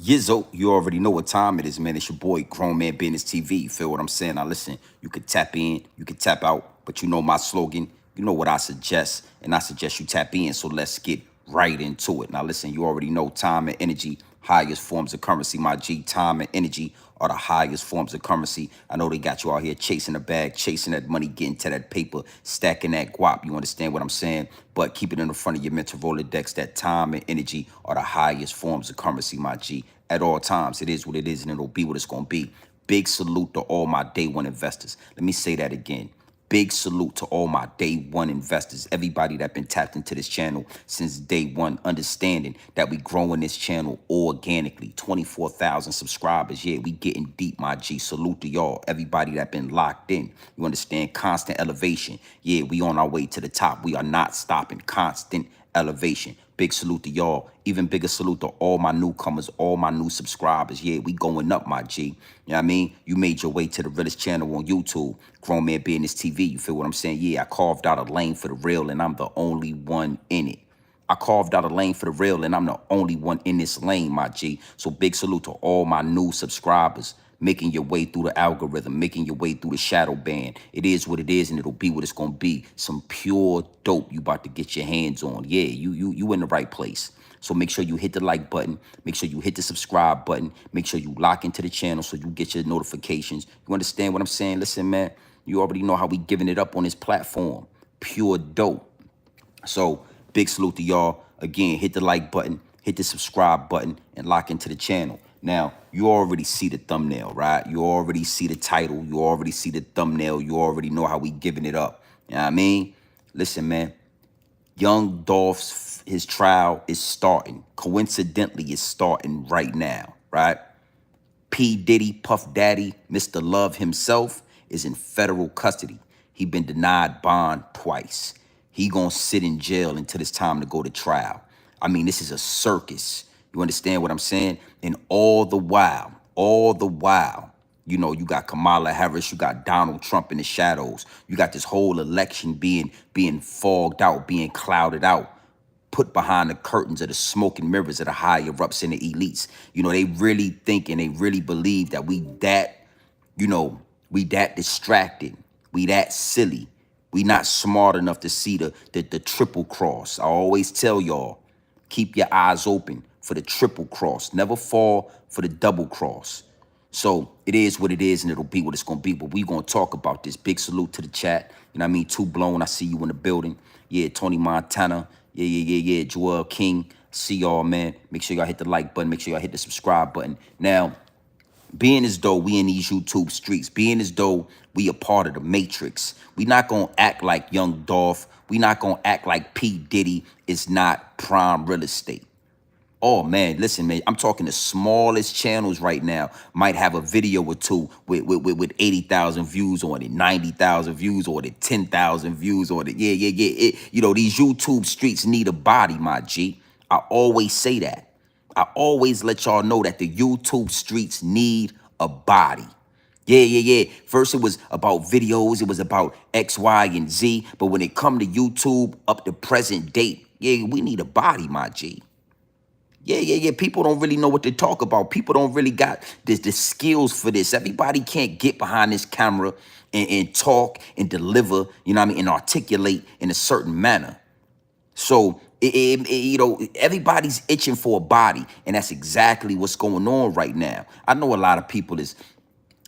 Yizzo, you already know what time it is, man. It's your boy, Grown Man Business TV. You feel what I'm saying? Now listen, you can tap in, you can tap out, but you know my slogan. You know what I suggest, and I suggest you tap in. So let's get right into it. Now listen, you already know time and energy, highest forms of currency. My G, time and energy are the highest forms of currency. I know they got you out here chasing the bag, chasing that money, getting to that paper, stacking that guap. You understand what I'm saying? But keep it in the front of your mental Rolodex that time and energy are the highest forms of currency, my G. At all times, it is what it is, and it'll be what it's going to be. Big salute to all my day one investors. Let me say that again. Big salute to all my day one investors, everybody that been tapped into this channel since day one, understanding that we growing this channel organically. 24,000 subscribers. Yeah, we getting deep, my G. Salute to y'all, everybody that been locked in. You understand? Constant elevation. Yeah, we on our way to the top. We are not stopping. Constant elevation. Big salute to y'all. Even bigger salute to all my newcomers, all my new subscribers. Yeah, we going up, my G. You know what I mean? You made your way to the Realest channel on YouTube, Grown Man Business TV. You feel what I'm saying? Yeah, I carved out a lane for the real, and I'm the only one in it. I carved out a lane for the real, and I'm the only one in this lane, my G. So big salute to all my new subscribers, making your way through the algorithm, making your way through the shadow band. It is what it is, and it'll be what it's gonna be. Some pure dope you about to get your hands on. Yeah, you in the right place. So make sure you hit the like button. Make sure you hit the subscribe button. Make sure you lock into the channel so you get your notifications. You understand what I'm saying? Listen, man, you already know how we giving it up on this platform. Pure dope. So big salute to y'all. Again, hit the like button, hit the subscribe button, and lock into the channel. Now, you already see the thumbnail, right? You already see the title. You already see the thumbnail. You already know how we giving it up. You know what I mean? Listen, man. Young Dolph's, his trial is starting. Coincidentally, it's starting right now, right? P. Diddy, Puff Daddy, Mr. Love himself is in federal custody. He been denied bond twice. He gonna sit in jail until it's time to go to trial. I mean, this is a circus. You understand what I'm saying? And all the while, you know, you got Kamala Harris, you got Donald Trump in the shadows. You got this whole election being fogged out, being clouded out, put behind the curtains of the smoke and mirrors of the higher ups and the elites. You know, they really think and they really believe that we that distracted, we that silly, we not smart enough to see the triple cross. I always tell y'all, keep your eyes open for the triple cross. Never fall for the double cross. So it is what it is, and it'll be what it's going to be. But we going to talk about this. Big salute to the chat. You know what I mean? Too Blown, I see you in the building. Yeah, Tony Montana. Yeah. Joel King. See y'all, man. Make sure y'all hit the like button. Make sure y'all hit the subscribe button. Now, being as though we in these YouTube streets, being as though we a part of the matrix, we not going to act like Young Dolph. We not going to act like P. Diddy is not prime real estate. Oh, man, listen, man, I'm talking the smallest channels right now might have a video or two with 80,000 views on it, 90,000 views on it, 10,000 views on it. Yeah. You know, these YouTube streets need a body, my G. I always say that. I always let y'all know that the YouTube streets need a body. Yeah. First it was about videos, it was about X, Y, and Z. But when it come to YouTube up to present date, yeah, we need a body, my G. Yeah. People don't really know what to talk about. People don't really got the skills for this. Everybody can't get behind this camera and talk and deliver, you know what I mean, and articulate in a certain manner. So, you know, everybody's itching for a body, and that's exactly what's going on right now. I know a lot of people is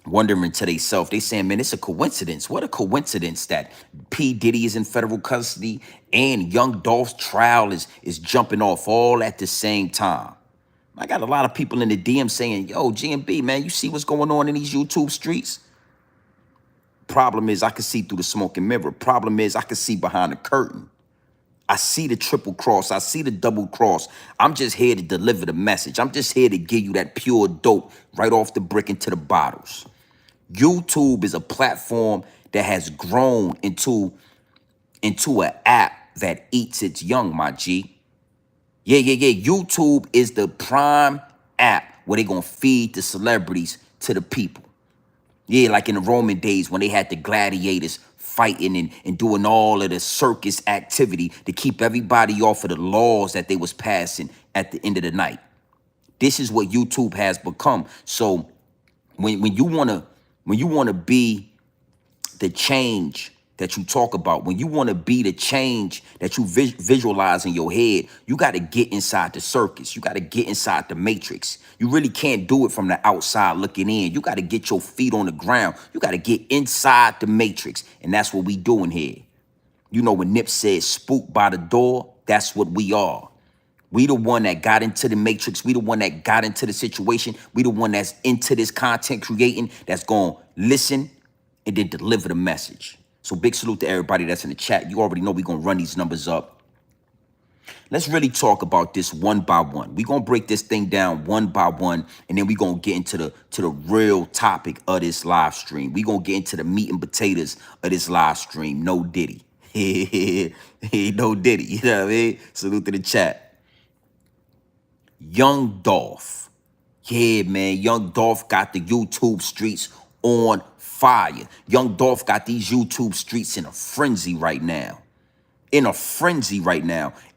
wondering to themselves, they saying, man, it's a coincidence. What a coincidence that P. Diddy is in federal custody and Young Dolph's trial is jumping off all at the same time. I got a lot of people in the DM saying, yo, GMB, man, you see what's going on in these YouTube streets? Problem is, I can see through the smoke and mirror. Problem is, I can see behind the curtain. I see the triple cross. I see the double cross. I'm just here to deliver the message. I'm just here to give you that pure dope right off the brick into the bottles. YouTube is a platform that has grown into an app that eats its young, my G. Yeah. YouTube is the prime app where they gonna feed the celebrities to the people. Yeah, like in the Roman days when they had the gladiators fighting and doing all of the circus activity to keep everybody off of the laws that they was passing at the end of the night. This is what YouTube has become. So when you wanna be the change that you talk about, when you want to be the change that you visualize in your head, you got to get inside the circus. You got to get inside the matrix. You really can't do it from the outside looking in. You got to get your feet on the ground. You got to get inside the matrix. And that's what we doing here. You know, when Nip said spooked by the door, that's what we are. We the one that got into the matrix. We the one that got into the situation. We the one that's into this content creating, that's going to listen and then deliver the message. So big salute to everybody that's in the chat. You already know we're going to run these numbers up. Let's really talk about this one by one. We're going to break this thing down one by one, and then we're going to get into the real topic of this live stream. We're going to get into the meat and potatoes of this live stream. No Diddy. No Diddy. You know what I mean? Salute to the chat. Young Dolph. Yeah, man. Young Dolph got the YouTube streets on fire. Young Dolph got these YouTube streets in a frenzy right now.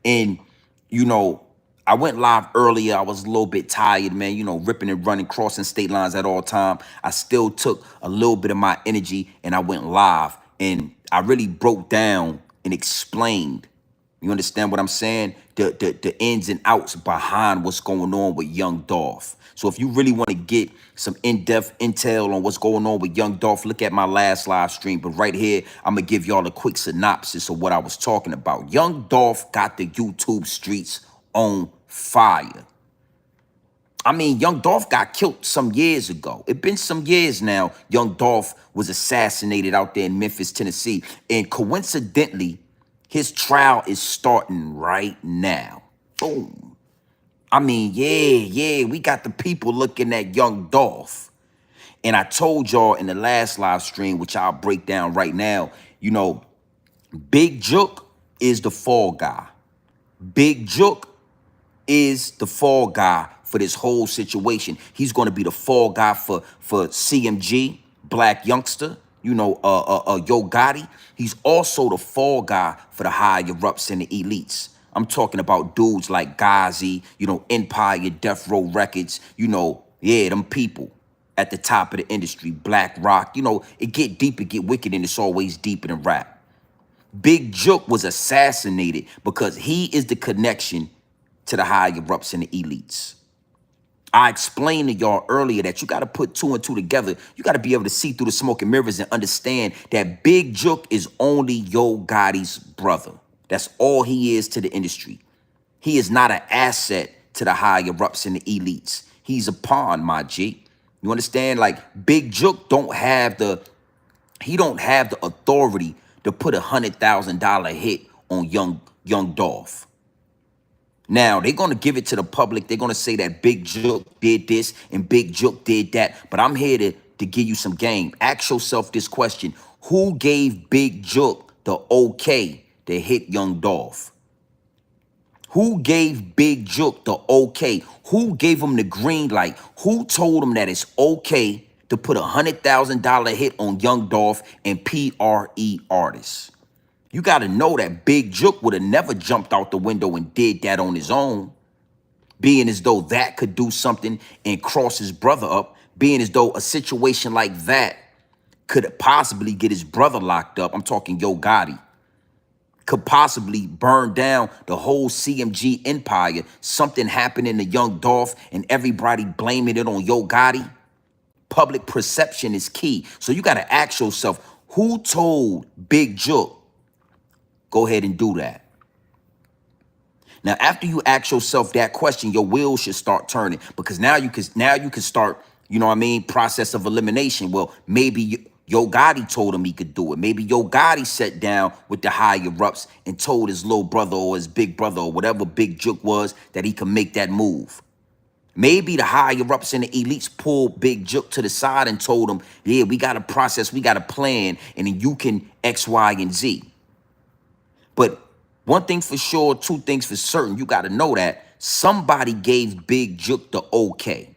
And, you know, I went live earlier. I was a little bit tired, man, you know, ripping and running, crossing state lines at all time. I still took a little bit of my energy and I went live. And I really broke down and explained, you understand what I'm saying? The ins and outs behind what's going on with Young Dolph. So if you really want to get some in-depth intel on what's going on with Young Dolph, look at my last live stream. But right here, I'm going to give y'all a quick synopsis of what I was talking about. Young Dolph got the YouTube streets on fire. I mean, Young Dolph got killed some years ago. It's been some years now. Young Dolph was assassinated out there in Memphis, Tennessee. And coincidentally, his trial is starting right now. Boom. I mean, yeah, we got the people looking at Young Dolph. And I told y'all in the last live stream, which I'll break down right now, you know, Big Jook is the fall guy. Big Jook is the fall guy for this whole situation. He's going to be the fall guy for CMG, Black Youngster, you know, Yo Gotti. He's also the fall guy for the higher-ups and the elites. I'm talking about dudes like Ghazi, you know, Empire, Death Row Records, you know, yeah, them people at the top of the industry, Black Rock. You know, it get deep, it get wicked, and it's always deeper than rap. Big Jook was assassinated because he is the connection to the higher-ups and the elites. I explained to y'all earlier that you got to put two and two together. You got to be able to see through the smoke and mirrors and understand that Big Jook is only Yo Gotti's brother. That's all he is to the industry. He is not an asset to the higher-ups and the elites. He's a pawn, my G. You understand? Like, Big Jook don't have the authority to put $100,000 hit on Young Dolph. Now, they're going to give it to the public. They're going to say that Big Jook did this and Big Jook did that. But I'm here to give you some game. Ask yourself this question. Who gave Big Jook the okay to hit Young Dolph? Who gave Big Jook the okay? Who gave him the green light? Who told him that it's okay to put $100,000 hit on Young Dolph and PRE artists? You got to know that Big Jook would have never jumped out the window and did that on his own, being as though that could do something and cross his brother up, being as though a situation like that could possibly get his brother locked up. I'm talking Yo Gotti. Could possibly burn down the whole CMG empire. Something happening to Young Dolph and everybody blaming it on Yo Gotti. Public perception is key. So you got to ask yourself, who told Big Jook, go ahead and do that? Now, after you ask yourself that question, your wheels should start turning, because now you can start, you know what I mean, process of elimination. Well, maybe Yo Gotti told him he could do it. Maybe Yo Gotti sat down with the higher-ups and told his little brother or his big brother or whatever Big Jook was that he could make that move. Maybe the higher-ups and the elites pulled Big Jook to the side and told him, yeah, we got a process, we got a plan, and then you can X, Y, and Z. But one thing for sure, two things for certain, you got to know that somebody gave Big Jook the okay.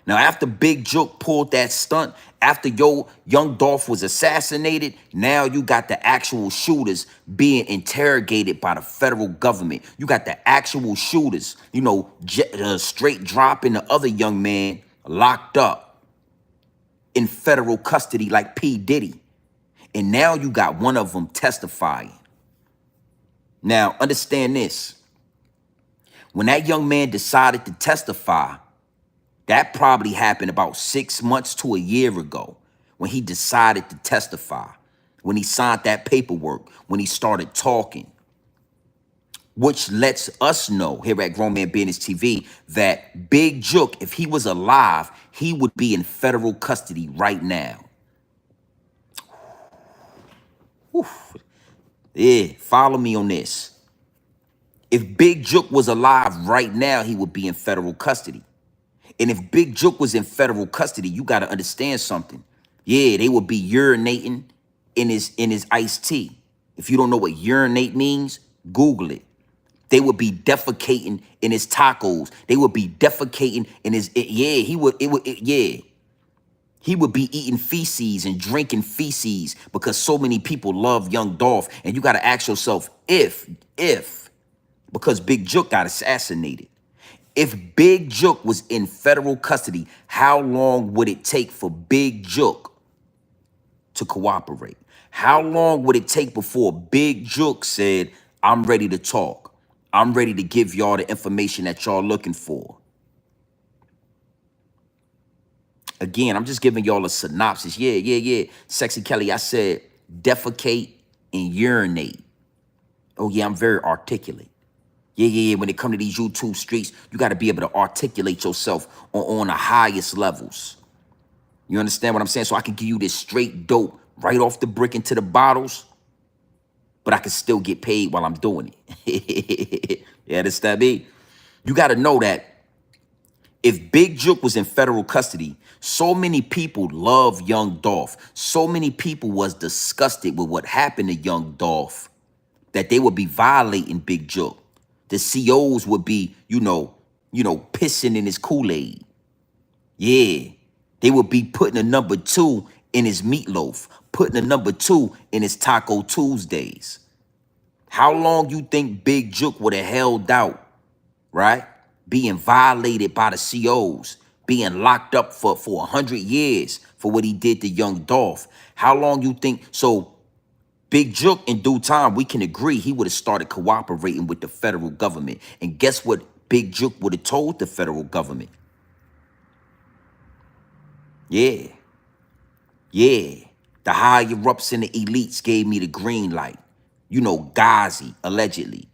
Now, after Big Jook pulled that stunt, after Young Dolph was assassinated, now you got the actual shooters being interrogated by the federal government. You got the actual shooters, straight dropping the other young man locked up in federal custody like P. Diddy. And now you got one of them testifying. Now, understand this. When that young man decided to testify, that probably happened about 6 months to a year ago when he decided to testify, when he signed that paperwork, when he started talking, which lets us know here at Grown Man Business TV that Big Jook, if he was alive, he would be in federal custody right now. Oof. Yeah, follow me on this. If Big Jook was alive right now, he would be in federal custody. And if Big Jook was in federal custody, you got to understand something. Yeah, they would be urinating in his iced tea. If you don't know what urinate means, Google it. They would be defecating in his tacos. They would be defecating in his, yeah, he would be eating feces and drinking feces because so many people love Young Dolph. And you got to ask yourself, because Big Jook got assassinated, if Big Jook was in federal custody, how long would it take for Big Jook to cooperate? How long would it take before Big Jook said, I'm ready to talk. I'm ready to give y'all the information that y'all looking for? Again, I'm just giving y'all a synopsis. Yeah. Sexy Kelly, I said defecate and urinate. Oh, yeah, I'm very articulate. Yeah. When it comes to these YouTube streets, you got to be able to articulate yourself on the highest levels. You understand what I'm saying? So I can give you this straight dope right off the brick into the bottles, but I can still get paid while I'm doing it. You understand me? You got to know that if Big Jook was in federal custody, so many people love Young Dolph. So many people was disgusted with what happened to Young Dolph that they would be violating Big Jook. The COs would be, pissing in his Kool-Aid. Yeah. They would be putting a number 2 in his meatloaf, putting a number 2 in his Taco Tuesdays. How long you think Big Jook would have held out, right? Being violated by the COs, being locked up for 100 years for what he did to Young Dolph. How long you think? So Big Jook, in due time, we can agree he would have started cooperating with the federal government. And guess what Big Jook would have told the federal government? Yeah. The higher-ups and the elites gave me the green light. Ghazi, allegedly.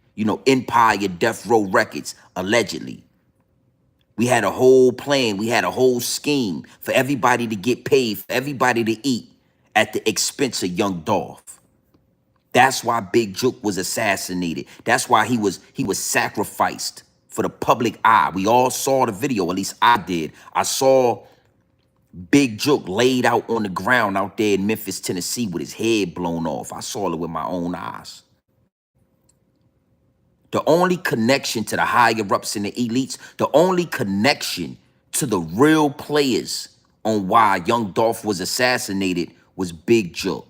Empire Death Row Records, allegedly. We had a whole plan. We had a whole scheme for everybody to get paid, for everybody to eat at the expense of Young Dolph. That's why Big Jook was assassinated. That's why he was sacrificed for the public eye. We all saw the video, at least I did. I saw Big Jook laid out on the ground out there in Memphis, Tennessee with his head blown off. I saw it with my own eyes. The only connection to the higher-ups and the elites, the only connection to the real players on why Young Dolph was assassinated was Big Jook.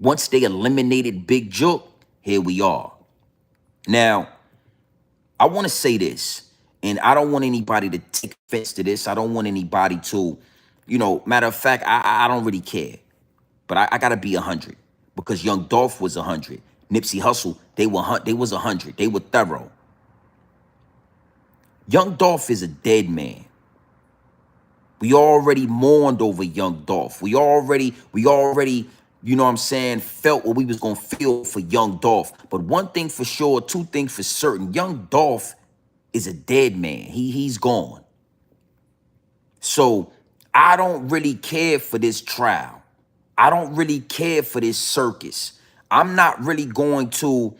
Once they eliminated Big Jook, here we are. Now, I want to say this, and I don't want anybody to take offense to this. I don't want anybody to, matter of fact, I don't really care. But I got to be 100 because Young Dolph was 100. Nipsey Hussle, they was 100. They were thorough. Young Dolph is a dead man. We already mourned over Young Dolph. We already, felt what we was going to feel for Young Dolph. But one thing for sure, two things for certain, Young Dolph is a dead man. He's gone. So I don't really care for this trial. I don't really care for this circus. I'm not really going to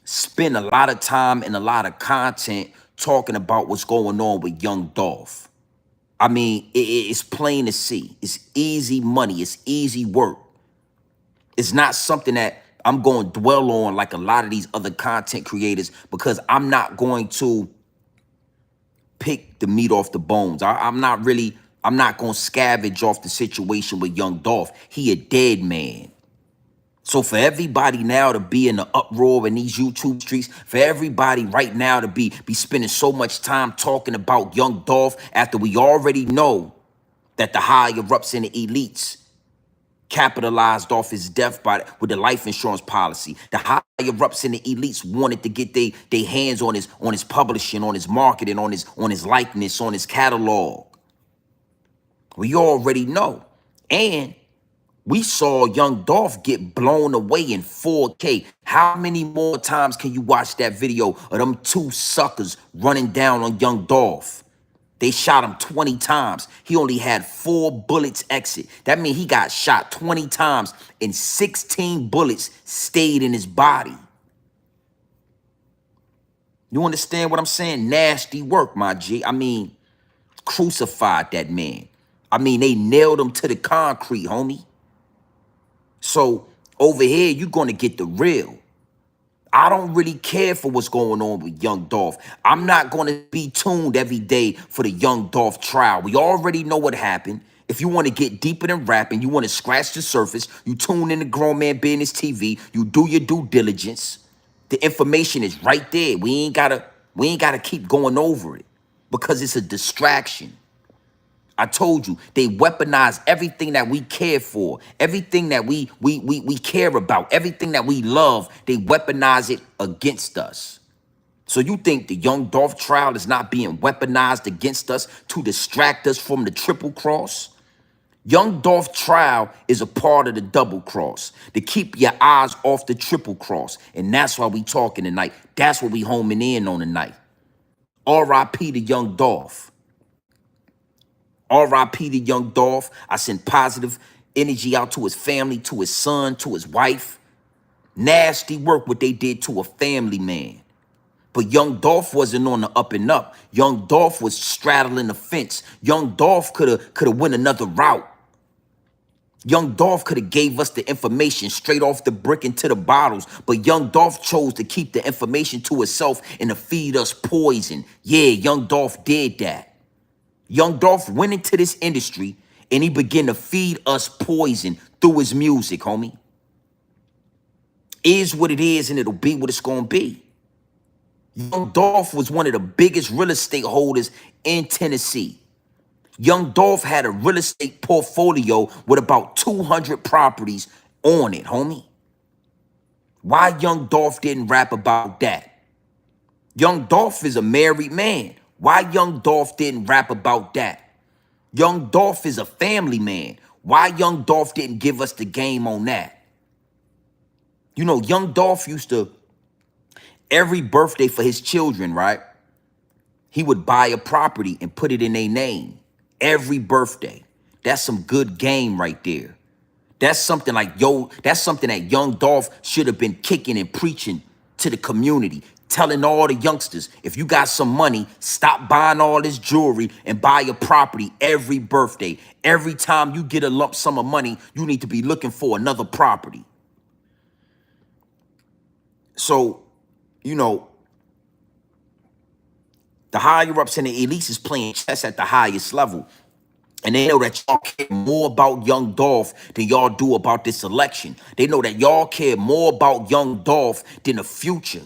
spend a lot of time and a lot of content talking about what's going on with Young Dolph. I mean, it's plain to see. It's easy money. It's easy work. It's not something that I'm going to dwell on like a lot of these other content creators because I'm not going to pick the meat off the bones. I'm not gonna scavenge off the situation with Young Dolph. He a dead man. So for everybody now to be in the uproar in these YouTube streets, for everybody right now to be spending so much time talking about Young Dolph after we already know that the higher ups and the elites capitalized off his death with the life insurance policy. The higher ups and the elites wanted to get their hands on his publishing, on his marketing, on his likeness, on his catalog. We already know. And we saw Young Dolph get blown away in 4K. How many more times can you watch that video of them two suckers running down on Young Dolph? They shot him 20 times. He only had 4 bullets exit. That means he got shot 20 times and 16 bullets stayed in his body. You understand what I'm saying? Nasty work, my G. I mean, crucified that man. I mean, they nailed him to the concrete, homie. So over here, you're going to get the real. I don't really care for what's going on with Young Dolph. I'm not going to be tuned every day for the Young Dolph trial. We already know what happened. If you want to get deeper than rapping, you want to scratch the surface, you tune in to Grown Man Business TV, you do your due diligence. The information is right there. We ain't gotta keep going over it because it's a distraction. I told you, they weaponize everything that we care for, everything that we care about, everything that we love, they weaponize it against us. So you think the Young Dolph trial is not being weaponized against us to distract us from the triple cross? Young Dolph trial is a part of the double cross, to keep your eyes off the triple cross. And that's why we talking tonight. That's what we homing in on tonight. R.I.P. to Young Dolph. R.I.P. to Young Dolph. I send positive energy out to his family, to his son, to his wife. Nasty work what they did to a family man. But Young Dolph wasn't on the up and up. Young Dolph was straddling the fence. Young Dolph could have went another route. Young Dolph could have gave us the information straight off the brick into the bottles, but Young Dolph chose to keep the information to itself and to feed us poison. Yeah, Young Dolph did that. Young Dolph went into this industry and he began to feed us poison through his music, homie. Is what it is and it'll be what it's gonna be. Young Dolph was one of the biggest real estate holders in Tennessee. Young Dolph had a real estate portfolio with about 200 properties on it, homie. Why Young Dolph didn't rap about that? Young Dolph is a married man. Why Young Dolph didn't rap about that? Young Dolph is a family man. Why Young Dolph didn't give us the game on that? You know, Young Dolph used to, every birthday for his children, right? He would buy a property and put it in their name. Every birthday. That's some good game right there. That's something like, that's something that Young Dolph should have been kicking and preaching to the community, telling all the youngsters, if you got some money, stop buying all this jewelry and buy a property every birthday. Every time you get a lump sum of money, you need to be looking for another property. So, you know, the higher ups and the elites is playing chess at the highest level. And they know that y'all care more about Young Dolph than y'all do about this election. They know that y'all care more about Young Dolph than the future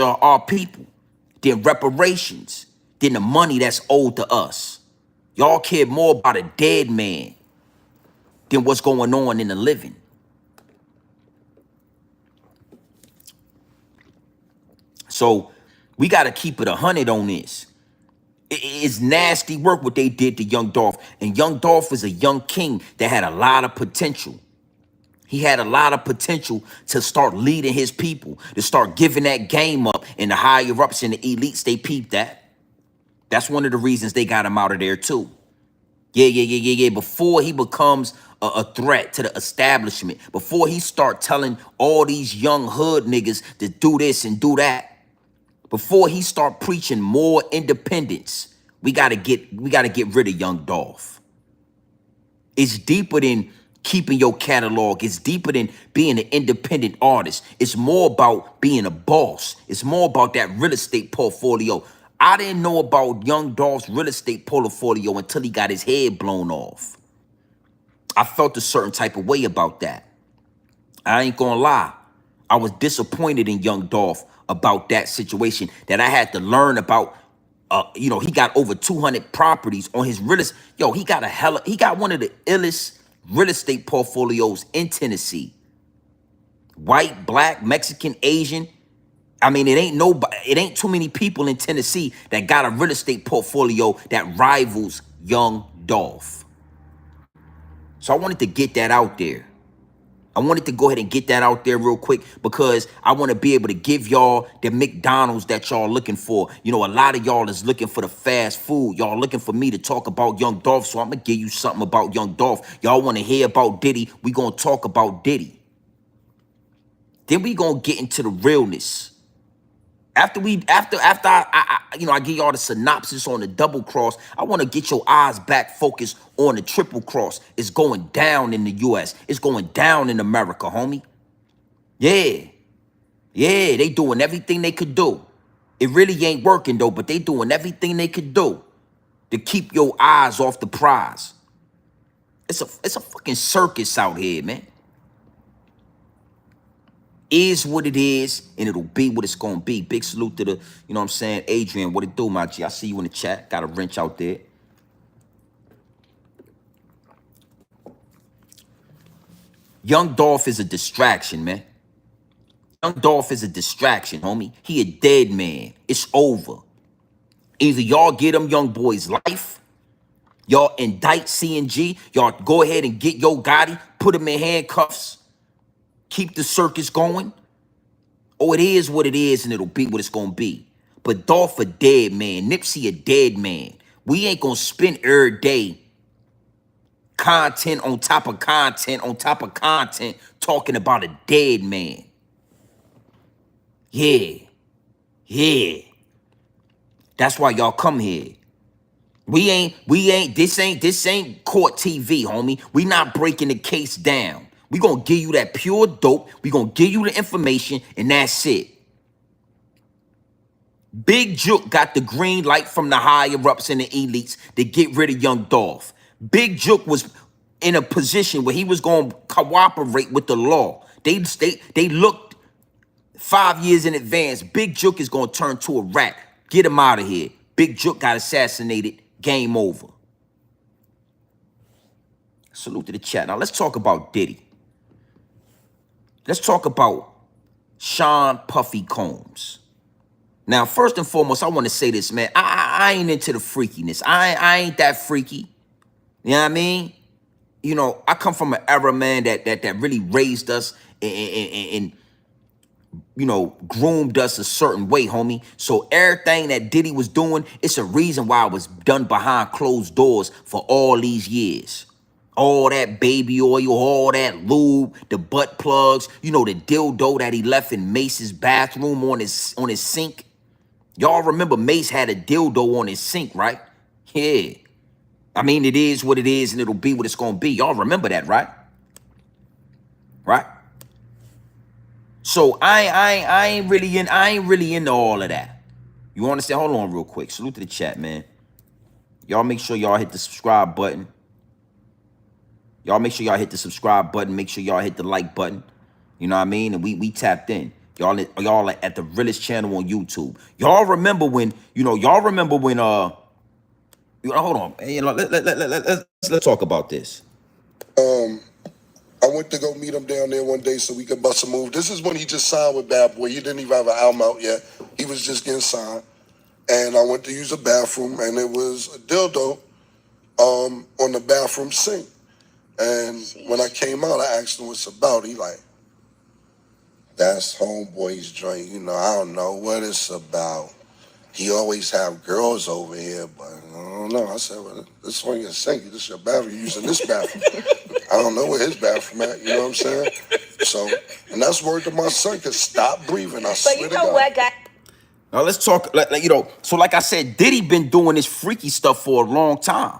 of our people, than reparations, than the money that's owed to us. Y'all care more about a dead man than what's going on in the living. So we got to keep it 100 on this. It's nasty work what they did to Young Dolph. And Young Dolph is a young king that had a lot of potential. He had a lot of potential to start leading his people, to start giving that game up. And the higher ups and the elites, they peeped that. That's one of the reasons they got him out of there too. Yeah. Before he becomes a threat to the establishment, before he start telling all these young hood niggas to do this and do that, before he start preaching more independence, we gotta get rid of Young Dolph. It's deeper than keeping your catalog. It's deeper than being an independent artist. It's more about being a boss. It's more about that real estate portfolio. I didn't know about Young Dolph's real estate portfolio until he got his head blown off. I felt a certain type of way about that. I ain't gonna lie. I was disappointed in Young Dolph about that situation, that I had to learn about. He got over 200 properties on his real estate. Yo, he got one of the illest real estate portfolios in Tennessee. White, black, Mexican, Asian. I mean, it ain't too many people in Tennessee that got a real estate portfolio that rivals Young Dolph. So I wanted to get that out there. I wanted to go ahead and get that out there real quick because I want to be able to give y'all the McDonald's that y'all looking for. A lot of y'all is looking for the fast food. Y'all looking for me to talk about Young Dolph, so I'm going to give you something about Young Dolph. Y'all want to hear about Diddy? We going to talk about Diddy. Then we going to get into the realness. After I give y'all the synopsis on the double cross, I want to get your eyes back focused on the triple cross. It's going down in the U.S. It's going down in America, homie. Yeah, they doing everything they could do. It really ain't working though, but they doing everything they could do to keep your eyes off the prize. It's a fucking circus out here, man. Is what it is, and it'll be what it's gonna be. Big salute to the, Adrian, what it do, my G? I see you in the chat. Got a wrench out there. Young Dolph is a distraction, man. Young Dolph is a distraction, homie. He a dead man. It's over. Either y'all get them young boys life, y'all indict CNG, y'all go ahead and get Yo Gotti, put him in handcuffs, keep the circus going. Oh, it is what it is, and it'll be what it's gonna be. But Dolph a dead man, Nipsey a dead man. We ain't gonna spend every day content on top of content on top of content talking about a dead man. Yeah. That's why y'all come here. This ain't court TV, homie. We not breaking the case down. We gonna give you that pure dope. We gonna give you the information, and that's it. Big Juke got the green light from the higher-ups and the elites to get rid of Young Dolph. Big Juke was in a position where he was going to cooperate with the law. They looked 5 years in advance. Big Juke is going to turn to a rat. Get him out of here. Big Juke got assassinated. Game over. Salute to the chat. Now let's talk about Diddy. Let's talk about Sean Puffy Combs. Now, first and foremost, I want to say this, man. I ain't into the freakiness. I ain't that freaky. You know what I mean? I come from an era, man, that really raised us and groomed us a certain way, homie. So everything that Diddy was doing, it's a reason why it was done behind closed doors for all these years. All that baby oil, all that lube, the butt plugs, the dildo that he left in Mace's bathroom on his sink. Y'all remember Mace had a dildo on his sink, right? Yeah. I mean, it is what it is, and it'll be what it's gonna be. Y'all remember that, right? Right? So I ain't really into all of that. You understand? Hold on real quick. Salute to the chat, man. Y'all make sure y'all hit the subscribe button. Make sure y'all hit the subscribe button. Make sure y'all hit the like button. You know what I mean? And we tapped in. Y'all are at the Realest channel on YouTube. Y'all remember when, hold on. Hey, let's talk about this. I went to go meet him down there one day so we could bust a move. This is when he just signed with Bad Boy. He didn't even have an album out yet. He was just getting signed. And I went to use a bathroom, and it was a dildo on the bathroom sink. And when I came out, I asked him what's about. He like, that's homeboy's joint. I don't know what it's about. He always have girls over here, but I don't know. I said, well, this one your sink. This your bathroom. You're using this bathroom. I don't know where his bathroom at. You know what I'm saying? So, and that's word to my son, because stop breathing. I swear to God. What, guy? Now let's talk, so like I said, Diddy been doing this freaky stuff for a long time.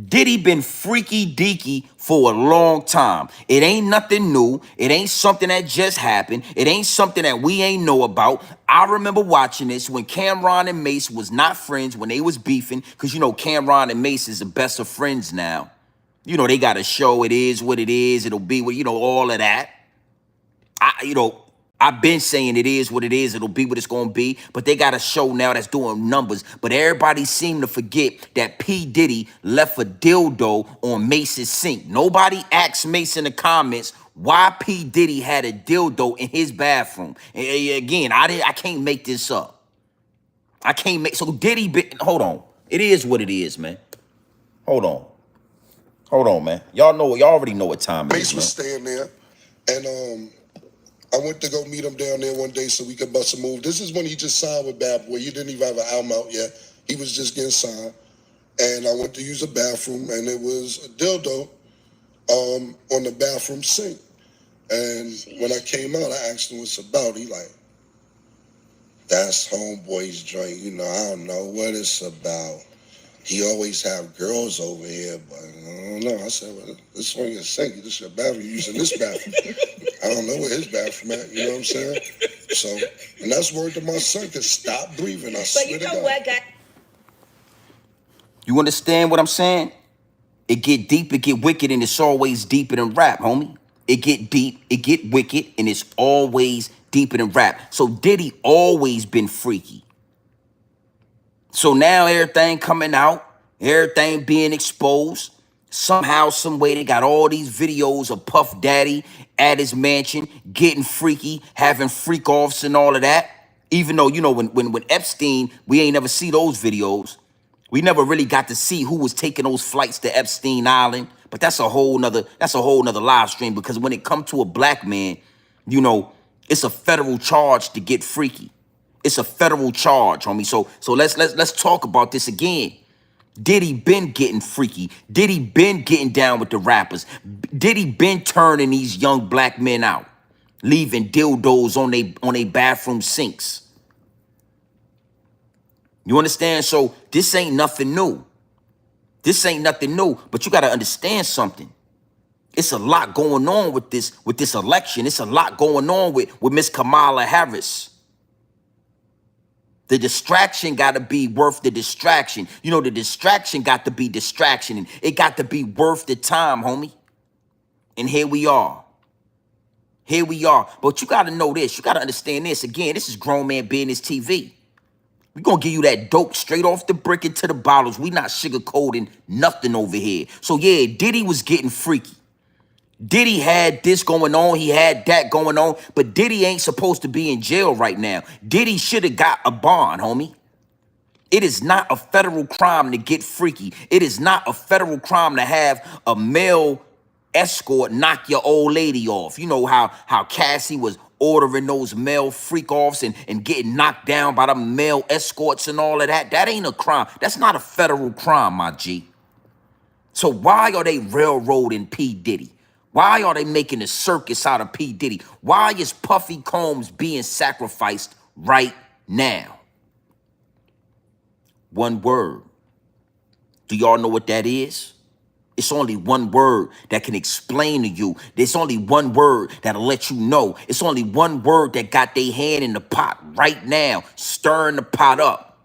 Diddy been freaky deaky for a long time. It ain't nothing new. It ain't something that just happened. It ain't something that we ain't know about. I remember watching this when Cameron and Mace was not friends, when they was beefing, because you know Cameron and Mace is the best of friends now. You know, they got a show, it is what it is, it'll be what, you know, all of that. I've been saying it is what it is. It'll be what it's going to be. But they got a show now that's doing numbers. But everybody seem to forget that P. Diddy left a dildo on Mace's sink. Nobody asked Mace in the comments why P. Diddy had a dildo in his bathroom. And again, I can't make this up. I can't make, so Diddy, hold on. It is what it is, man. Hold on. Hold on, man. Y'all already know what time it Mace is, was staying there, and I went to go meet him down there one day so we could bust a move. This is when he just signed with Bad Boy. He didn't even have an album out yet. He was just getting signed. And I went to use a bathroom, and it was a dildo on the bathroom sink. And when I came out, I asked him what's about. He like, that's homeboy's joint. You know, I don't know what it's about. He always have girls over here, but I don't know. I said, well, this one is sink. This is your bathroom. You're using this bathroom. I don't know where his bathroom at. You know what I'm saying? So, and that's word to my son, because stop breathing. I swear to God. What, guy? You understand what I'm saying? It get deep, it get wicked, and it's always deeper than rap, homie. It get deep, it get wicked, and it's always deeper than rap. So Diddy always been freaky. So now everything coming out, everything being exposed. Somehow, some way, they got all these videos of Puff Daddy at his mansion, getting freaky, having freak offs and all of that. Even though, you know, when Epstein, we ain't never see those videos. We never really got to see who was taking those flights to Epstein Island. But that's a whole nother live stream, because when it comes to a black man, you know, it's a federal charge to get freaky. It's a federal charge, homie. So let's talk about this again. Diddy been getting freaky. Diddy been getting down with the rappers. Diddy been turning these young black men out, leaving dildos on they bathroom sinks. You understand? So this ain't nothing new. This ain't nothing new, but you got to understand something. It's a lot going on with this election. It's a lot going on with Miss Kamala Harris. The distraction got to be worth the distraction. You know, the distraction got to be distraction, and it got to be worth the time, homie. And here we are. Here we are. But you got to know this. You got to understand this. Again, this is Grown Man Business TV. We're going to give you that dope straight off the brick into the bottles. We not sugarcoating nothing over here. So, yeah, Diddy was getting freaky. Diddy had this going on. He had that going on. But Diddy ain't supposed to be in jail right now. Diddy should have got a bond, homie. It is not a federal crime to get freaky. It is not a federal crime to have a male escort knock your old lady off. You know how Cassie was ordering those male freak offs and getting knocked down by the male escorts and all of that. That ain't a crime. That's not a federal crime, my G. So why are they railroading P. Diddy? Why are they making a circus out of P. Diddy? Why is Puffy Combs being sacrificed right now? One word. Do y'all know what that is? It's only one word that can explain to you. There's only one word that'll let you know. It's only one word that got their hand in the pot right now, stirring the pot up.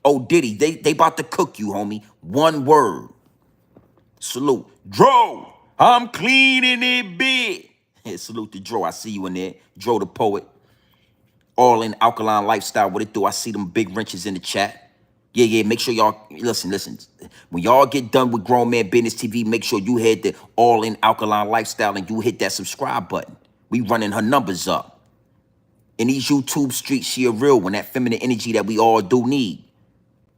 Oh, Diddy, they about to cook you, homie. One word. Salute. Dro, I'm cleaning it big. Yeah, salute to Dro. I see you in there. Dro the poet. All in alkaline lifestyle. What it do? I see them big wrenches in the chat. Yeah, make sure y'all, listen. When y'all get done with Grown Man Business TV, make sure you hit the All In Alkaline Lifestyle and you hit that subscribe button. We running her numbers up. In these YouTube streets, she a real one, that feminine energy that we all do need.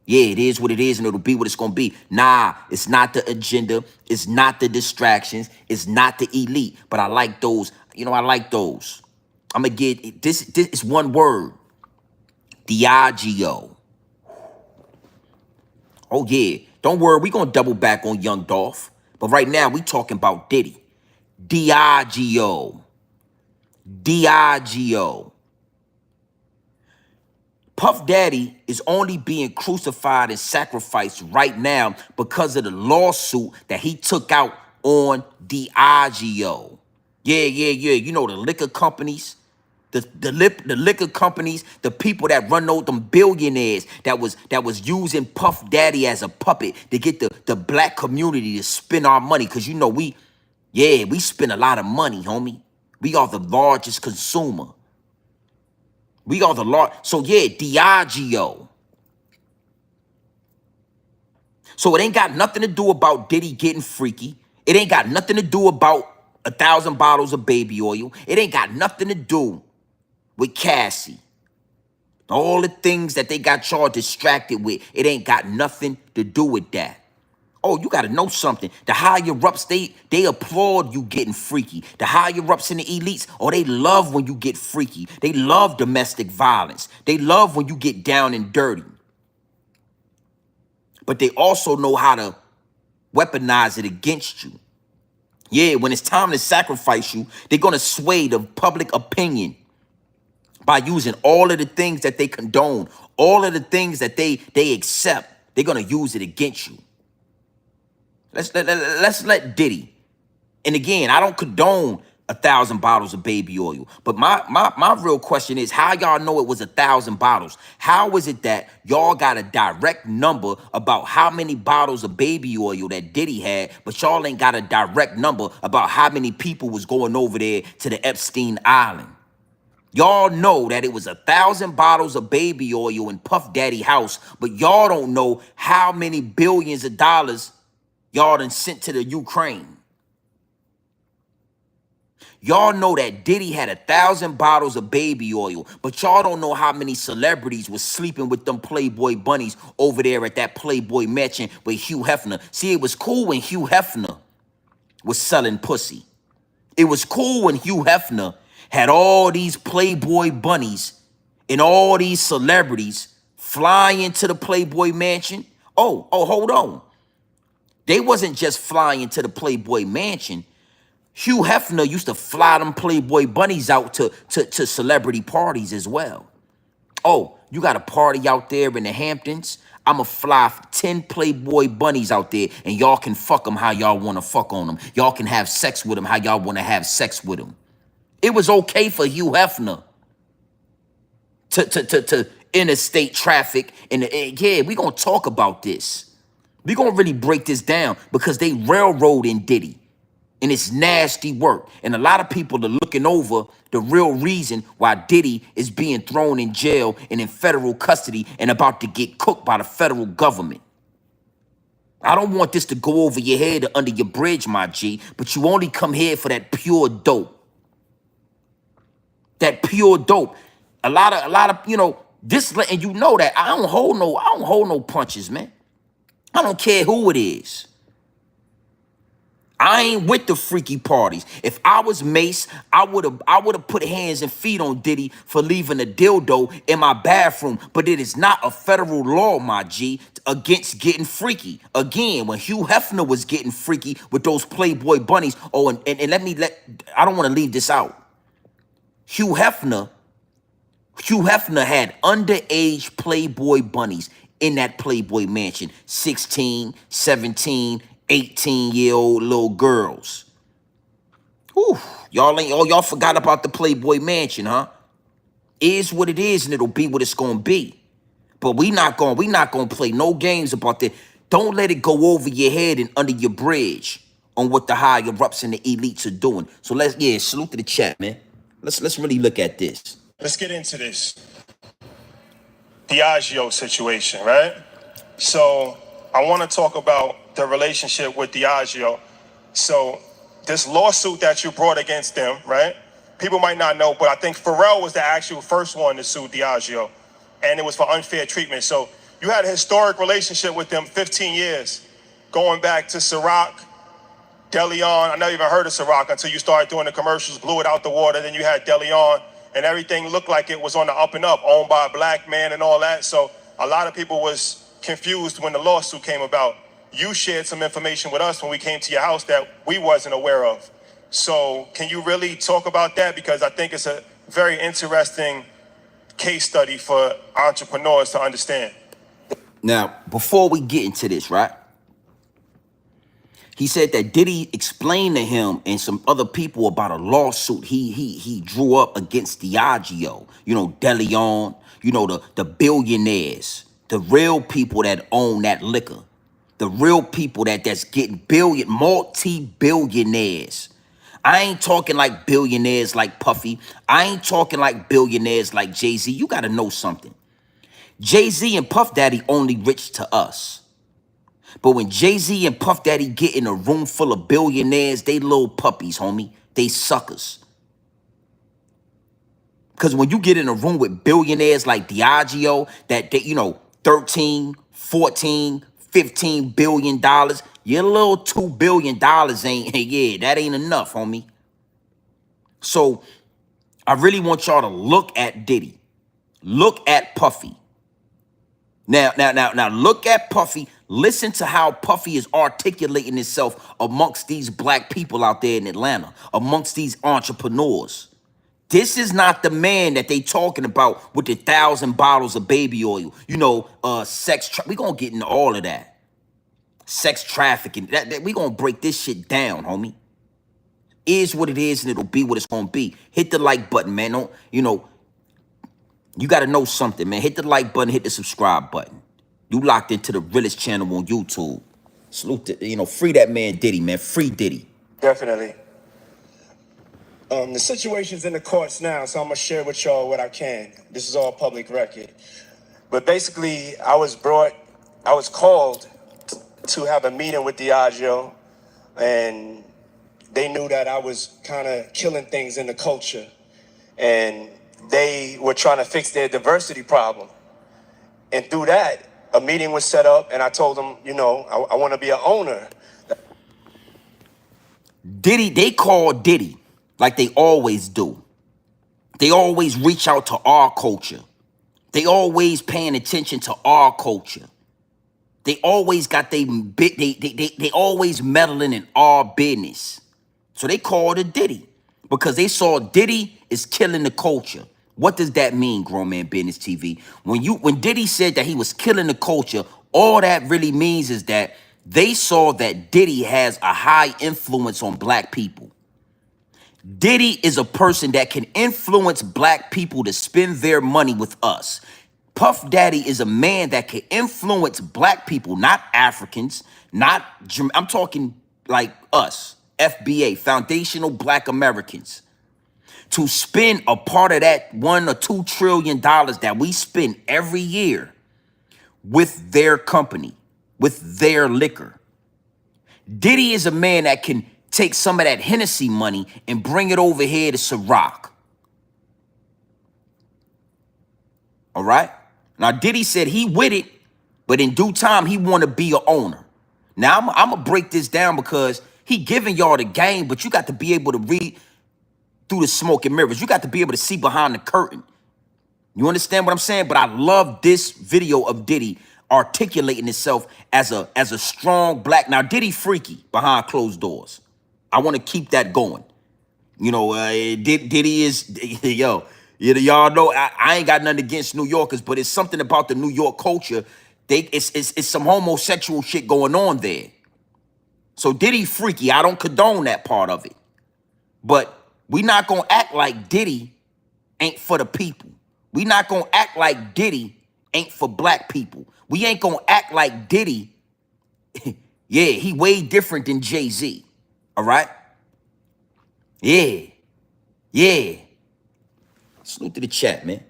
Yeah, it is what it is, and it'll be what it's going to be. Nah, it's not the agenda. It's not the distractions. It's not the elite. But I like those. You know, I like those. I'm going to get, this is one word. Diageo. Oh, yeah. Don't worry. We're going to double back on Young Dolph. But right now, we talking about Diddy. Diageo. Diageo. Puff Daddy is only being crucified and sacrificed right now because of the lawsuit that he took out on Diageo. Yeah. You know, the liquor companies, the liquor companies, the people that run those them billionaires that was using Puff Daddy as a puppet to get the black community to spend our money. Cause you know we spend a lot of money, homie. We are the largest consumer. We are the large. So yeah, Diageo. So it ain't got nothing to do about Diddy getting freaky. It ain't got nothing to do about 1,000 bottles of baby oil. It ain't got nothing to do with Cassie. All the things that they got y'all distracted with, it ain't got nothing to do with that. Oh, you gotta know something. The higher ups, they applaud you getting freaky. The higher ups in the elites, oh, they love when you get freaky. They love domestic violence. They love when you get down and dirty. But they also know how to weaponize it against you. Yeah, when it's time to sacrifice you, they're gonna sway the public opinion by using all of the things that they condone, all of the things that they accept. They're gonna use it against you. Let's let Diddy. And again, I don't condone 1,000 bottles of baby oil. But my real question is, how y'all know it was 1,000 bottles? How is it that y'all got a direct number about how many bottles of baby oil that Diddy had, but y'all ain't got a direct number about how many people was going over there to the Epstein Island? Y'all know that it was 1,000 bottles of baby oil in Puff Daddy house, but y'all don't know how many billions of dollars y'all done sent to the Ukraine. Y'all know that Diddy had 1,000 bottles of baby oil, but y'all don't know how many celebrities was sleeping with them Playboy bunnies over there at that Playboy mansion with Hugh Hefner. See, it was cool when Hugh Hefner was selling pussy. It was cool when Hugh Hefner had all these Playboy bunnies and all these celebrities flying to the Playboy mansion. Oh, hold on. They wasn't just flying to the Playboy mansion. Hugh Hefner used to fly them Playboy bunnies out to celebrity parties as well. Oh, you got a party out there in the Hamptons? I'ma fly 10 Playboy bunnies out there, and y'all can fuck them how y'all want to fuck on them. Y'all can have sex with them how y'all want to have sex with them. It was okay for Hugh Hefner to interstate traffic. And yeah, we gonna talk about this. We gonna really break this down because they railroading Diddy. And it's nasty work. And a lot of people are looking over the real reason why Diddy is being thrown in jail and in federal custody and about to get cooked by the federal government. I don't want this to go over your head or under your bridge, my G, but you only come here for that pure dope. That pure dope. A lot of, you know, this letting you know that I don't hold no punches, man. I don't care who it is. I ain't with the freaky parties. If I was Mace, I would have put hands and feet on Diddy for leaving a dildo in my bathroom. But it is not a federal law, my G, against getting freaky. Again, when Hugh Hefner was getting freaky with those Playboy bunnies. Oh, and I don't want to leave this out. Hugh Hefner had underage Playboy bunnies in that Playboy mansion. 16, 17, 18-year-old little girls. Whew, y'all forgot about the Playboy mansion, huh? Is what it is, and it'll be what it's gonna be. But we not gonna play no games about that. Don't let it go over your head and under your bridge on what the higher ups and the elites are doing. So salute to the chat, man. Let's really look at this. Let's get into this Diageo situation, right? So I want to talk about the relationship with Diageo. So this lawsuit that you brought against them, right? People might not know, but I think Pharrell was the actual first one to sue Diageo, and it was for unfair treatment. So you had a historic relationship with them, 15 years, going back to Ciroc, DeLeon. I never even heard of Ciroc until you started doing the commercials, blew it out the water. Then you had DeLeon, and everything looked like it was on the up and up, owned by a black man and all that. So a lot of people was confused when the lawsuit came about. You shared some information with us when we came to your house that we wasn't aware of. So can you really talk about that? Because I think it's a very interesting case study for entrepreneurs to understand. Now, before we get into this, right? He said that Diddy explained to him and some other people about a lawsuit he drew up against Diageo, De Leon, the billionaires, the real people that own that liquor, the real people that's getting multi-billionaires. I ain't talking like billionaires like Puffy. I ain't talking like billionaires like Jay-Z. You got to know something. Jay-Z and Puff Daddy only rich to us. But when Jay-Z and Puff Daddy get in a room full of billionaires, they little puppies, homie. They suckers. Because when you get in a room with billionaires like Diageo, that they, 13, 14, 15 billion dollars, your little $2 billion ain't, that ain't enough, homie. So I really want y'all to look at Diddy. Look at Puffy. Now, look at Puffy. Listen to how Puffy is articulating himself amongst these black people out there in Atlanta, amongst these entrepreneurs. This is not the man that they talking about with the 1,000 bottles of baby oil. We gonna get into all of that. Sex trafficking. We gonna break this shit down, homie. Is what it is, and it'll be what it's gonna be. Hit the like button, man. Don't, you got to know something, man. Hit the like button, hit the subscribe button. You locked into the Realest channel on YouTube. Salute to, free that man Diddy, man. Free Diddy. Definitely. The situation's in the courts now, so I'm going to share with y'all what I can. This is all public record. But basically, I was called to have a meeting with Diageo, and they knew that I was kind of killing things in the culture. And they were trying to fix their diversity problem. And through that, a meeting was set up, and I told them, I want to be an owner. Diddy, they call Diddy like they always do. They always reach out to our culture. They always paying attention to our culture. They always got they always meddling in our business. So they called it Diddy because they saw Diddy is killing the culture. What does that mean, Grown Man Business TV? When Diddy said that he was killing the culture, all that really means is that they saw that Diddy has a high influence on black people. Diddy is a person that can influence black people to spend their money with us. Puff Daddy is a man that can influence black people, not Africans, I'm talking like us, FBA, Foundational Black Americans, to spend a part of that $1 or $2 trillion that we spend every year with their company, with their liquor. Diddy is a man that can take some of that Hennessy money and bring it over here to Ciroc. All right? Now, Diddy said he with it, but in due time, he want to be an owner. Now, I'm going to break this down because he giving y'all the game, but you got to be able to read through the smoke and mirrors. You got to be able to see behind the curtain. You understand what I'm saying? But I love this video of Diddy articulating itself as a strong black. Now, Diddy freaky behind closed doors. I want to keep that going. Diddy is, y'all know I ain't got nothing against New Yorkers, but it's something about the New York culture. It's some homosexual shit going on there. So Diddy freaky. I don't condone that part of it. But we not going to act like Diddy ain't for the people. We not going to act like Diddy ain't for black people. We ain't going to act like Diddy, he way different than Jay-Z. All right? Yeah. Salute to the chat, man.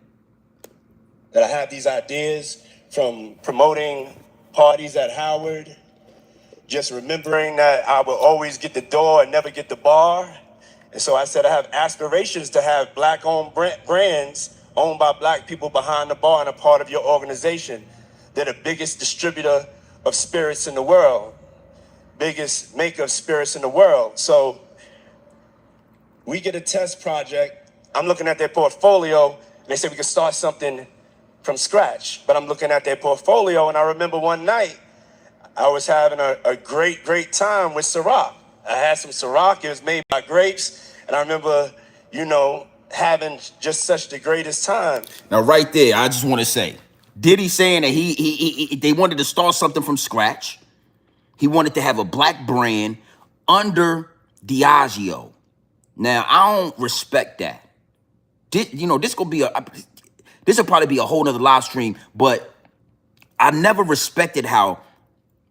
That I have these ideas from promoting parties at Howard, just remembering that I will always get the door and never get the bar. And so I said I have aspirations to have black-owned brands owned by black people behind the bar and a part of your organization. They're the biggest distributor of spirits in the world, biggest maker of spirits in the world. So we get a test project. I'm looking at their portfolio, and they said we could start something from scratch. But I'm looking at their portfolio, and I remember one night I was having a great time with Ciroc. I had some Ciroc. It was made by grapes. And I remember, having just such the greatest time. Now, right there, I just want to say, Diddy saying that they wanted to start something from scratch. He wanted to have a black brand under Diageo. Now, I don't respect that. This will probably be a whole nother live stream, but I never respected how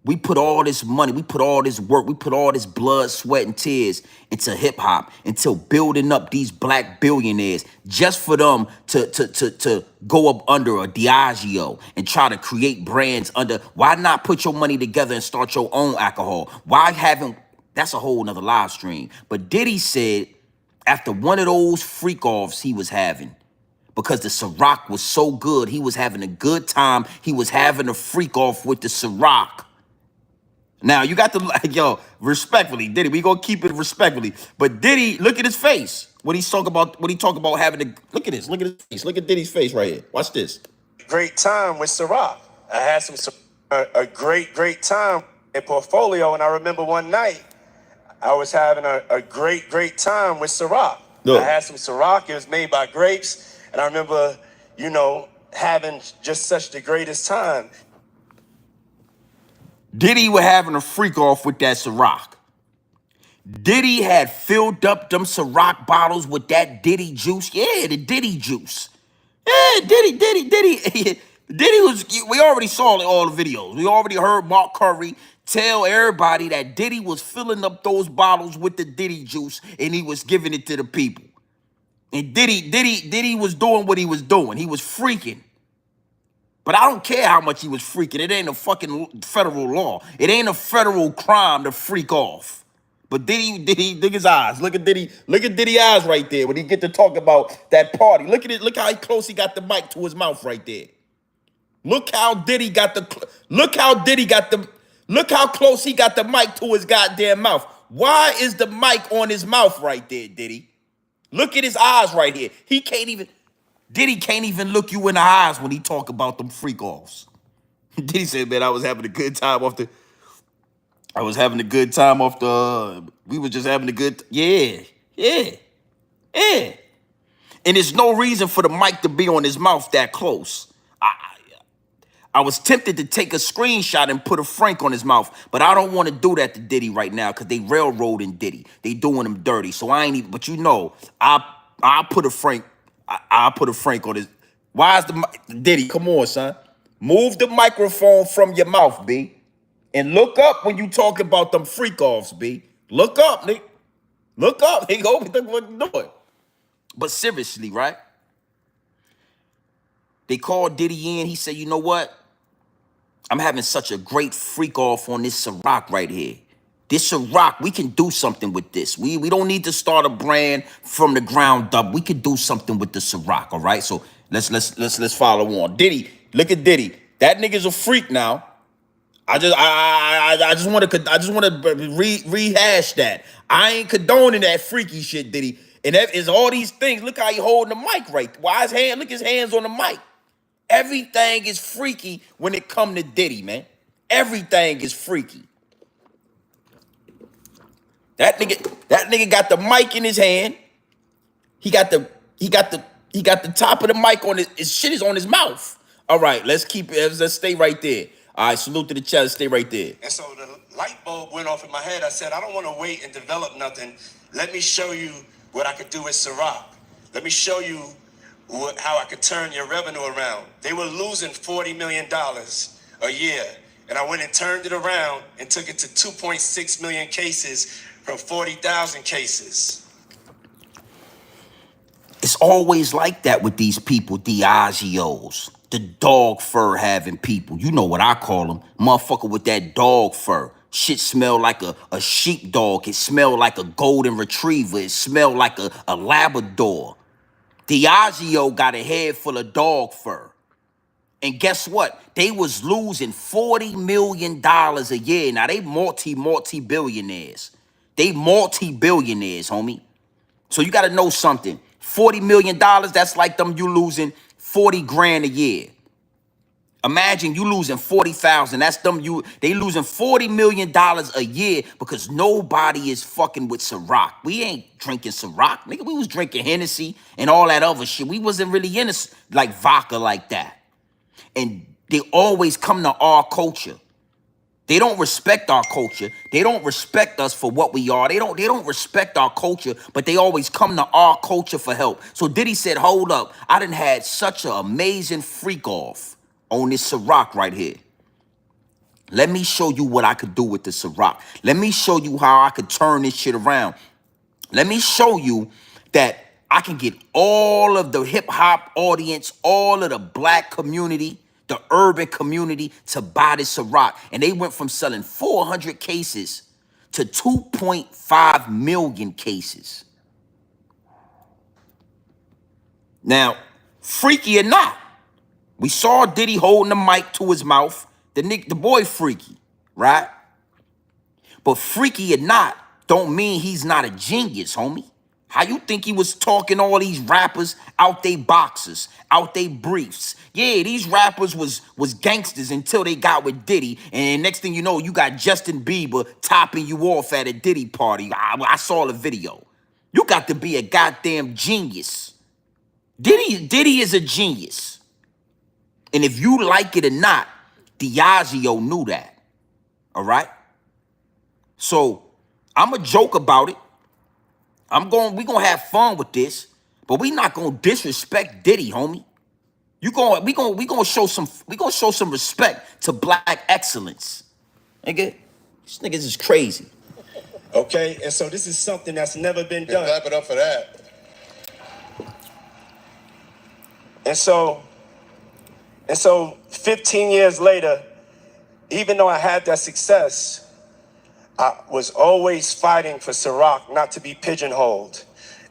we put all this money, we put all this work, we put all this blood, sweat, and tears into hip hop, until building up these black billionaires just for them to go up under a Diageo and try to create brands under. Why not put your money together and start your own alcohol? Why haven't? That's a whole nother live stream. But Diddy said after one of those freak offs he was having, because the Ciroc was so good, he was having a good time. He was having a freak off with the Ciroc. Now, you got to, respectfully, Diddy, we gonna keep it respectfully. But Diddy, look at his face. When he talk about having a, look at his face. Look at Diddy's face right here. Watch this. Great time with Ciroc. I had a great time in portfolio, and I remember one night I was having a great time with Ciroc. Look. I had some Ciroc. It was made by grapes, and I remember, having just such the greatest time. Diddy was having a freak off with that Ciroc. Diddy had filled up them Ciroc bottles with that Diddy juice. Yeah, the Diddy juice. Yeah, Diddy. Diddy was, we already saw all the videos. We already heard Mark Curry tell everybody that Diddy was filling up those bottles with the Diddy juice and he was giving it to the people. And Diddy was doing what he was doing. He was freaking. But I don't care how much he was freaking. It ain't a fucking federal law. It ain't a federal crime to freak off. But Diddy, look his eyes. Look at Diddy's eyes right there when he get to talk about that party. Look at it. Look how close he got the mic to his mouth right there. Look how close he got the mic to his goddamn mouth. Why is the mic on his mouth right there, Diddy? Look at his eyes right here. Diddy can't even look you in the eyes when he talk about them freak offs. Diddy said, man, we was just having a good, yeah. And there's no reason for the mic to be on his mouth that close. I was tempted to take a screenshot and put a Frank on his mouth, but I don't want to do that to Diddy right now because they railroading Diddy. They doing him dirty. So I ain't even, but I'll put a Frank. I'll put a Frank on his. Why is Diddy? Come on, son. Move the microphone from your mouth, B. And look up when you talk about them freak offs, B. Look up, nigga. Look up. Nigga, what you doing? But seriously, right? They called Diddy in. He said, you know what? I'm having such a great freak off on this Ciroc right here. This Ciroc, we can do something with this. We don't need to start a brand from the ground up. We could do something with the Ciroc, all right? So let's follow on. Diddy, look at Diddy. That nigga's a freak now. I just want to rehash that. I ain't condoning that freaky shit, Diddy. And that is all these things. Look how he holding the mic right. Why his hand? Look his hands on the mic. Everything is freaky when it come to Diddy, man. Everything is freaky. That nigga got the mic in his hand. He got the top of the mic on his shit is on his mouth. All right, let's stay right there. All right, salute to the chat. Stay right there. And so the light bulb went off in my head. I said, I don't want to wait and develop nothing. Let me show you what I could do with Ciroc. Let me show you how I could turn your revenue around. They were losing $40 million a year. And I went and turned it around and took it to 2.6 million cases from 40,000 cases. It's always like that with these people, Diageos, the dog fur having people. You know what I call them, motherfucker with that dog fur. Shit smell like a sheepdog. It smell like a golden retriever. It smell like a Labrador. Diageo got a head full of dog fur. And guess what? They was losing $40 million a year. Now they multi-billionaires. They multi-billionaires, homie. So you got to know something. $40 million, that's like you losing 40 grand a year. Imagine you losing 40,000. That's them. They losing $40 million a year because nobody is fucking with Ciroc. We ain't drinking Ciroc, nigga. We was drinking Hennessy and all that other shit. We wasn't really in like vodka like that. And they always come to our culture. They don't respect our culture. They don't respect us for what we are. They don't respect our culture, but they always come to our culture for help. So Diddy said, hold up, I done had such an amazing freak off on this Ciroc right here. Let me show you what I could do with the Ciroc. Let me show you how I could turn this shit around. Let me show you that I can get all of the hip hop audience, all of the black community, the urban community to buy this Ciroc. And they went from selling 400 cases to 2.5 million cases. Now, freaky or not, we saw Diddy holding the mic to his mouth. The boy freaky, right? But freaky or not, don't mean he's not a genius, homie. How you think he was talking all these rappers out they boxers, out they briefs? Yeah, these rappers was gangsters until they got with Diddy. And next thing you know, you got Justin Bieber topping you off at a Diddy party. I saw the video. You got to be a goddamn genius. Diddy is a genius. And if you like it or not, Diageo knew that. All right? So I'm going to joke about it. we gonna have fun with this, but we not gonna disrespect Diddy, homie. We gonna show some respect to black excellence. Nigga, these niggas is crazy. Okay, and so this is something that's never been done. Clap it up for that. And so 15 years later, even though I had that success, I was always fighting for Ciroc not to be pigeonholed,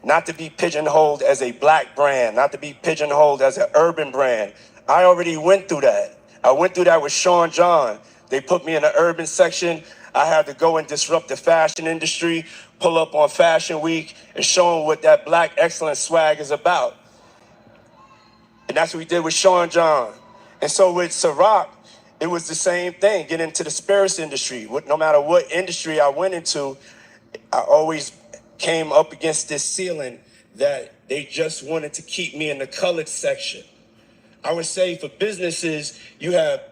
not to be pigeonholed as a black brand, not to be pigeonholed as an urban brand. I already went through that. I went through that with Sean John. They put me in the urban section. I had to go and disrupt the fashion industry, pull up on Fashion Week, and show them what that black excellence swag is about. And that's what we did with Sean John. And so with Ciroc, it was the same thing, get into the spirits industry. No matter what industry I went into, I always came up against this ceiling that they just wanted to keep me in the colored section. I would say for businesses, you have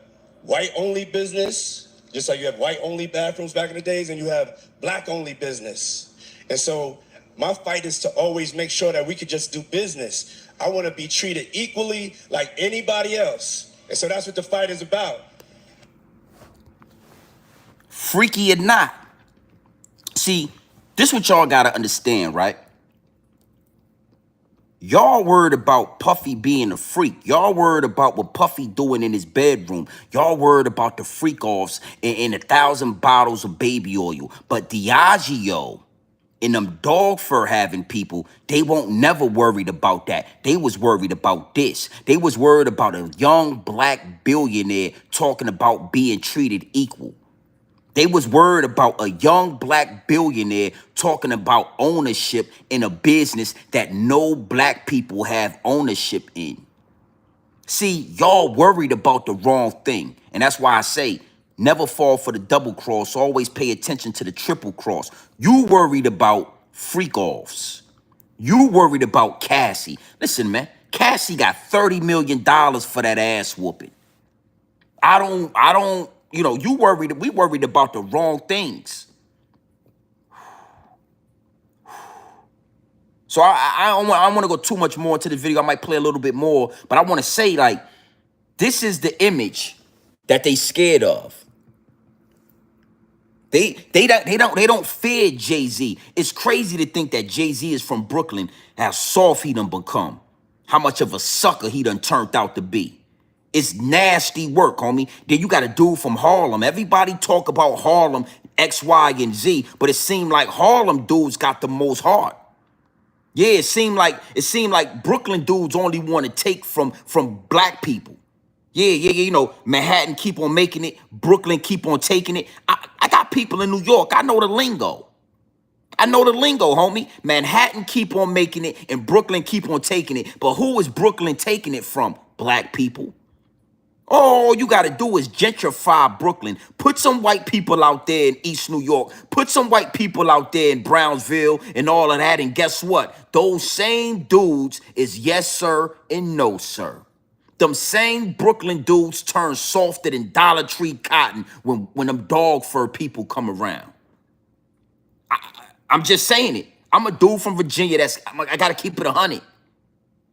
white-only business, just like you have white-only bathrooms back in the days, and you have black-only business. And so my fight is to always make sure that we could just do business. I want to be treated equally like anybody else. And so that's what the fight is about. Freaky or not. See, this what y'all gotta understand, right? Y'all worried about Puffy being a freak. Y'all worried about what Puffy doing in his bedroom. Y'all worried about the freak-offs and 1,000 bottles of baby oil. But Diageo and them dog fur having people, they won't never worried about that. They was worried about this. They was worried about a young black billionaire talking about being treated equal. They was worried about a young black billionaire talking about ownership in a business that no black people have ownership in. See, y'all worried about the wrong thing. And that's why I say, never fall for the double cross. Always pay attention to the triple cross. You worried about freak-offs. You worried about Cassie. Listen, man, Cassie got $30 million for that ass whooping. I don't, you worried, we worried about the wrong things. So I don't want to go too much more into the video. I might play a little bit more, but I want to say, like, this is the image that they scared of. They don't fear Jay-Z. It's crazy to think that Jay-Z is from Brooklyn, how soft he done become, how much of a sucker he done turned out to be. It's nasty work, homie. Then you got a dude from Harlem. Everybody talk about Harlem, X, Y, and Z, but it seemed like Harlem dudes got the most heart. Yeah, it seemed like Brooklyn dudes only want to take from black people. Yeah, Manhattan keep on making it, Brooklyn keep on taking it. I got people in New York. I know the lingo. Homie. Manhattan keep on making it and Brooklyn keep on taking it. But who is Brooklyn taking it from? Black people. All you got to do is gentrify Brooklyn. Put some white people out there in East New York. Put some white people out there in Brownsville and all of that. And guess what? Those same dudes is yes, sir, and no, sir. Them same Brooklyn dudes turn softer than Dollar Tree cotton when them dog fur people come around. I'm just saying it. I'm a dude from Virginia I got to keep it 100.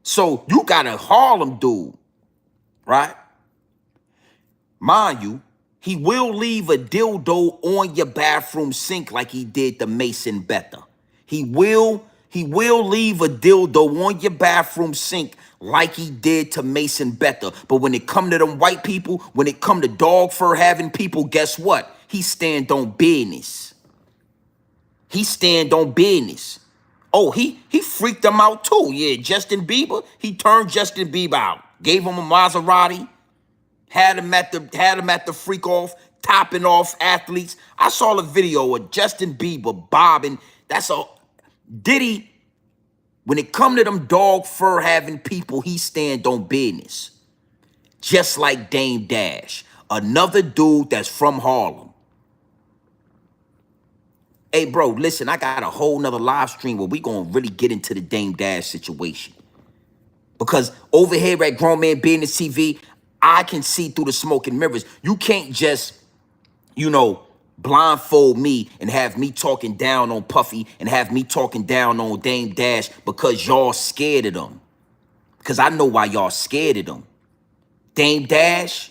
So you got a Harlem dude, right? Mind you, he will leave a dildo on your bathroom sink like he did the Mason Betha. He will leave a dildo on your bathroom sink like he did to Mason Betha. But when it come to them white people, when it come to dog fur having people, guess what? He stand on business. He stand on business. Oh, he freaked them out too. Yeah, Justin Bieber, he turned Justin Bieber out. Gave him a Maserati. Had him at the freak off, topping off athletes. I saw a video of Justin Bieber bobbing. That's a Diddy. When it come to them dog fur having people, he stand on business. Just like Dame Dash, another dude that's from Harlem. Hey, bro, listen, I got a whole nother live stream where we gonna really get into the Dame Dash situation. Because over here at Grown Man Business TV, I can see through the smoke and mirrors. You can't just, blindfold me and have me talking down on Puffy and have me talking down on Dame Dash because y'all scared of them. Because I know why y'all scared of them. Dame Dash,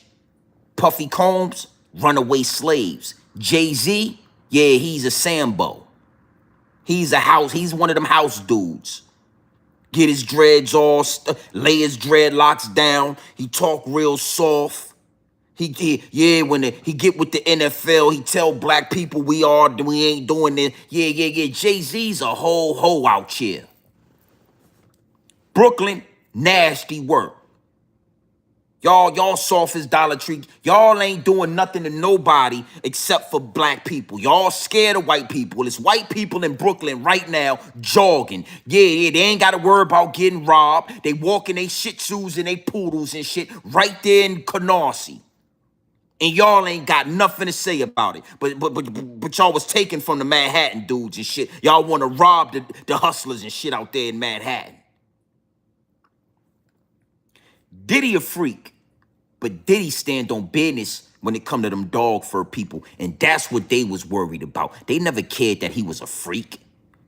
Puffy Combs, runaway slaves. Jay-Z, yeah, he's a Sambo. He's one of them house dudes. Get his dreads all, lay his dreadlocks down. He talk real soft. When he get with the NFL, he tell black people we ain't doing this. Yeah. Jay-Z's a whole hoe out here. Brooklyn, nasty work. Y'all soft as Dollar Tree. Y'all ain't doing nothing to nobody except for black people. Y'all scared of white people. It's white people in Brooklyn right now jogging. Yeah, they ain't got to worry about getting robbed. They walking they shih tzus and they poodles and shit right there in Canarsie. And y'all ain't got nothing to say about it. But y'all was taken from the Manhattan dudes and shit. Y'all want to rob the hustlers and shit out there in Manhattan. Diddy a freak, but Diddy stand on business when it come to them dog fur people, and that's what they was worried about. They never cared that he was a freak.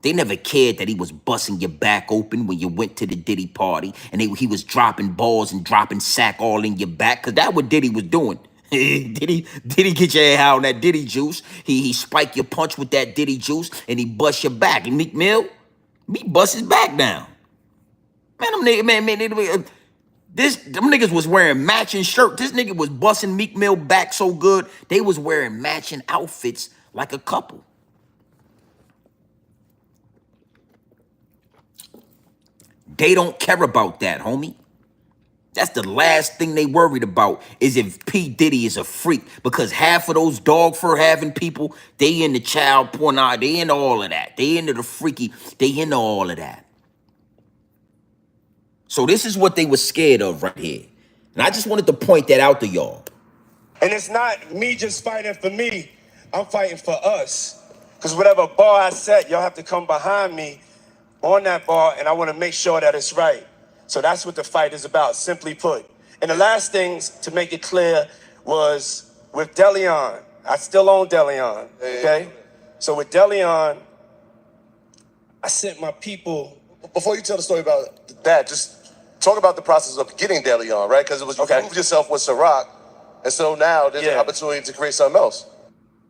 They never cared that he was busting your back open when you went to the Diddy party, and he was dropping balls and dropping sack all in your back, because that's what Diddy was doing. Diddy get your ass out on that Diddy juice. He spike your punch with that Diddy juice, and he bust your back. And Meek Mill, he bust his back down. Man, them niggas, them niggas was wearing matching shirts. This nigga was busting Meek Mill back so good, they was wearing matching outfits like a couple. They don't care about that, homie. That's the last thing they worried about is if P. Diddy is a freak, because half of those dog fur having people, they into child porn, they into all of that. They into the freaky, they into all of that. So this is what they were scared of right here. And I just wanted to point that out to y'all. And it's not me just fighting for me. I'm fighting for us. Because whatever bar I set, y'all have to come behind me on that bar, and I want to make sure that it's right. So that's what the fight is about, simply put. And the last things, to make it clear, was with Deleon. I still own Deleon, okay? So with Deleon, I sent my people. Before you tell the story about that, just talk about the process of getting Deleon, right? Because it was you proved yourself with Ciroc, and so now there's an opportunity to create something else.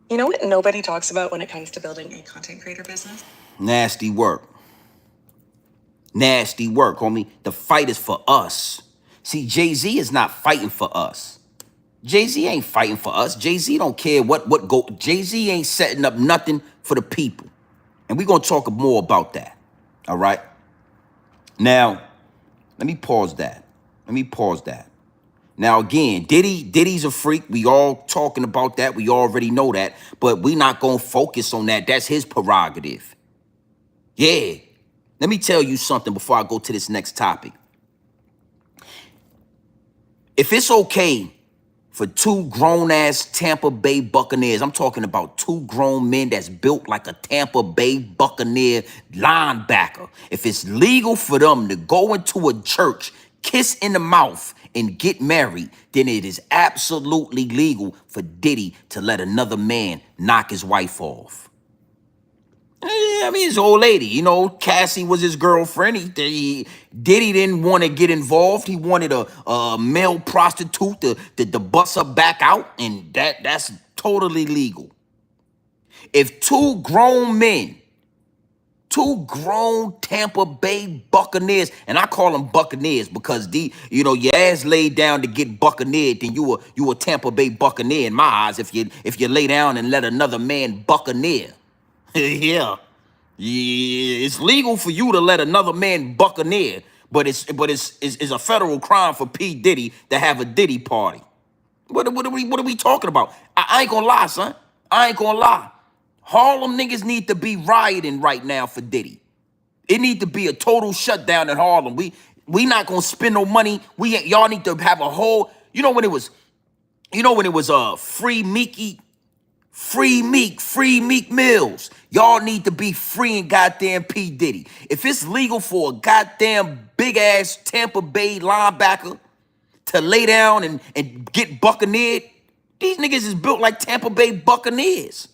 You know what nobody talks about when it comes to building a content creator business? Nasty work. Nasty work, homie. The fight is for us. See, Jay-Z is not fighting for us. Jay-Z ain't fighting for us. Jay-Z don't care what go. Jay-Z ain't setting up nothing for the people. And we're going to talk more about that. All right? Now, let me pause that. Now, again, Diddy's a freak. We all talking about that. We already know that. But we not going to focus on that. That's his prerogative. Yeah. Let me tell you something before I go to this next topic. If it's okay for two grown-ass Tampa Bay Buccaneers. I'm talking about two grown men that's built like a Tampa Bay Buccaneer linebacker. If it's legal for them to go into a church, kiss in the mouth, and get married, then it is absolutely legal for Diddy to let another man knock his wife off. I mean, his old lady, you know, Cassie was his girlfriend. Diddy didn't want to get involved. He wanted a male prostitute to bust her back out, and that's totally legal. If two grown men, two grown Tampa Bay Buccaneers, and I call them Buccaneers because your ass laid down to get buccaneered, then you a Tampa Bay Buccaneer in my eyes. If you lay down and let another man buccaneer. Yeah, it's legal for you to let another man buccaneer, but it's a federal crime for P. Diddy to have a Diddy party. What are we talking about? I ain't gonna lie, son. I ain't gonna lie. Harlem niggas need to be rioting right now for Diddy. It need to be a total shutdown in Harlem. We not gonna spend no money. Y'all need to have a whole. You know when it was free Meeky. Free Meek Mills. Y'all need to be freeing goddamn P. Diddy. If it's legal for a goddamn big ass Tampa Bay linebacker to lay down and get buccaneered, these niggas is built like Tampa Bay Buccaneers.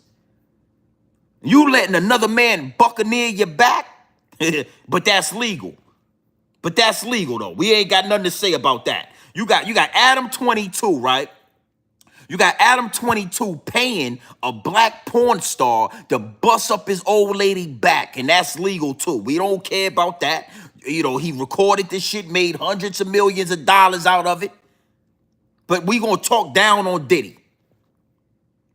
You letting another man buccaneer your back, but that's legal. But that's legal though. We ain't got nothing to say about that. You got Adam 22, right? You got Adam 22 paying a black porn star to bust up his old lady back, and that's legal too. We don't care about that. You know, he recorded this shit, made hundreds of millions of dollars out of it. But we gonna talk down on Diddy.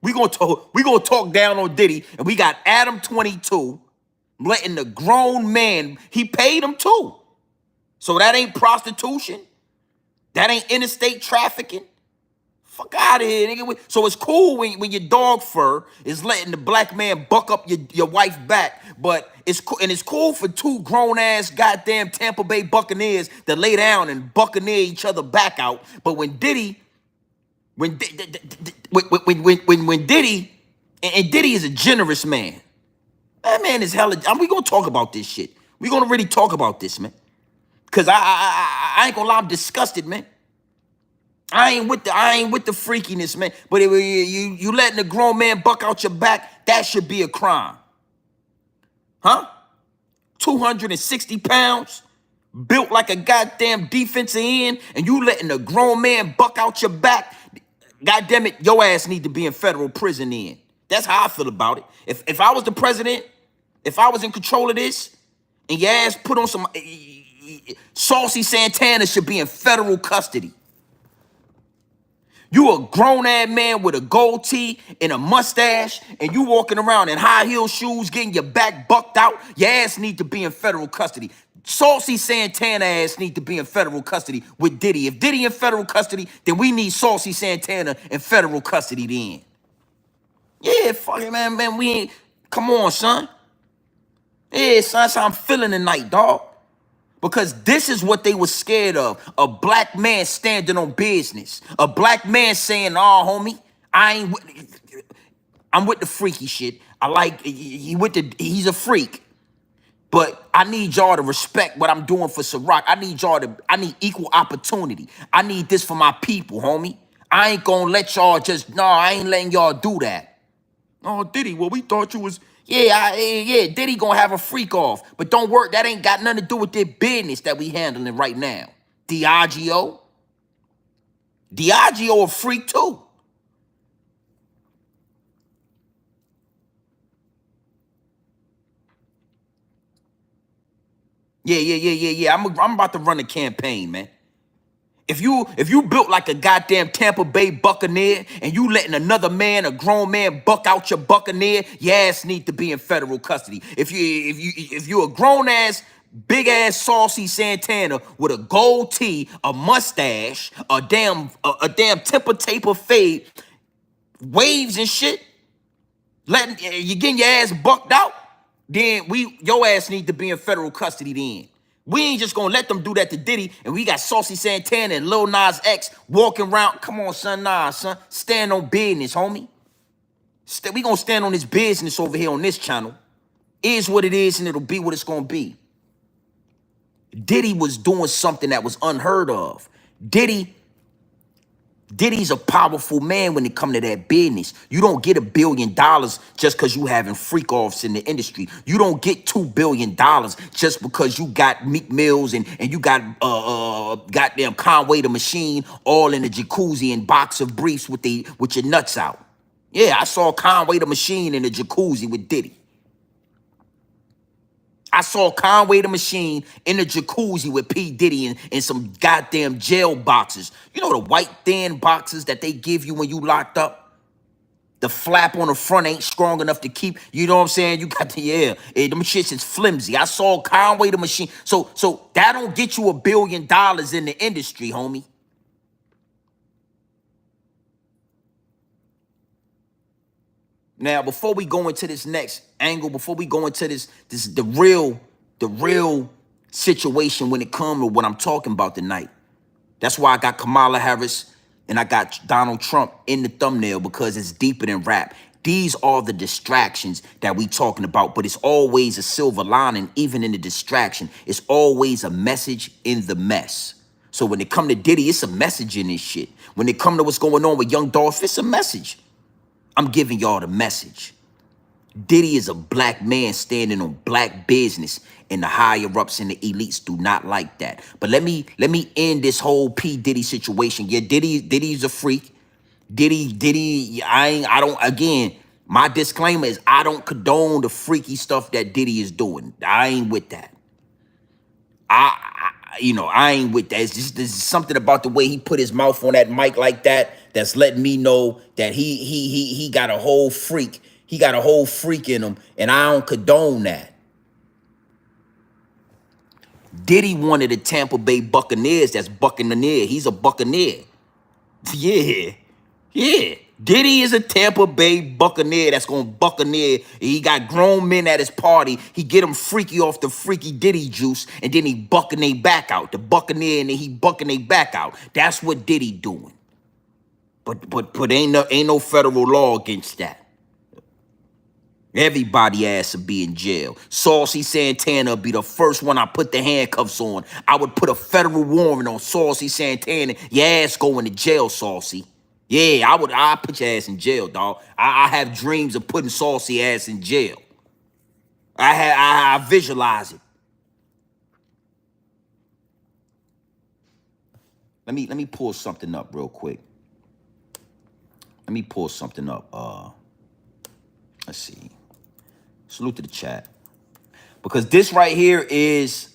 We gonna talk down on Diddy, and we got Adam 22 letting the grown man, he paid him too. So that ain't prostitution. That ain't interstate trafficking. Fuck out of here, nigga. So it's cool when your dog fur is letting the black man buck up your wife back, but it's cool for two grown ass goddamn Tampa Bay Buccaneers to lay down and buccaneer each other back out. But when Diddy, when Diddy, and Diddy is a generous man. That man is hella. We gonna talk about this shit. We gonna really talk about this, man. Cause I ain't gonna lie, I'm disgusted, man. I ain't with the freakiness, man. But if you letting a grown man buck out your back, that should be a crime. Huh? 260 pounds, built like a goddamn defensive end, and you letting a grown man buck out your back, goddamn it, your ass need to be in federal prison then. That's how I feel about it. If I was the president, if I was in control of this, and your ass put on some Saucy Santana should be in federal custody. You a grown-ass man with a gold tee and a mustache, and you walking around in high-heel shoes, getting your back bucked out, your ass need to be in federal custody. Saucy Santana ass need to be in federal custody with Diddy. If Diddy in federal custody, then we need Saucy Santana in federal custody then. Yeah, fuck it, man, we ain't, come on, son. Yeah, son, that's how I'm feeling tonight, dog. Because this is what they were scared of. A black man standing on business. A black man saying, oh, homie, I'm with the freaky shit. I like, he's a freak. But I need y'all to respect what I'm doing for Ciroc. I need equal opportunity. I need this for my people, homie. I ain't gonna let y'all I ain't letting y'all do that. Oh, Diddy, well, we thought you was... Yeah, Diddy gonna have a freak off. But don't worry, that ain't got nothing to do with their business that we handling right now. Diageo a freak too. Yeah. I'm about to run a campaign, man. If you built like a goddamn Tampa Bay Buccaneer and you letting another man, a grown man, buck out your Buccaneer, your ass need to be in federal custody. If you a grown ass, big ass Saucy Santana with a gold tee, a mustache, a damn temper taper fade, waves and shit, you getting your ass bucked out, then your ass need to be in federal custody then. We ain't just gonna let them do that to Diddy, and we got Saucy Santana and Lil Nas X walking around. Come on, son, nah, son. Stand on business, homie. We gonna stand on this business over here on this channel. Is what it is, and it'll be what it's gonna be. Diddy was doing something that was unheard of. Diddy's a powerful man when it come to that business. You don't get $1 billion just because you having freak offs in the industry. You don't get $2 billion just because you got Meek Mills and you got goddamn Conway the Machine all in a jacuzzi and box of briefs with your nuts out. Yeah, I saw Conway the Machine in a jacuzzi with Diddy. I saw Conway the Machine in the jacuzzi with P. Diddy in some goddamn jail boxes. You know the white thin boxes that they give you when you locked up? The flap on the front ain't strong enough to keep, you know what I'm saying? You got the, them shits is flimsy. I saw Conway the Machine. So that don't get you $1 billion in the industry, homie. Now, before we go into this next angle, before we go into the real situation when it comes to what I'm talking about tonight, that's why I got Kamala Harris and I got Donald Trump in the thumbnail, because it's deeper than rap. These are the distractions that we talking about, but it's always a silver lining, even in the distraction. It's always a message in the mess. So when it come to Diddy, it's a message in this shit. When it come to what's going on with Young Dolph, it's a message. I'm giving y'all the message. Diddy is a black man standing on black business, and the higher ups and the elites do not like that. But let me end this whole P. Diddy situation. Yeah, Diddy's a freak. Diddy, again, my disclaimer is I don't condone the freaky stuff that Diddy is doing. I ain't with that. I ain't with that. It's just, there's something about the way he put his mouth on that mic like that that's letting me know that he got a whole freak. He got a whole freak in him, and I don't condone that. Diddy wanted the Tampa Bay Buccaneers that's Buccaneer. He's a Buccaneer. Yeah. Yeah. Diddy is a Tampa Bay Buccaneer that's going to Buccaneer. He got grown men at his party. He get them freaky off the freaky Diddy juice, and then he bucking they back out. The Buccaneer, and then he bucking they back out. That's what Diddy doing. But ain't no federal law against that. Everybody ass to be in jail. Saucy Santana be the first one I put the handcuffs on. I would put a federal warrant on Saucy Santana. Your ass going to jail, Saucy. Yeah, I'd put your ass in jail, dog. I have dreams of putting Saucy ass in jail. I visualize it. Let me pull something up real quick. Let me pull something up. Let's see. Salute to the chat. Because this right here is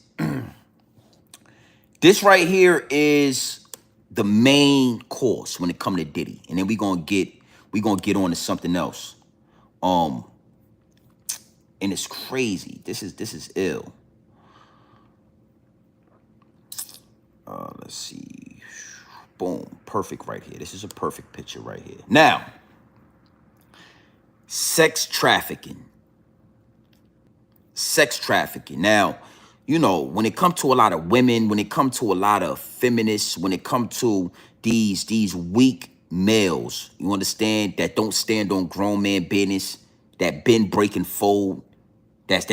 the main course when it comes to Diddy. And then we gonna get on to something else. And it's crazy. This is ill. Let's see. Boom. Perfect right here. This is a perfect picture right here. Now, sex trafficking. Sex trafficking. Now, you know, when it comes to a lot of women, when it comes to a lot of feminists, when it comes to these weak males, you understand, that don't stand on grown man business, that been breaking fold, that's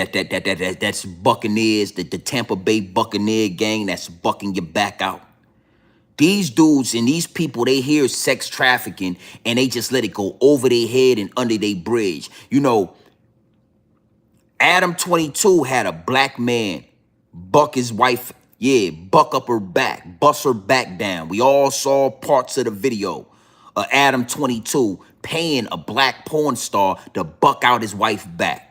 Buccaneers, the Tampa Bay Buccaneer gang that's bucking your back out. These dudes and these people, they hear sex trafficking and they just let it go over their head and under their bridge. You know, Adam 22 had a black man buck his wife, buck up her back, bust her back down. We all saw parts of the video of Adam 22 paying a black porn star to buck out his wife back.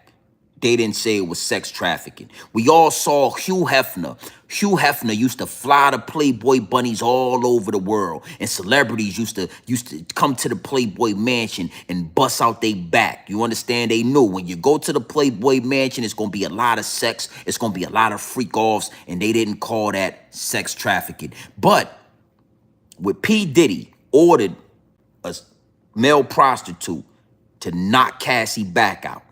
They didn't say it was sex trafficking. We all saw Hugh Hefner. Hugh Hefner used to fly the Playboy bunnies all over the world, and celebrities used to come to the Playboy mansion and bust out their back. You understand? They knew when you go to the Playboy mansion, it's gonna be a lot of sex, it's gonna be a lot of freak offs, and they didn't call that sex trafficking. But with P. Diddy ordered a male prostitute to knock Cassie back out,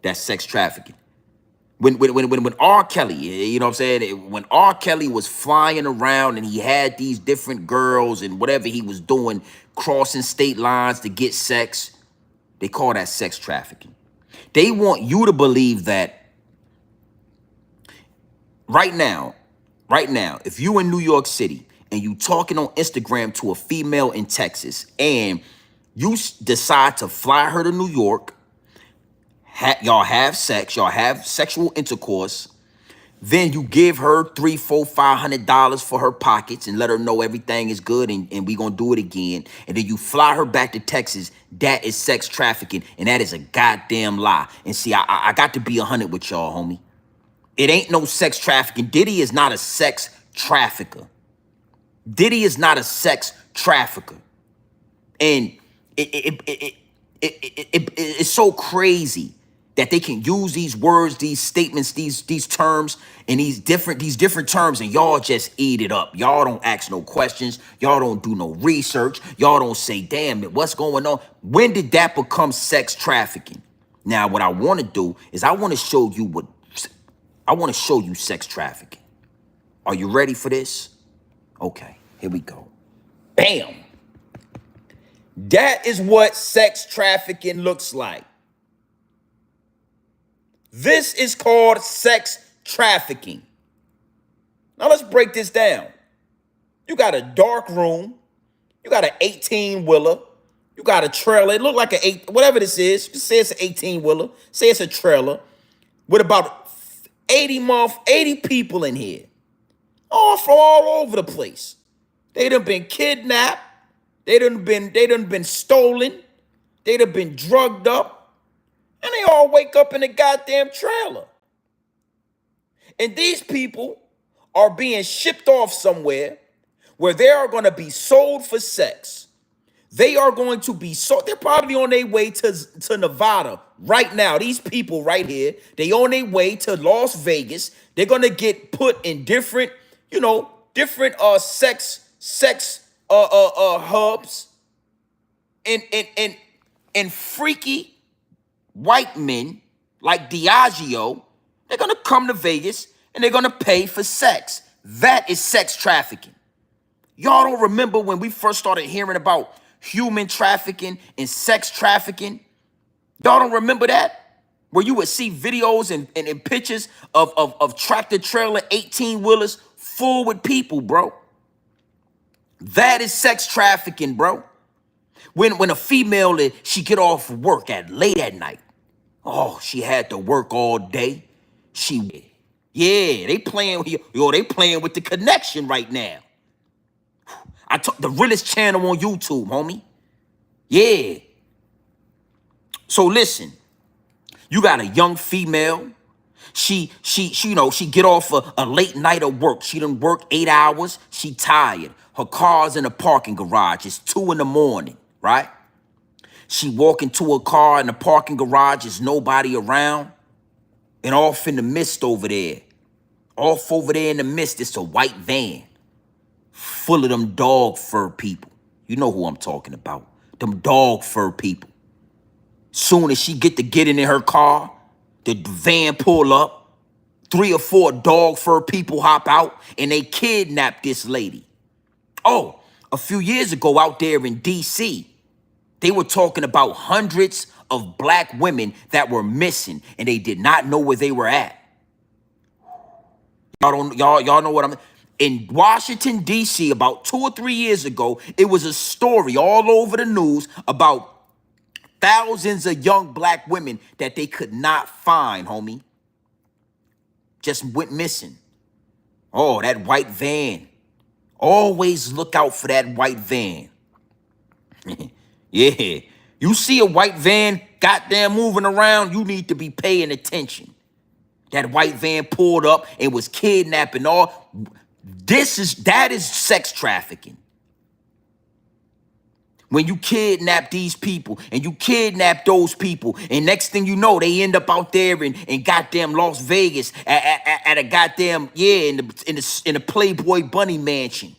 that's sex trafficking. When R. Kelly, you know what I'm saying? When R. Kelly was flying around and he had these different girls and whatever he was doing, crossing state lines to get sex, they call that sex trafficking. They want you to believe that right now, if you in New York City and you talking on Instagram to a female in Texas and you decide to fly her to New York, y'all have sex, y'all have sexual intercourse, then you give her $300, $400, $500 for her pockets and let her know everything is good and we gonna do it again. And then you fly her back to Texas. That is sex trafficking, and that is a goddamn lie. And see, I got to be 100 with y'all, homie. It ain't no sex trafficking. Diddy is not a sex trafficker. Diddy is not a sex trafficker. And it's so crazy that they can use these words, these statements, these terms, and these different terms, and y'all just eat it up. Y'all don't ask no questions. Y'all don't do no research. Y'all don't say, damn it, what's going on? When did that become sex trafficking? Now, what I want to do is I want to show you sex trafficking. Are you ready for this? Okay, here we go. Bam. That is what sex trafficking looks like. This is called sex trafficking. Now let's break this down. You got a dark room. You got an 18-wheeler. You got a trailer. It look like whatever this is. Just say it's an 18-wheeler. Say it's a trailer with about 80 people in here. All from all over the place. They done been kidnapped. They done been stolen. They done been drugged up. And they all wake up in a goddamn trailer. And these people are being shipped off somewhere where they are going to be sold for sex. They are going to be sold. They're probably on their way to Nevada right now. These people right here, they on their way to Las Vegas. They're going to get put in different sex hubs and freaky white men like Diageo. They're going to come to Vegas and they're going to pay for sex. That is sex trafficking. Y'all don't remember when we first started hearing about human trafficking and sex trafficking? Y'all don't remember that? Where you would see videos and pictures of tractor trailer 18-wheelers full with people, bro. That is sex trafficking, bro. When a female, she get off work late at night. Oh, she had to work all day. They playing with the connection right now. I took the Realest channel on YouTube, homie. Yeah. So listen, you got a young female. She get off a late night of work. She done work 8 hours. She tired. Her car's in a parking garage. It's 2 a.m, right? She walk into her car in the parking garage. There's nobody around. And off in the mist over there, in the mist, it's a white van full of them dog fur people. You know who I'm talking about. Them dog fur people. Soon as she get in her car, the van pull up. 3 or 4 dog fur people hop out and they kidnap this lady. Oh, a few years ago out there in D.C., they were talking about hundreds of black women that were missing and they did not know where they were at. Y'all know what I'm... In Washington, D.C., about 2 or 3 years ago, it was a story all over the news about thousands of young black women that they could not find, homie. Just went missing. Oh, that white van. Always look out for that white van. Yeah. You see a white van goddamn moving around, you need to be paying attention. That white van pulled up and was kidnapping all. That is sex trafficking. When you kidnap these people and you kidnap those people, and next thing you know, they end up out there in goddamn Las Vegas at a goddamn, in the Playboy Bunny mansion.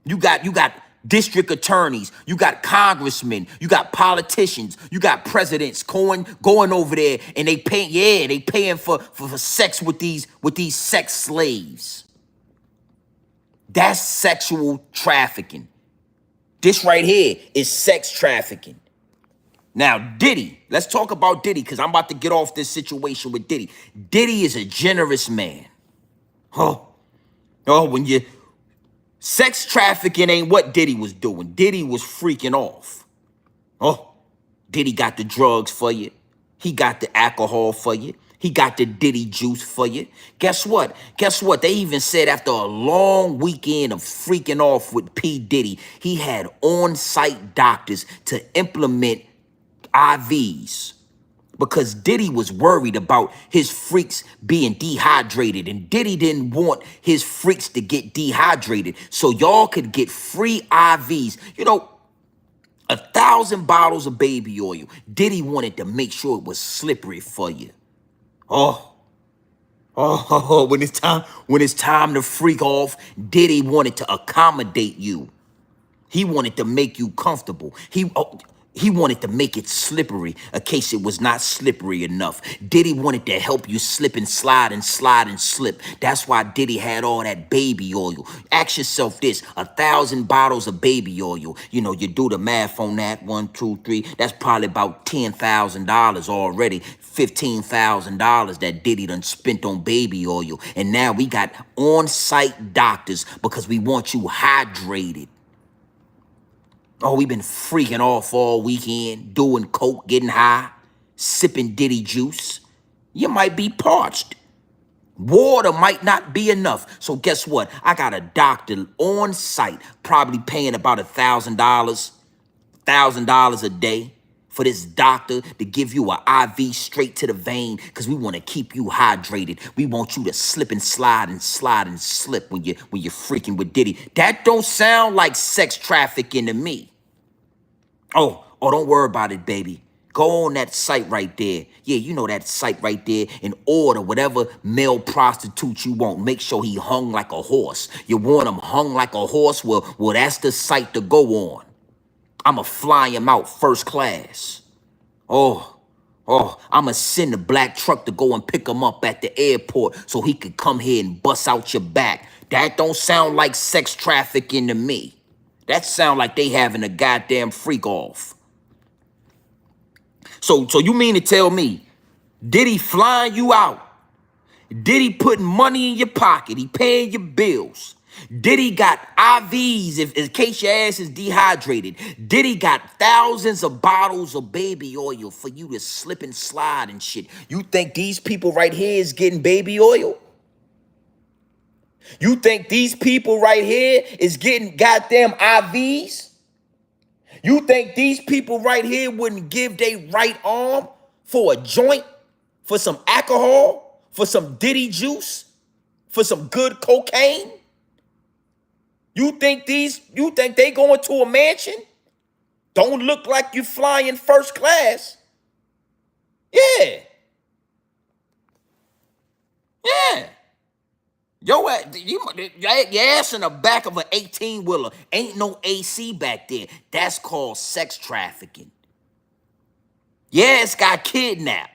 You got district attorneys, you got congressmen, you got politicians, you got presidents going over there, and they paying for sex with these sex slaves. That's sexual trafficking. This right here is sex trafficking. Now, Diddy, let's talk about Diddy, because I'm about to get off this situation with Diddy. Diddy is a generous man. When you... Sex trafficking ain't what Diddy was doing. Diddy was freaking off. Diddy got the drugs for you. He got the alcohol for you. He got the Diddy juice for you. Guess what? They even said after a long weekend of freaking off with P. Diddy, he had on-site doctors to implement IVs. Because Diddy was worried about his freaks being dehydrated, and Diddy didn't want his freaks to get dehydrated, so y'all could get free IVs. 1,000 bottles of baby oil. Diddy wanted to make sure it was slippery for you. When it's time to freak off, Diddy wanted to accommodate you. He wanted to make you comfortable. He wanted to make it slippery in case it was not slippery enough. Diddy wanted to help you slip and slide and slide and slip. That's why Diddy had all that baby oil. Ask yourself this, 1,000 bottles of baby oil. You do the math on that, 1, 2, 3. That's probably about $10,000 already. $15,000 that Diddy done spent on baby oil. And now we got on-site doctors because we want you hydrated. We've been freaking off all weekend, doing coke, getting high, sipping Diddy juice. You might be parched. Water might not be enough. So guess what? I got a doctor on site, probably paying about $1,000 a day for this doctor to give you an IV straight to the vein, because we want to keep you hydrated. We want you to slip and slide and slip when you're freaking with Diddy. That don't sound like sex trafficking to me. Don't worry about it, baby. Go on that site right there. Yeah, you know that site right there, and order whatever male prostitute you want. Make sure he hung like a horse. You want him hung like a horse? Well, that's the site to go on. I'ma fly him out first class. I'ma send the black truck to go and pick him up at the airport so he could come here and bust out your back. That don't sound like sex trafficking to me. That sound like they having a goddamn freak off. So you mean to tell me Diddy flying you out? Diddy putting money in your pocket? He paying your bills? Diddy got IVs in case your ass is dehydrated? Diddy got thousands of bottles of baby oil for you to slip and slide and shit? You think these people right here is getting baby oil? You think these people right here is getting goddamn IVs? You think these people right here wouldn't give their right arm for a joint, for some alcohol, for some Diddy juice, for some good cocaine? You think they going to a mansion? Don't look like you flying first class. Yeah. Your ass in the back of an 18-wheeler. Ain't no AC back there. That's called sex trafficking. Your ass got kidnapped,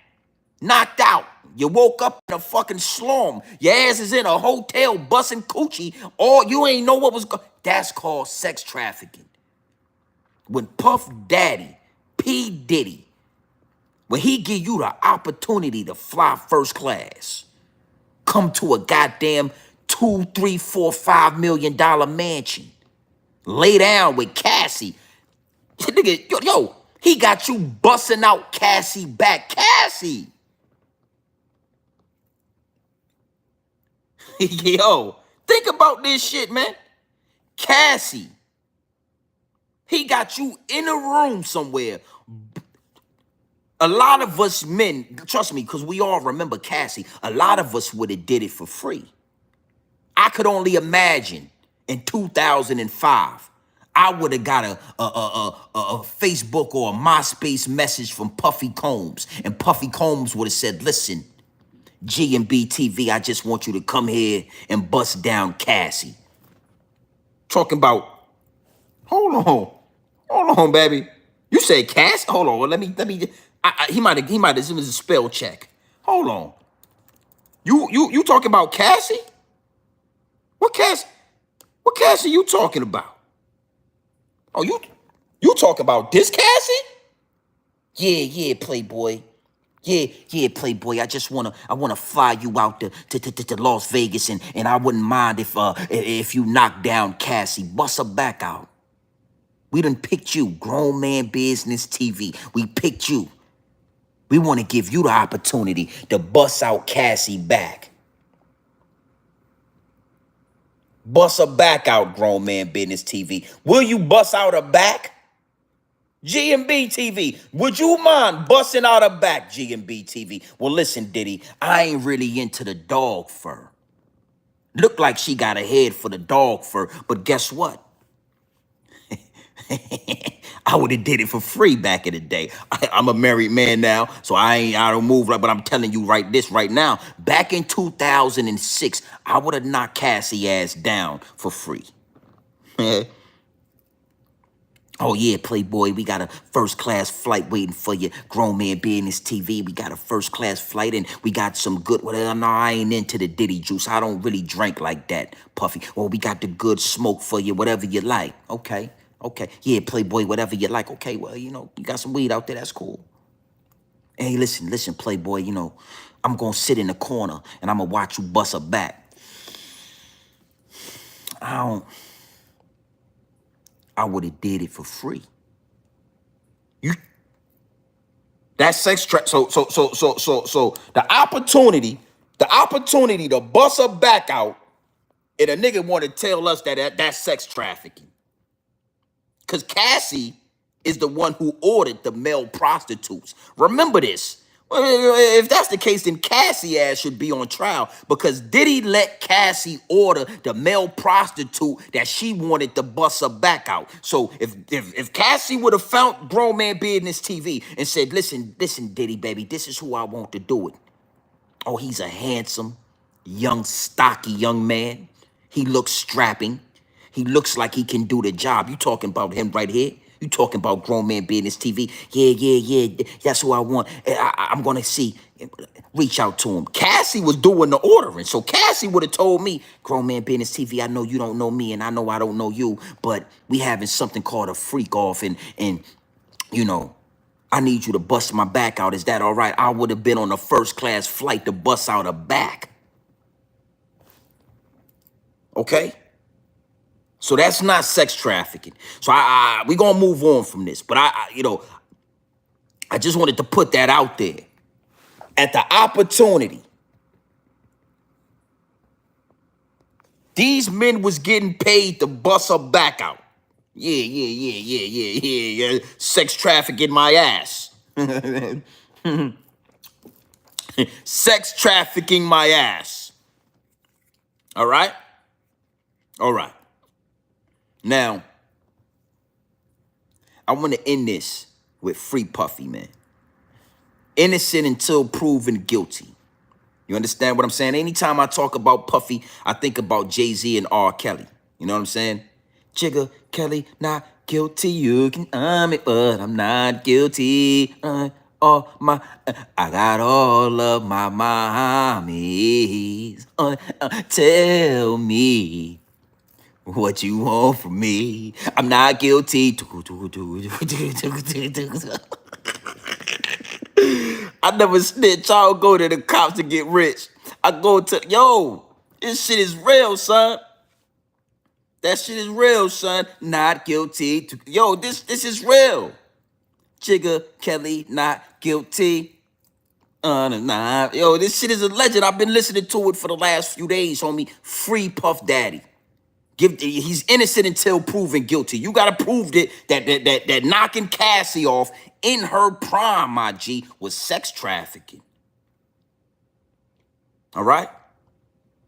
knocked out. You woke up in a fucking slum. Your ass is in a hotel busting coochie. Or you ain't know what was going. That's called sex trafficking. When Puff Daddy, P. Diddy, when he give you the opportunity to fly first class, come to a goddamn $2, $3, $4, $5 million mansion, lay down with Cassie. Nigga, he got you busting out Cassie back. Cassie. Think about this shit, man. Cassie. He got you in a room somewhere. A lot of us men, trust me, because we all remember Cassie, a lot of us would have did it for free. I could only imagine in 2005, I would have got a Facebook or a MySpace message from Puffy Combs, and Puffy Combs would have said, listen, G&B TV, I just want you to come here and bust down Cassie. Talking about Hold on. Hold on, baby. You said Cass? Hold on. Let me. He might have. It was a spell check. Hold on. You talking about Cassie? What Cass? What Cassie you talking about? Oh, you talking about this Cassie? Yeah, Playboy. Yeah, Playboy. I wanna fly you out to Las Vegas, and I wouldn't mind if you knock down Cassie, bust her back out. We done picked you, Grown Man Business TV. We picked you. We want to give you the opportunity to bust out Cassie back. Bust her back out, Grown Man Business TV. Will you bust out her back? G&B TV, would you mind busting out her back, G&B TV? Well, listen, Diddy, I ain't really into the dog fur. Look like she got a head for the dog fur, but guess what? I would have did it for free back in the day. I'm a married man now, so I don't move like, but I'm telling you right now. Back in 2006, I would have knocked Cassie ass down for free. Oh yeah, Playboy, we got a first class flight waiting for you. Grown Man Business TV, we got a first class flight and we got some good, well, no, I ain't into the Diddy juice. I don't really drink like that, Puffy. Well, we got the good smoke for you, whatever you like. Okay. Yeah, Playboy, whatever you like. Okay, well, you got some weed out there, that's cool. Hey, listen, Playboy, I'm gonna sit in the corner and I'm gonna watch you bust her back. I would have did it for free. That sex trap. So the opportunity to bust her back out, and a nigga want to tell us that's sex trafficking. Cause Cassie is the one who ordered the male prostitutes. Remember this. If that's the case, then Cassie ass should be on trial because Diddy let Cassie order the male prostitute that she wanted to bust her back out. So if Cassie would have found Grown Man Business TV and said, listen, Diddy, baby, this is who I want to do it. Oh, he's a handsome, young, stocky young man. He looks strapping. He looks like he can do the job. You talking about him right here? You talking about Grown Man Business TV? Yeah. That's who I want. I'm going to see. Reach out to him. Cassie was doing the ordering. So Cassie would have told me, Grown Man Business TV, I know you don't know me and I know I don't know you, but we having something called a freak off and I need you to bust my back out. Is that all right? I would have been on a first class flight to bust out a back. Okay? So that's not sex trafficking. So we gonna move on from this. But I just wanted to put that out there. At the opportunity, these men was getting paid to bust her back out. Yeah. Sex trafficking my ass. Sex trafficking my ass. All right? Now, I want to end this with Free Puffy, man. Innocent until proven guilty. You understand what I'm saying? Anytime I talk about Puffy, I think about Jay-Z and R. Kelly. You know what I'm saying? Jigga, Kelly, not guilty. You can arm it, but I'm not guilty. I got all of my mommies. Tell me what you want from me. I'm not guilty. I never snitch. I don't go to the cops to get rich. I go to, this shit is real, son. That shit is real, son. Not guilty. This is real. Jigga, Kelly, not guilty. This shit is a legend. I've been listening to it for the last few days, homie. Free Puff Daddy. He's innocent until proven guilty. You gotta prove that knocking Cassie off in her prime, my G, was sex trafficking. All right?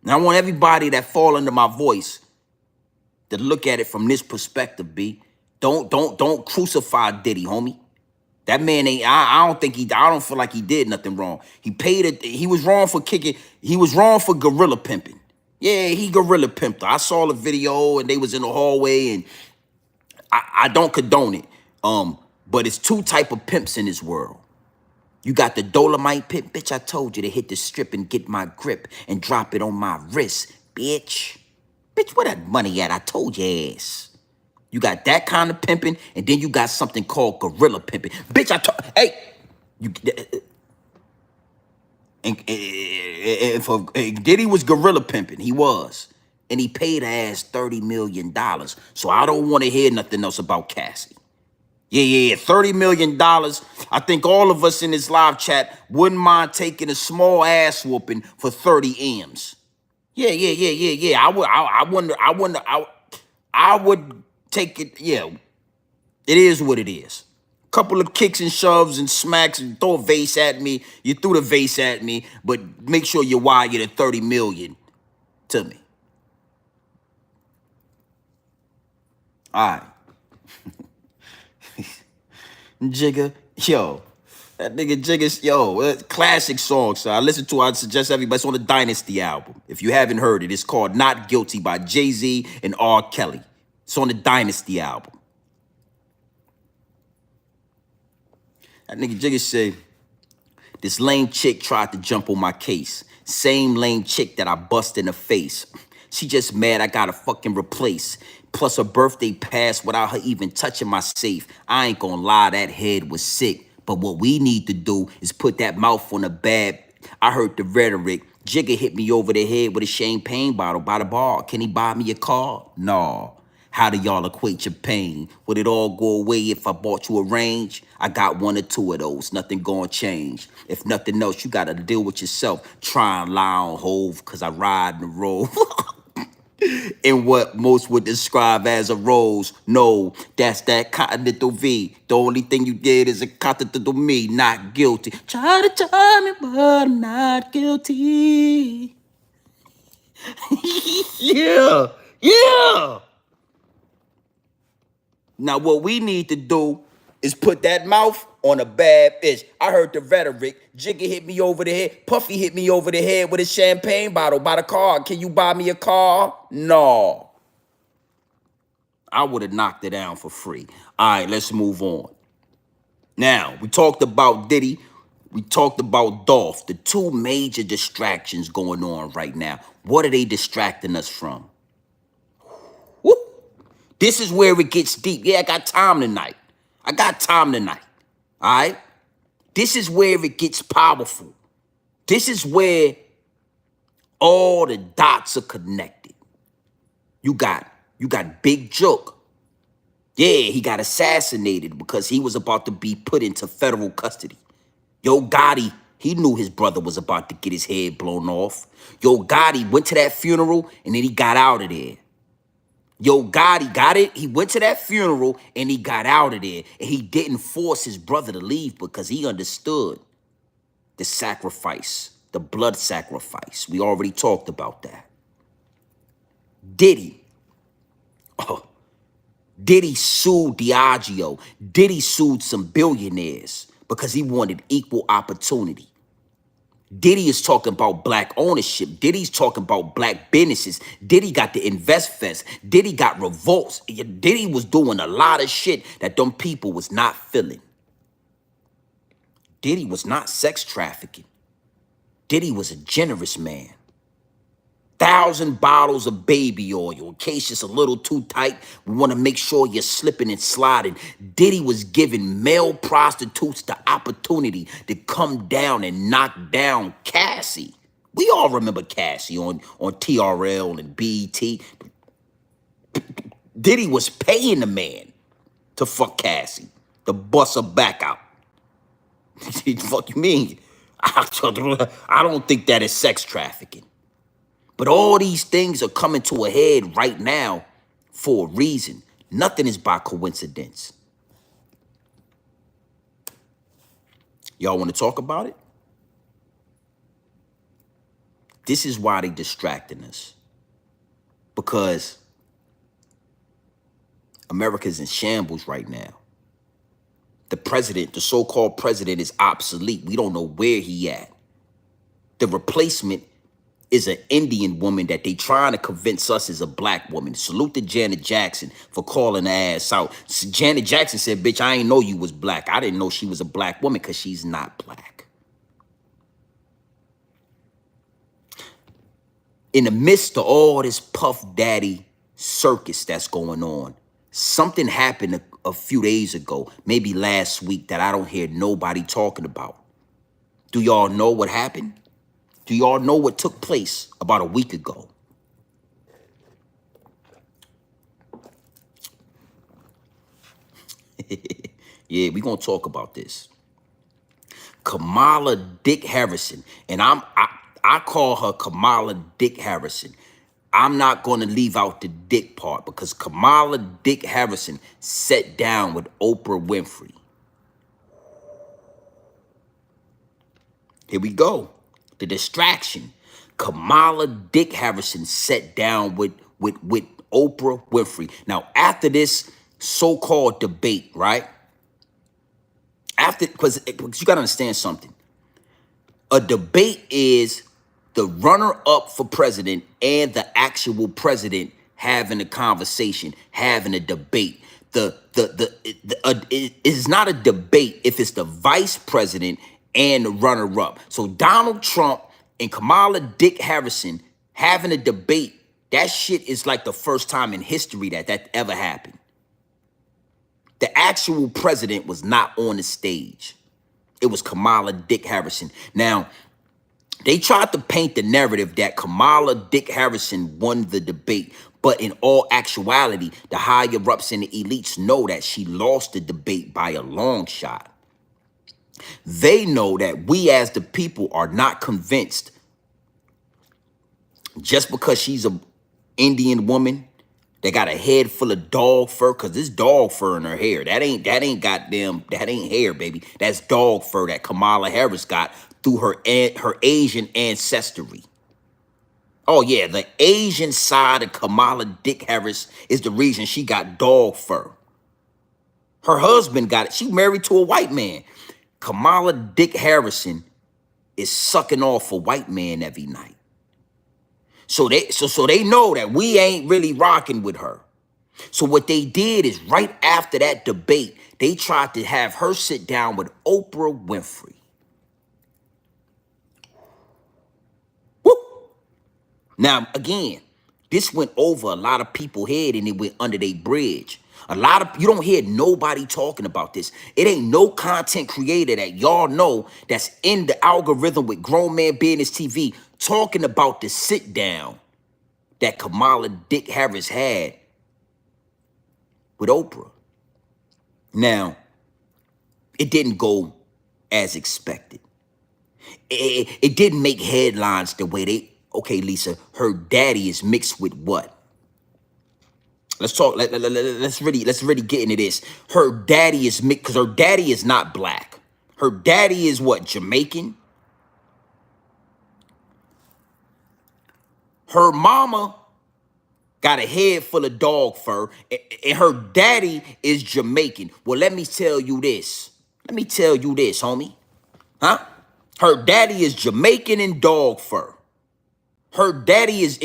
Now I want everybody that fall under my voice to look at it from this perspective, B. Don't crucify Diddy, homie. That man ain't, I don't feel like he did nothing wrong. He was wrong for kicking, he was wrong for gorilla pimping. Yeah, he gorilla pimped her. I saw the video and they was in the hallway and I don't condone it. But it's two type of pimps in this world. You got the Dolomite pimp, bitch. I told you to hit the strip and get my grip and drop it on my wrist, bitch. Bitch, where that money at? I told your ass. You got that kind of pimping, and then you got something called gorilla pimping. Bitch, hey, you and Diddy was gorilla pimping. He was. And he paid her ass $30 million. So I don't want to hear nothing else about Cassie. Yeah. $30 million. I think all of us in this live chat wouldn't mind taking a small ass whooping for 30 M's. Yeah. I would take it. Yeah, it is what it is. Couple of kicks and shoves and smacks and throw a vase at me. You threw the vase at me, but make sure you wire the 30 million to me. All right. Jigga, yo. That nigga Jigga's, classic song, so I listen to it. I suggest everybody. It's on the Dynasty album. If you haven't heard it, it's called Not Guilty by Jay-Z and R. Kelly. It's on the Dynasty album. That nigga Jigga say, this lame chick tried to jump on my case. Same lame chick that I bust in the face. She just mad I gotta fucking replace. Plus her birthday passed without her even touching my safe. I ain't gonna lie, that head was sick. But what we need to do is put that mouth on a bad. I heard the rhetoric. Jigga hit me over the head with a champagne bottle by the bar. Can he buy me a car? No. How do y'all equate your pain? Would it all go away if I bought you a range? I got one or two of those. Nothing gonna change. If nothing else, you gotta deal with yourself. Try and lie on Hove, cause I ride in the road. In what most would describe as a rose. No, that's that continental V. The only thing you did is a continental me, not guilty. Try to tell me, but I'm not guilty. Yeah. Now, what we need to do is put that mouth on a bad bitch. I heard the rhetoric. Jigga hit me over the head. Puffy hit me over the head with a champagne bottle by the car. Can you buy me a car? No. I would have knocked it down for free. All right, let's move on. Now, we talked about Diddy. We talked about Dolph. The two major distractions going on right now. What are they distracting us from? Woo! This is where it gets deep. Yeah, I got time tonight. All right? This is where it gets powerful. This is where all the dots are connected. You got Big Joke. Yeah, he got assassinated because he was about to be put into federal custody. Yo Gotti, he knew his brother was about to get his head blown off. Yo Gotti went to that funeral and then he got out of there. Yo Gotti got it. He went to that funeral and he got out of there. And he didn't force his brother to leave because he understood the sacrifice, the blood sacrifice. We already talked about that. Diddy sued Diageo. Diddy sued some billionaires because he wanted equal opportunity. Diddy is talking about black ownership. Diddy's talking about black businesses. Diddy got the Invest Fest. Diddy got revolts. Diddy was doing a lot of shit that them people was not feeling. Diddy was not sex trafficking. Diddy was a generous man. 1,000 bottles of baby oil. In case it's a little too tight, we want to make sure you're slipping and sliding. Diddy was giving male prostitutes the opportunity to come down and knock down Cassie. We all remember Cassie on TRL and BET. Diddy was paying the man to fuck Cassie, to bust her back out. The fuck you mean? I don't think that is sex trafficking. But all these things are coming to a head right now for a reason. Nothing is by coincidence. Y'all want to talk about it? This is why they distracting us. Because America's in shambles right now. The president, the so-called president, is obsolete. We don't know where he at. The replacement is an Indian woman that they trying to convince us is a black woman. Salute to Janet Jackson for calling her ass out. Janet Jackson said, bitch, I ain't know you was black. I didn't know she was a black woman because she's not black. In the midst of all this Puff Daddy circus that's going on, something happened a few days ago, maybe last week, that I don't hear nobody talking about. Do y'all know what happened? Do y'all know what took place about a week ago? Yeah, we're going to talk about this. Kamala Dick Harrison, and I call her Kamala Dick Harrison. I'm not going to leave out the dick part because Kamala Dick Harrison sat down with Oprah Winfrey. Here we go. The distraction. Kamala Dick Harrison sat down with Oprah Winfrey. Now, after this so-called debate, right? Because you got to understand something. A debate is the runner-up for president and the actual president having a conversation, having a debate. It is not a debate if it's the vice president and the runner-up. So Donald Trump and Kamala Dick Harrison having a debate, that shit is like the first time in history that ever happened. The actual president was not on the stage. It was Kamala Dick Harrison. Now, they tried to paint the narrative that Kamala Dick Harrison won the debate, but in all actuality, the higher-ups and the elites know that she lost the debate by a long shot. They know that we as the people are not convinced just because she's an Indian woman that got a head full of dog fur, because there's dog fur in her hair. That ain't hair, baby. That's dog fur that Kamala Harris got through her Asian ancestry. Oh yeah, the Asian side of Kamala Dick Harris is the reason she got dog fur. Her husband got it. She married to a white man. Kamala Dick Harrison is sucking off a white man every night. So they know that we ain't really rocking with her. So what they did is right after that debate, they tried to have her sit down with Oprah Winfrey. Woo! Now, again, this went over a lot of people's head and it went under their bridge. You don't hear nobody talking about this. It ain't no content creator that y'all know that's in the algorithm with Grown Man Business TV talking about the sit down that Kamala Dick Harris had with Oprah. Now, it didn't go as expected. It didn't make headlines the way okay, Lisa, her daddy is mixed with what? Let's talk. Let's really get into this. Her daddy is mixed because her daddy is not black. Her daddy is what? Jamaican. Her mama got a head full of dog fur, and her daddy is Jamaican. Well, let me tell you this. Let me tell you this, homie. Huh? Her daddy is Jamaican and dog fur. Her daddy is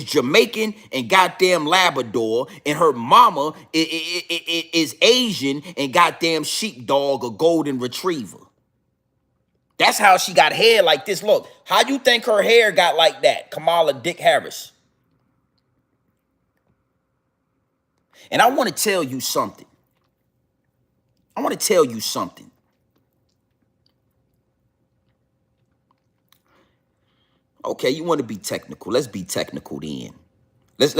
Jamaican and goddamn Labrador, and her mama is Asian and goddamn sheepdog or golden retriever. That's how she got hair like this. Look, how you think her hair got like that, Kamala Dick Harris? And I want to tell you something. Okay, you want to be technical. Let's be technical then. Let's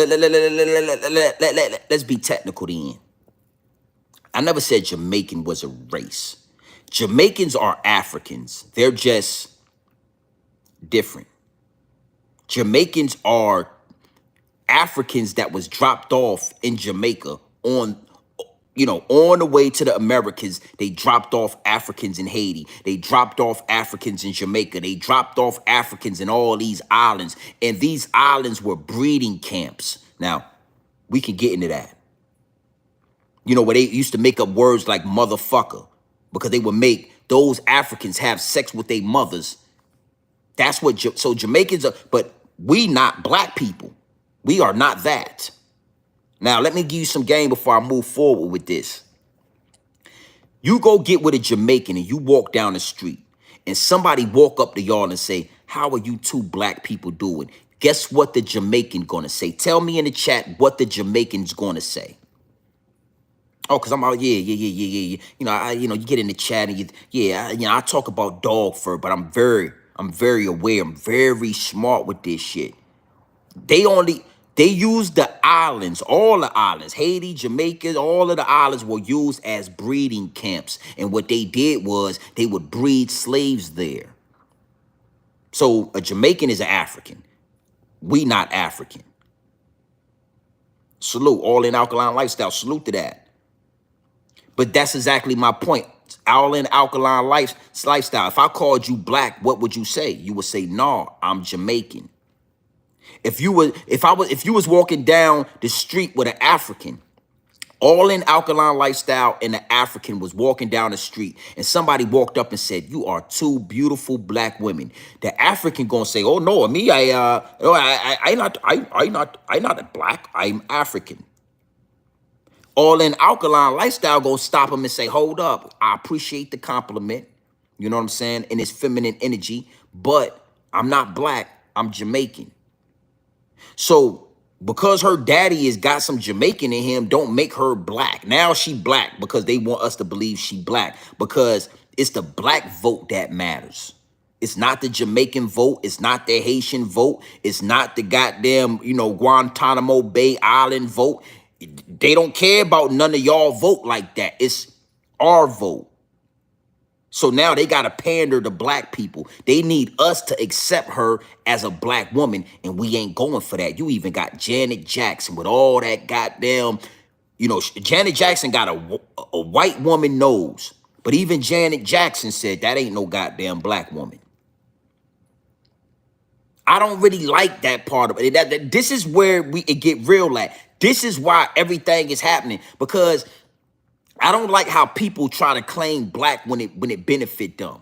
be technical then. I never said Jamaican was a race. Jamaicans are Africans. They're just different. Jamaicans are Africans that was dropped off in Jamaica on the way to the Americas. They dropped off Africans in Haiti. They dropped off Africans in Jamaica. They dropped off Africans in all these islands. And these islands were breeding camps. Now, we can get into that. Where they used to make up words like motherfucker because they would make those Africans have sex with their mothers That's what, so Jamaicans are, but we not black people. We are not that. Now, let me give you some game before I move forward with this. You go get with a Jamaican and you walk down the street and somebody walk up to y'all and say, how are you two black people doing? Guess what the Jamaican gonna say? Tell me in the chat what the Jamaican's gonna say. Oh, cause I'm out, yeah. You get in the chat and I talk about dog fur, but I'm very aware. I'm very smart with this shit. They use the islands, all the islands, Haiti, Jamaica, all of the islands were used as breeding camps. And what they did was they would breed slaves there. So a Jamaican is an African. We not African. Salute, all in alkaline lifestyle, salute to that. But that's exactly my point. All in alkaline lifestyle. If I called you black, what would you say? You would say, no, I'm Jamaican. If you was walking down the street with an African, all in alkaline lifestyle, and the African was walking down the street, and somebody walked up and said, "You are two beautiful black women," the African gonna say, "Oh no, me, I not a black. I'm African." All in alkaline lifestyle gonna stop him and say, "Hold up, I appreciate the compliment. You know what I'm saying? In his feminine energy, but I'm not black. I'm Jamaican." So because her daddy has got some Jamaican in him, don't make her black. Now she black because they want us to believe she black, because it's the black vote that matters. It's not the Jamaican vote. It's not the Haitian vote. It's not the goddamn, Guantanamo Bay Island vote. They don't care about none of y'all vote like that. It's our vote. So now they got to pander to black people. They need us to accept her as a black woman, and we ain't going for that. You even got Janet Jackson with all that goddamn, Janet Jackson got a white woman nose. But even Janet Jackson said that ain't no goddamn black woman. I don't really like that part of it. This is where it get real at. This is why everything is happening, because I don't like how people try to claim black when it benefit them.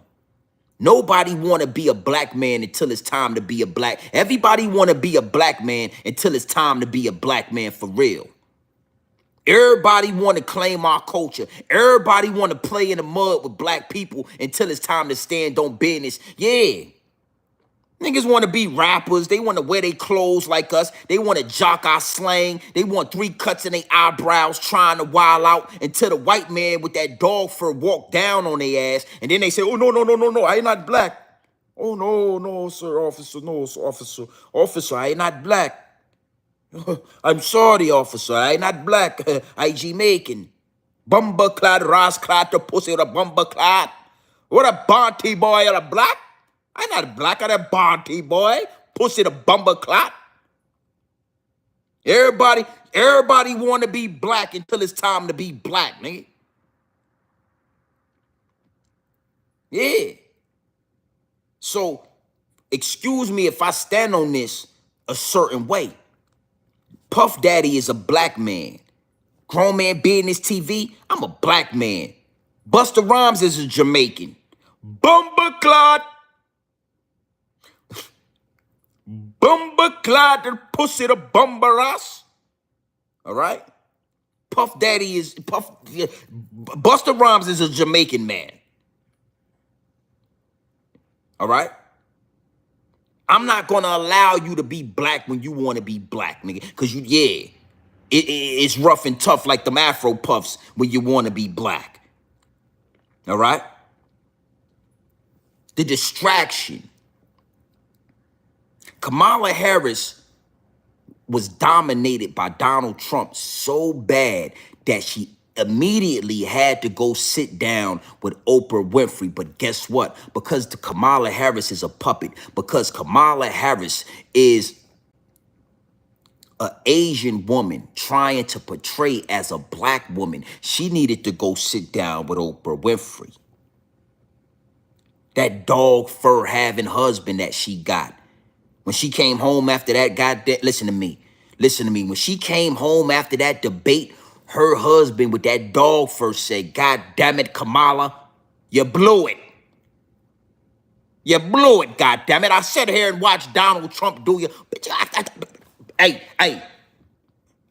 Nobody want to be a black man until it's time to be a black. Everybody want to be a black man until it's time to be a black man for real. Everybody want to claim our culture. Everybody want to play in the mud with black people until it's time to stand on business. Yeah. Niggas want to be rappers. They want to wear their clothes like us. They want to jock our slang. They want 3 cuts in their eyebrows, trying to wild out until the white man with that dog fur walk down on their ass. And then they say, "Oh, no, I ain't not black." "Oh, no, sir, officer, no, sir, officer. Officer, I ain't not black." "I'm sorry, officer, I ain't not black. I Jamaican. Bumba clad, ras clad, the pussy with a bumba clad. What a Bonty boy, or a black? I'm not black, I'm a Bonty boy. Pussy the bumba clot." Everybody want to be black until it's time to be black, nigga. Yeah. So, excuse me if I stand on this a certain way. Puff Daddy is a black man. Grown Man Business TV, I'm a black man. Busta Rhymes is a Jamaican. Bumba clot. Bumba clad the pussy the bumbaras. All right? Busta Rhymes is a Jamaican man. All right? I'm not gonna allow you to be black when you want to be black, nigga. Because it's rough and tough like them Afro puffs when you want to be black. All right? The distraction. Kamala Harris was dominated by Donald Trump so bad that she immediately had to go sit down with Oprah Winfrey. But guess what? Because Kamala Harris is a puppet, because Kamala Harris is an Asian woman trying to portray as a black woman, she needed to go sit down with Oprah Winfrey. That dog fur having husband that she got. When she came home after that, goddamn, listen to me. When she came home after that debate, her husband with that dog fur said, "God damn it, Kamala, you blew it." You blew it, goddammit. I sit here and watch Donald Trump do you. Hey,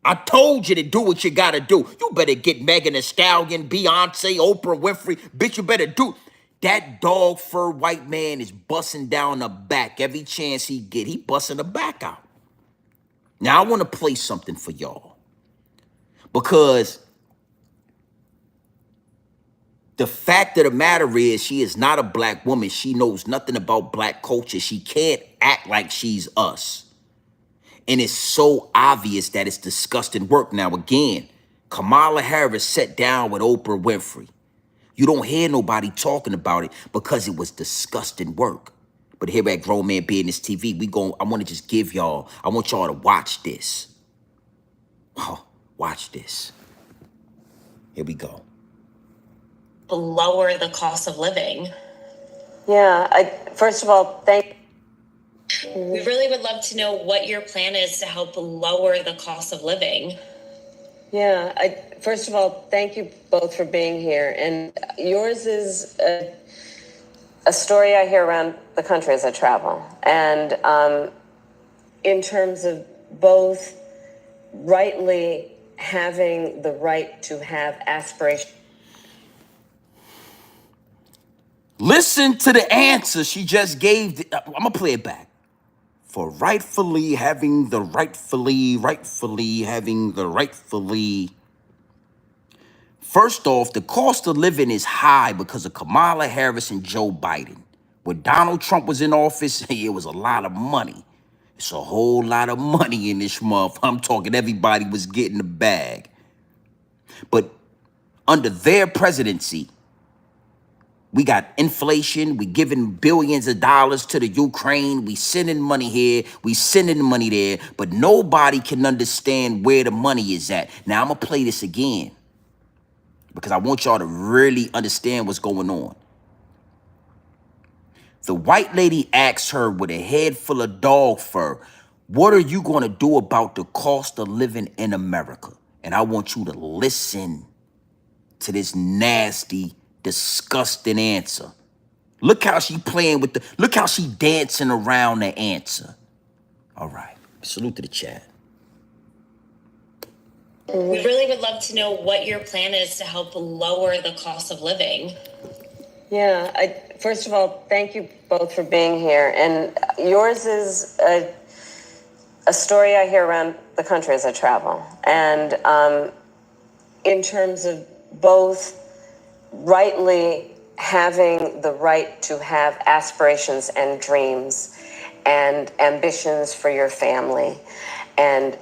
I told you to do what you gotta do. You better get Megan Thee Stallion, Beyonce, Oprah Winfrey. Bitch, you better do. That dog fur white man is busting down the back. Every chance he get, he busting the back out. Now, I want to play something for y'all. Because the fact of the matter is, she is not a black woman. She knows nothing about black culture. She can't act like she's us. And it's so obvious that it's disgusting work. Now, again, Kamala Harris sat down with Oprah Winfrey. You don't hear nobody talking about it because it was disgusting work. But here at Grown Man Business TV, I want to just give y'all, I want y'all to watch this. Oh, watch this. Here we go. Lower the cost of living. Yeah, first of all, We really would love to know what your plan is to help lower the cost of living. Yeah, first of all, thank you both for being here. And yours is a story I hear around the country as I travel. And in terms of both rightly having the right to have aspirations. Listen to the answer she just gave. I'm going to play it back. For rightfully having the rightfully. First off, the cost of living is high because of Kamala Harris and Joe Biden. When Donald Trump was in office, it was a lot of money. It's a whole lot of money in this month. I'm talking everybody was getting the bag. But under their presidency, we got inflation. We giving billions of dollars to the Ukraine. We sending money here. We sending money there. But nobody can understand where the money is at. Now, I'm going to play this again because I want y'all to really understand what's going on. The white lady asked her with a head full of dog fur, what are you going to do about the cost of living in America? And I want you to listen to this nasty, disgusting answer. Look how she playing with look how she dancing around the answer. All right, salute to the chat. We really would love to know what your plan is to help lower the cost of living. Yeah, first of all, thank you both for being here. And yours is a story I hear around the country as I travel. And in terms of both rightly having the right to have aspirations and dreams and ambitions for your family and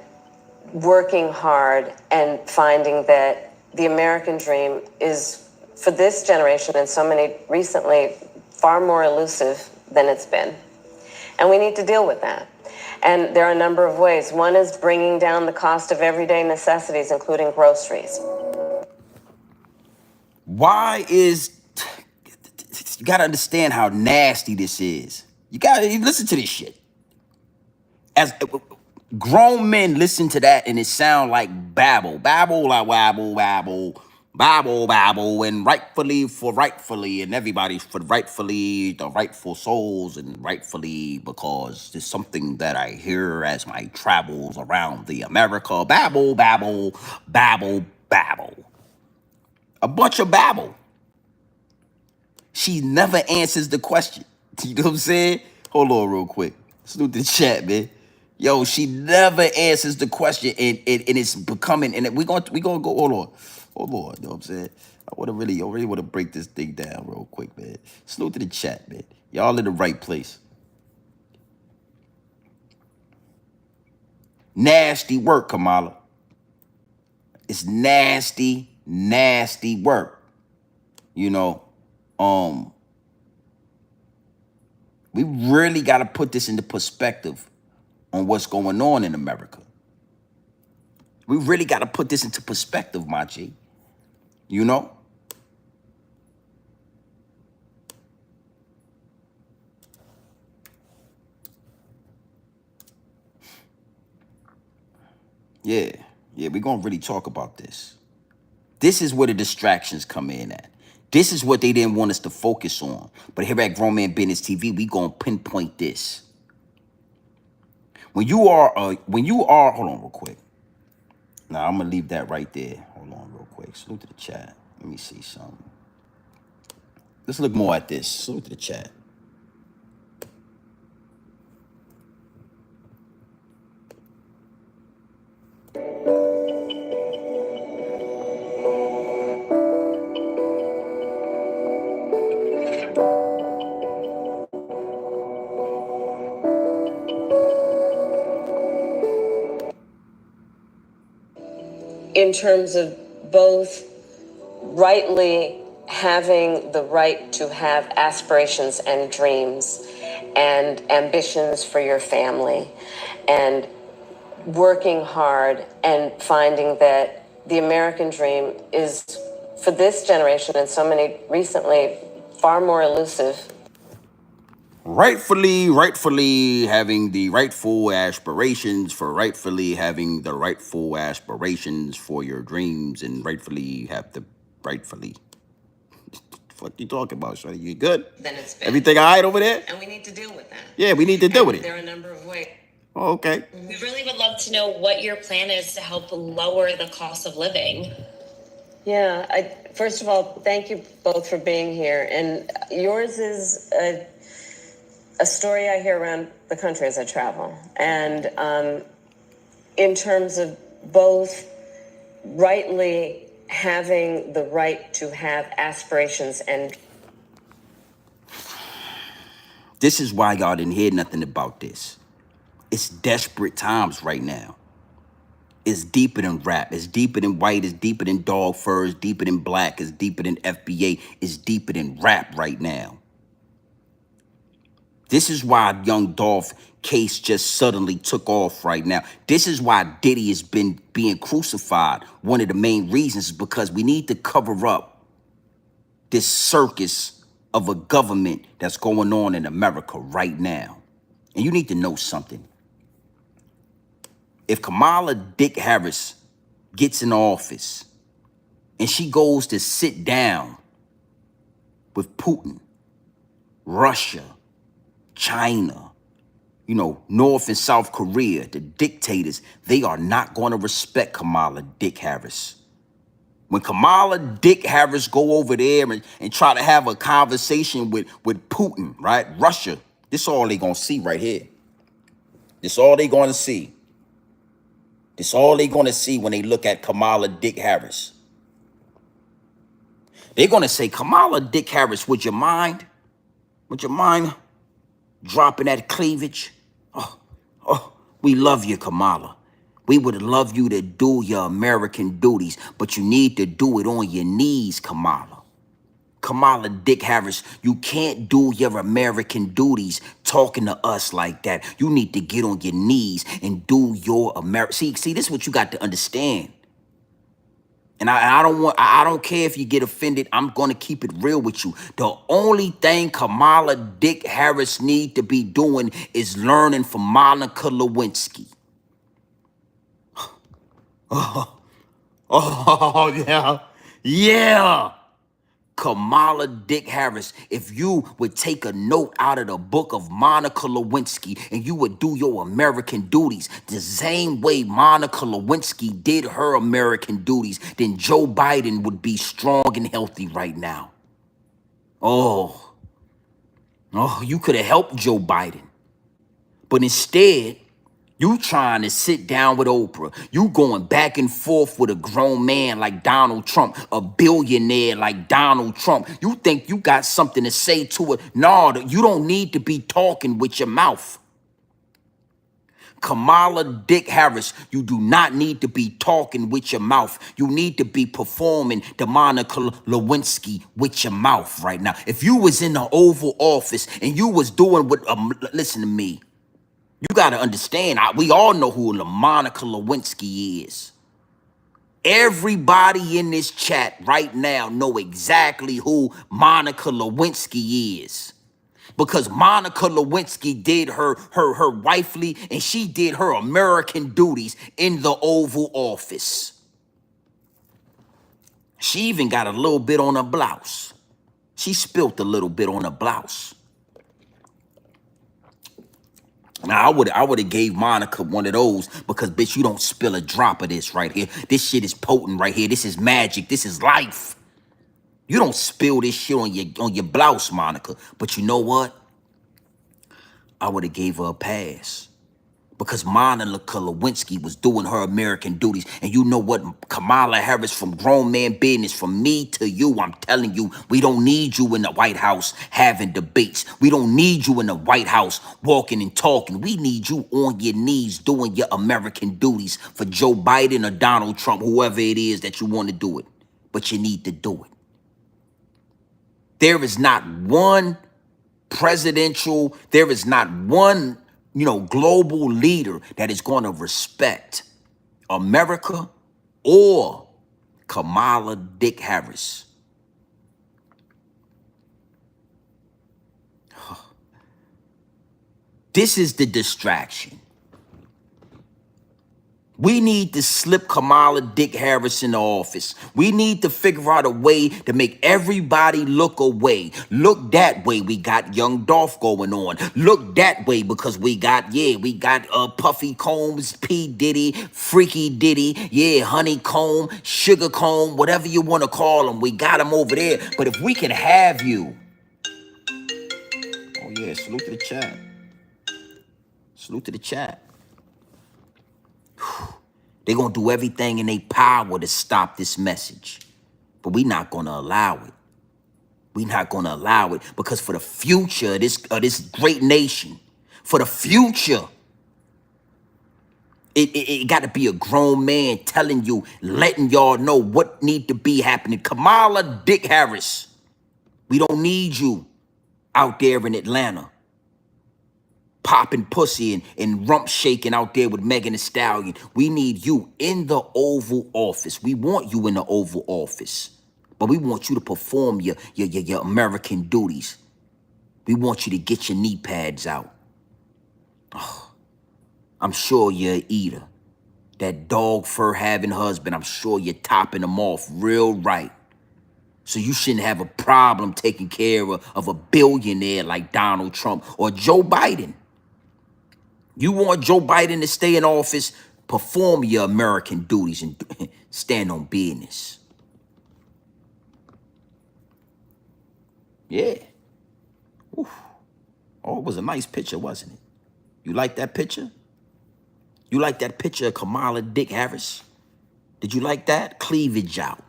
working hard and finding that the American dream is, for this generation and so many recently, far more elusive than it's been. And we need to deal with that. And there are a number of ways. One is bringing down the cost of everyday necessities, including groceries. Why is, you got to understand how nasty this is. You got to listen to this shit. As grown men listen to that and it sound like babble, like wabble, babble, and rightfully, and everybody's for rightfully, the rightful souls, and rightfully because there's something that I hear as my travels around the America. Babble. A bunch of babble. She never answers the question. You know what I'm saying? Hold on real quick. Salute the chat, man. Yo, she never answers the question, and it's becoming, and we gonna go, hold on. You know what I'm saying? I really want to break this thing down real quick, man. Salute to the chat, man. Y'all in the right place. Nasty work, Kamala. It's nasty work. You know, we really got to put this into perspective on what's going on in America. We really got to put this into perspective, my G. You know? Yeah, we're going to really talk about this. This is where the distractions come in at. This is what they didn't want us to focus on. But here at Grown Man Business TV, we gonna pinpoint this. When you are, hold on real quick. Now I'm gonna leave that right there. Hold on real quick. Salute to the chat. Let me see something. Let's look more at this. Salute to the chat. In terms of both rightly having the right to have aspirations and dreams and ambitions for your family and working hard and finding that the American dream is, for this generation and so many recently, far more elusive. Rightfully having the rightful aspirations for your dreams, and rightfully have the rightfully. What you talking about, Shawty? You good? Then it's been. Everything all right over there? And we need to deal with that. Yeah, we need to deal with it. There are a number of ways. Oh, okay. We really would love to know what your plan is to help lower the cost of living. Yeah, first of all, thank you both for being here. And yours is a story I hear around the country as I travel. And in terms of both rightly having the right to have aspirations and... This is why y'all didn't hear nothing about this. It's desperate times right now. It's deeper than rap. It's deeper than white. It's deeper than dog fur. It's deeper than black. It's deeper than FBA. It's deeper than rap right now. This is why Young Dolph case just suddenly took off right now. This is why Diddy has been being crucified. One of the main reasons is because we need to cover up this circus of a government that's going on in America right now. And you need to know something. If Kamala Harris gets in office and she goes to sit down with Putin, Russia, China, North and South Korea, the dictators, they are not going to respect Kamala Harris. When Kamala Harris go over there and try to have a conversation with Putin, right? Russia, this all they going to see right here. This all they going to see. This all they going to see when they look at Kamala Harris. They're going to say, Kamala Harris, would you mind? Would you mind dropping that cleavage? Oh, we love you, Kamala. We would love you to do your American duties, but you need to do it on your knees, Kamala. Kamala Harris, you can't do your American duties talking to us like that. You need to get on your knees and do your See, this is what you got to understand. And I don't care if you get offended. I'm going to keep it real with you. The only thing Kamala Harris need to be doing is learning from Monica Lewinsky. Oh, yeah. Yeah. Kamala Harris, if you would take a note out of the book of Monica Lewinsky and you would do your American duties the same way Monica Lewinsky did her American duties, then Joe Biden would be strong and healthy right now. Oh, you could have helped Joe Biden. But instead, you trying to sit down with Oprah. You going back and forth with a grown man like Donald Trump, a billionaire like Donald Trump. You think you got something to say to it? No, you don't need to be talking with your mouth. Kamala Harris, you do not need to be talking with your mouth. You need to be performing the Monica Lewinsky with your mouth right now. If you was in the Oval Office and you was doing what, listen to me. You got to understand, we all know who Monica Lewinsky is. Everybody in this chat right now know exactly who Monica Lewinsky is. Because Monica Lewinsky did her wifely and she did her American duties in the Oval Office. She even got a little bit on her blouse. She spilt a little bit on her blouse. Now I would have gave Monica one of those because bitch, you don't spill a drop of this right here. This shit is potent right here. This is magic. This is life. You don't spill this shit on your blouse, Monica. But you know what? I would have gave her a pass. Because Monica Lewinsky was doing her American duties. And you know what? Kamala Harris, from Grown Man Business, from me to you, I'm telling you, we don't need you in the White House having debates. We don't need you in the White House walking and talking. We need you on your knees doing your American duties for Joe Biden or Donald Trump, whoever it is that you want to do it. But you need to do it. There is not one presidential, there is not one, global leader that is going to respect America or Kamala Dick Harris. This is the distraction. We need to slip Kamala Dick Harris in the office. We need to figure out a way to make everybody look away. Look that way, we got Young Dolph going on. Look that way because we got Puffy Combs, P. Diddy, Freaky Diddy, Honeycomb, Sugarcomb, whatever you want to call them. We got them over there. But if we can have you. Oh yeah, salute to the chat. Salute to the chat. They're going to do everything in their power to stop this message. But we're not going to allow it. We're not going to allow it because for the future of this great nation, for the future, it got to be a grown man telling you, letting y'all know what need to be happening. Kamala Dick Harris, we don't need you out there in Atlanta popping pussy and rump shaking out there with Megan Thee Stallion. We need you in the Oval Office. We want you in the Oval Office. But we want you to perform your American duties. We want you to get your knee pads out. Oh, I'm sure you're an eater. That dog fur having husband, I'm sure you're topping them off real right. So you shouldn't have a problem taking care of a billionaire like Donald Trump or Joe Biden. You want Joe Biden to stay in office, perform your American duties and stand on business. Yeah. Oof. Oh, it was a nice picture, wasn't it? You like that picture? You like that picture of Kamala Dick Harris? Did you like that? Cleavage out.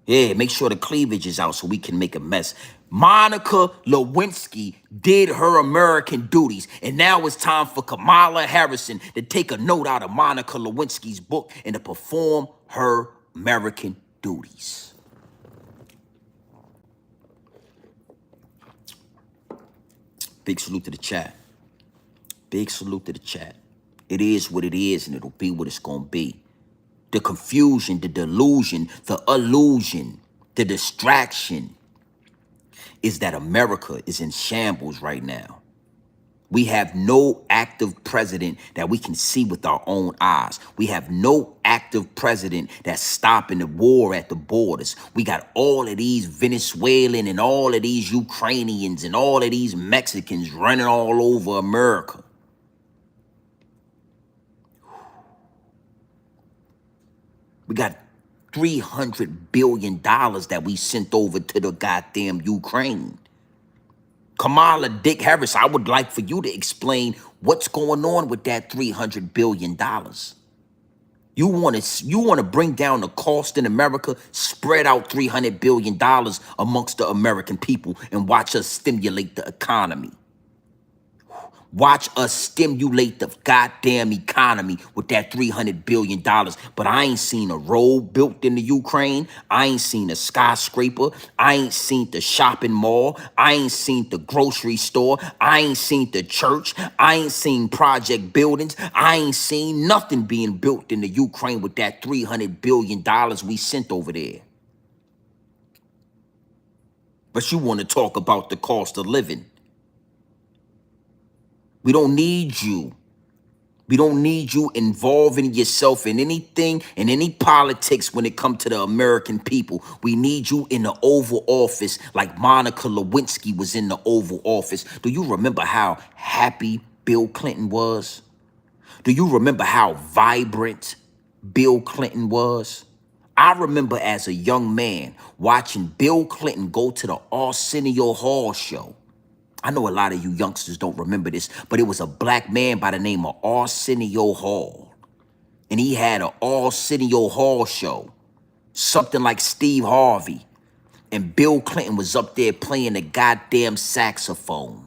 Yeah, make sure the cleavage is out so we can make a mess. Monica Lewinsky did her American duties, and now it's time for Kamala Harrison to take a note out of Monica Lewinsky's book and to perform her American duties. Big salute to the chat. Big salute to the chat. It is what it is, and it'll be what it's gonna be. The confusion, the delusion, the illusion, the distraction is that America is in shambles right now. We have no active president that we can see with our own eyes. We have no active president that's stopping the war at the borders. We got all of these Venezuelan and all of these Ukrainians and all of these Mexicans running all over America. We got $300 billion that we sent over to the goddamn Ukraine. Kamala Dick Harris, I would like for you to explain what's going on with that $300 billion. You want to bring down the cost in America, spread out $300 billion amongst the American people and watch us stimulate the economy. Watch us stimulate the goddamn economy with that $300 billion. But I ain't seen a road built in the Ukraine. I ain't seen a skyscraper. I ain't seen the shopping mall. I ain't seen the grocery store. I ain't seen the church. I ain't seen project buildings. I ain't seen nothing being built in the Ukraine with that $300 billion we sent over there. But you want to talk about the cost of living. We don't need you We don't need you involving yourself in anything, in any politics when it comes to the American people. We need you in the Oval Office like Monica Lewinsky was in the Oval Office. Do you remember how happy Bill Clinton was? Do you remember how vibrant Bill Clinton was? I remember as a young man watching Bill Clinton go to the Arsenio Hall show. I know a lot of you youngsters don't remember this, but it was a black man by the name of Arsenio Hall. And he had an Arsenio Hall show, something like Steve Harvey. And Bill Clinton was up there playing the goddamn saxophone.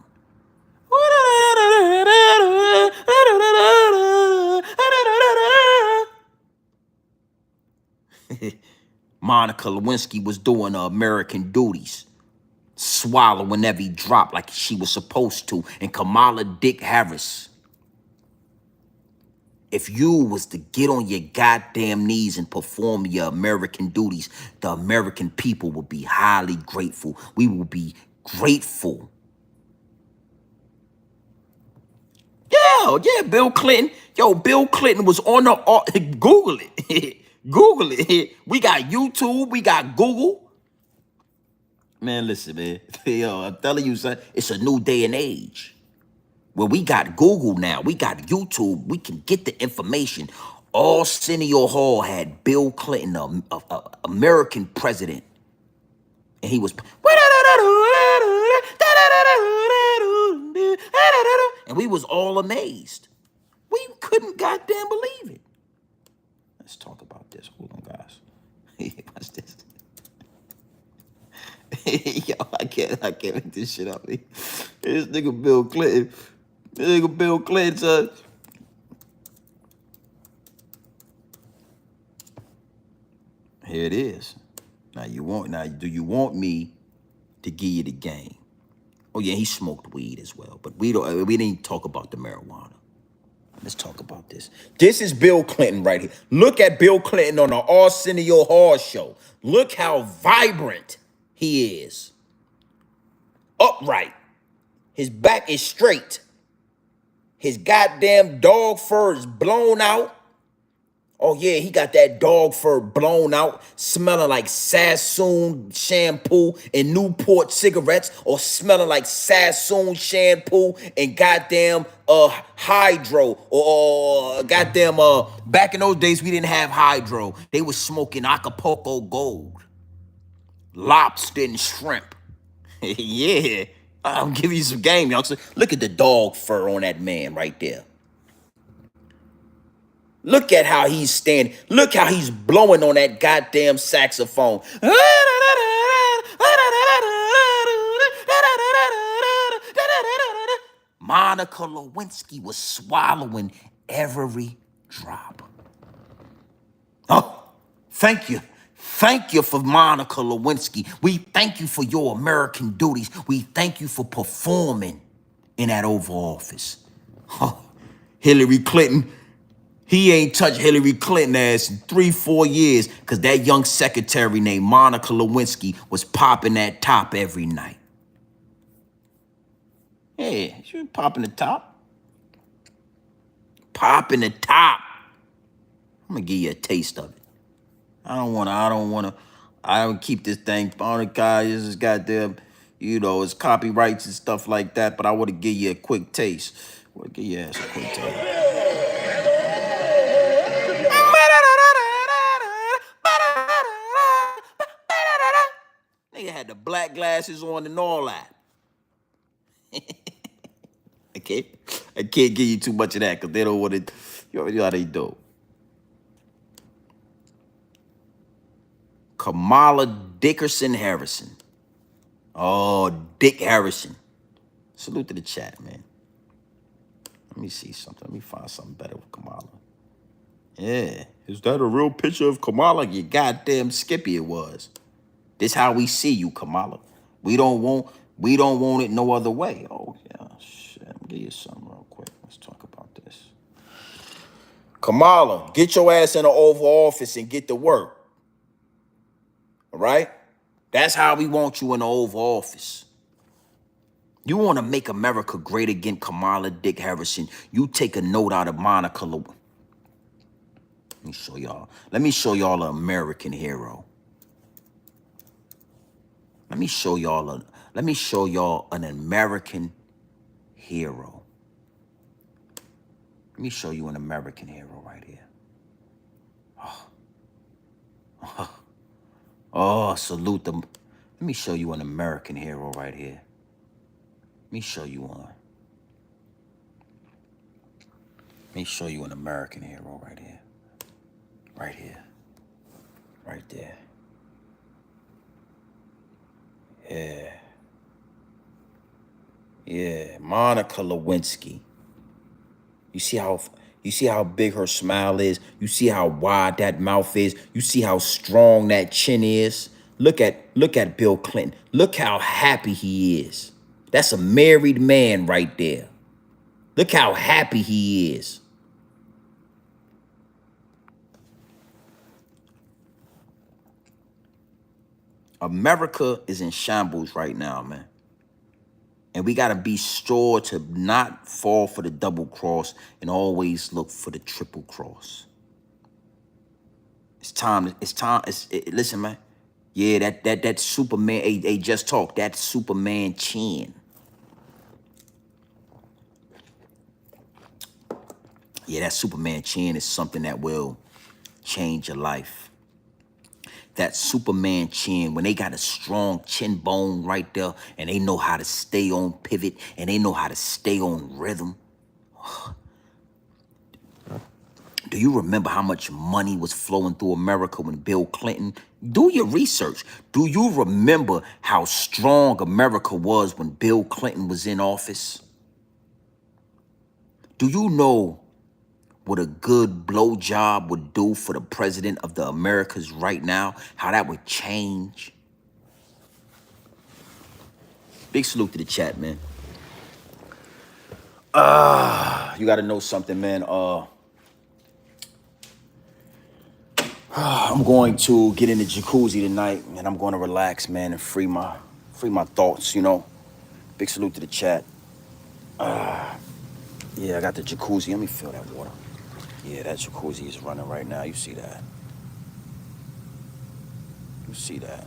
Monica Lewinsky was doing her American duties, swallowing every drop like she was supposed to. And Kamala Harris, if you was to get on your goddamn knees and perform your American duties, the American people would be highly grateful. We will be grateful. Yeah, Bill Clinton. Yo, Bill Clinton was on the, Google it. Google it. We got YouTube, we got Google. Man, listen, man. Yo, I'm telling you, son, it's a new day and age. Well, we got Google now. We got YouTube. We can get the information. Arsenio Hall had Bill Clinton, American president. And he was... And we was all amazed. We couldn't goddamn believe it. Let's talk about this. Hold on, guys. Watch this. Yo, I can't make this shit up. This nigga Bill Clinton. This nigga Bill Clinton, son. Here it is. Now do you want me to give you the game? Oh yeah, he smoked weed as well, but we didn't talk about the marijuana. Let's talk about this. This is Bill Clinton right here. Look at Bill Clinton on the Arsenio Hall show. Look how vibrant he is. Upright. His back is straight. His goddamn dog fur is blown out. Oh yeah, he got that dog fur blown out, smelling like Sassoon shampoo and Newport cigarettes, or smelling like Sassoon shampoo and goddamn Hydro, or goddamn back in those days we didn't have Hydro. They was smoking Acapulco Gold, lobster and shrimp. Yeah, I'll give you some game, youngster. Look at the dog fur on that man right there. Look at how he's standing. Look how he's blowing on that goddamn saxophone. Monica Lewinsky was swallowing every drop. Oh, thank you. Thank you for Monica Lewinsky. We thank you for your American duties. We thank you for performing in that Oval Office. Oh, Hillary Clinton. He ain't touched Hillary Clinton ass in 3-4 years because that young secretary named Monica Lewinsky was popping that top every night. Yeah, she was popping the top. Popping the top. I'm gonna give you a taste of it. I don't keep this thing on the guy. This is goddamn, it's copyrights and stuff like that, but I want to give you a quick taste. I want to give your ass a quick taste. Nigga had the black glasses on and all that. I can't give you too much of that because they don't want it. You already know how they do. Kamala Dickerson Harrison. Oh, Dick Harrison. Salute to the chat, man. Let me see something. Let me find something better with Kamala. Yeah. Is that a real picture of Kamala? You goddamn Skippy it was. This how we see you, Kamala. We don't want it no other way. Oh, yeah, shit. Let me give you something real quick. Let's talk about this. Kamala, get your ass in the Oval Office and get to work. All right? That's how we want you in the Oval Office. You want to make America great again, Kamala Dick Harrison. You take a note out of Monica. Let me show y'all. Let me show y'all an American hero. Let me show y'all an American hero. Let me show you an American hero right here. Oh, salute them. Let me show you an American hero right here. Let me show you one. Let me show you an American hero right here. Right here. Right there. Yeah. Yeah. Monica Lewinsky. You see how big her smile is? You see how wide that mouth is? You see how strong that chin is? Look at Bill Clinton. Look how happy he is. That's a married man right there. Look how happy he is. America is in shambles right now, man. And we got to be sure to not fall for the double cross and always look for the triple cross. It's time. Listen, man. Yeah, that Superman, hey, just talk. That Superman chin. Yeah, that Superman chin is something that will change your life. That Superman chin, when they got a strong chin bone right there and they know how to stay on pivot and they know how to stay on rhythm. Do you remember how much money was flowing through America when Bill Clinton? Do your research. Do you remember how strong America was when Bill Clinton was in office? Do you know what a good blowjob would do for the president of the Americas right now? How that would change? Big salute to the chat, man. You got to know something, man. I'm going to get in the jacuzzi tonight, and I'm going to relax, man, and free my thoughts, you know. Big salute to the chat. Yeah, I got the jacuzzi. Let me fill that water. Yeah, that jacuzzi is running right now. You see that? You see that?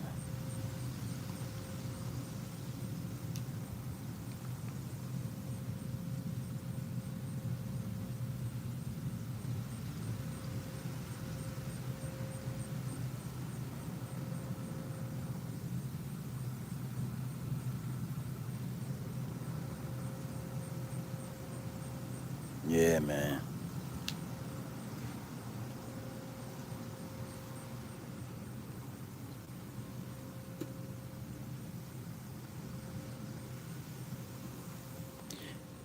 Yeah, man.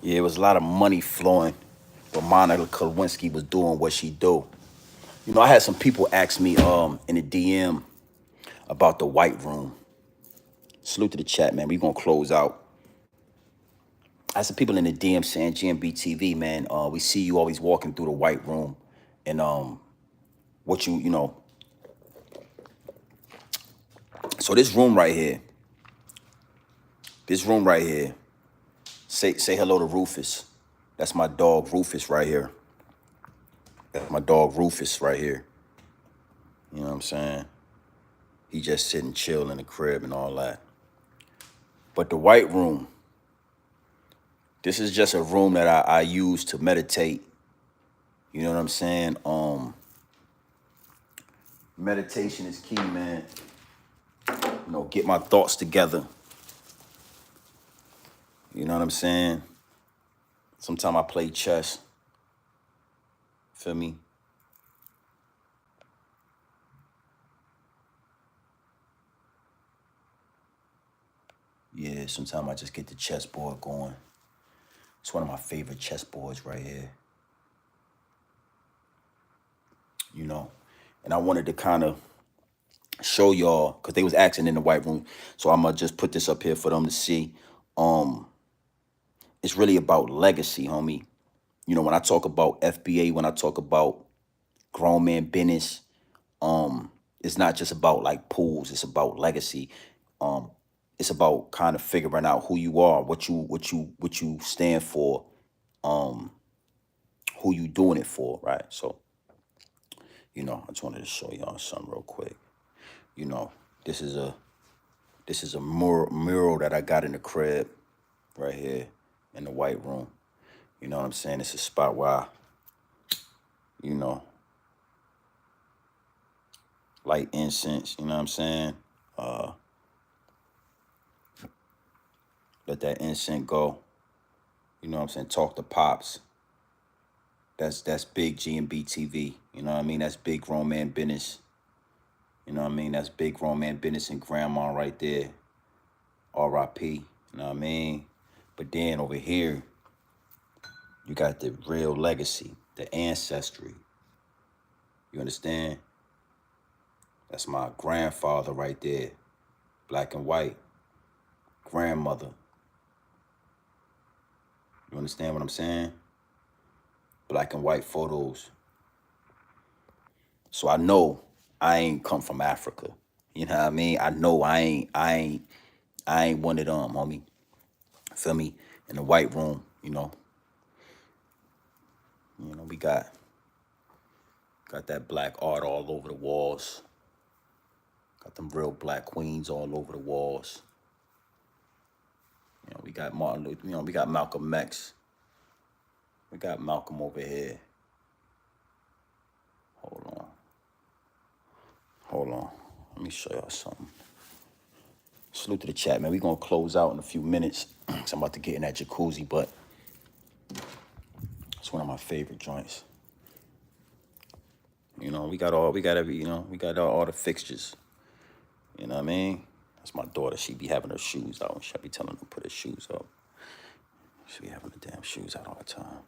Yeah, it was a lot of money flowing, but Monica Lewinsky was doing what she do. You know, I had some people ask me in the DM about the White Room. Salute to the chat, man. We gonna close out. I had some people in the DM saying, GMB TV, man, we see you always walking through the White Room, and what you know. So this room right here, say hello to Rufus. That's my dog Rufus right here. That's my dog Rufus right here. You know what I'm saying? He just sitting chill in the crib and all that. But the White Room, this is just a room that I use to meditate. You know what I'm saying? Meditation is key, man. You know, get my thoughts together. You know what I'm saying? Sometimes I play chess. Feel me? Yeah, sometimes I just get the chessboard going. It's one of my favorite chessboards right here. You know, and I wanted to kind of show y'all, because they was asking in the White Room, so I'm gonna just put this up here for them to see. It's really about legacy, homie. You know, when I talk about FBA, when I talk about grown man business, it's not just about like pools, it's about legacy. it's about kind of figuring out who you are, what you stand for, who you doing it for, right? So, I just wanted to show y'all something real quick. This is a mural that I got in the crib right here in the white room. You know what I'm saying? It's a spot where I, light incense, you know what I'm saying? Let that incense go. You know what I'm saying? Talk to Pops. That's big G&B TV. You know what I mean? That's big grown man business. You know what I mean? That's big grown man business and grandma right there. R.I.P. You know what I mean? But then over here, you got the real legacy, the ancestry. You understand? That's my grandfather right there. Black and white. Grandmother. You understand what I'm saying? Black and white photos. So I know I ain't come from Africa. You know what I mean? I know I ain't one of them, homie. Feel me? In the white room, we got that black art all over the walls. Got them real black queens all over the walls. We got Martin Luther, we got Malcolm X. We got Malcolm over here. Hold on. Let me show y'all something. Salute to the chat, man. We gonna close out in a few minutes. So I'm about to get in that jacuzzi, but it's one of my favorite joints. We got all the fixtures. You know what I mean? That's my daughter. She be having her shoes out. She be telling her to put her shoes up. She be having the damn shoes out all the time.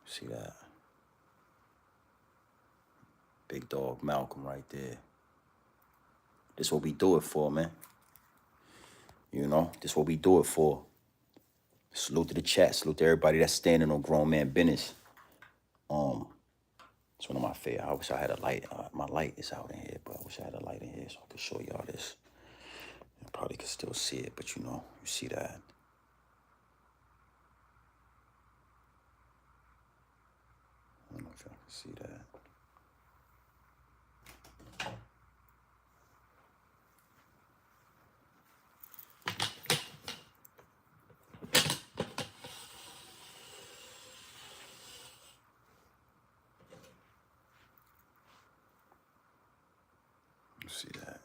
See that? Big dog Malcolm right there. This what we do it for, man. This what we do it for. Salute to the chat. Salute to everybody that's standing on grown man business. It's one of my favorite. I wish I had a light. My light is out in here, but I wish I had a light in here so I could show y'all this. You probably could still see it, but you see that. I don't know if y'all can see that. See that.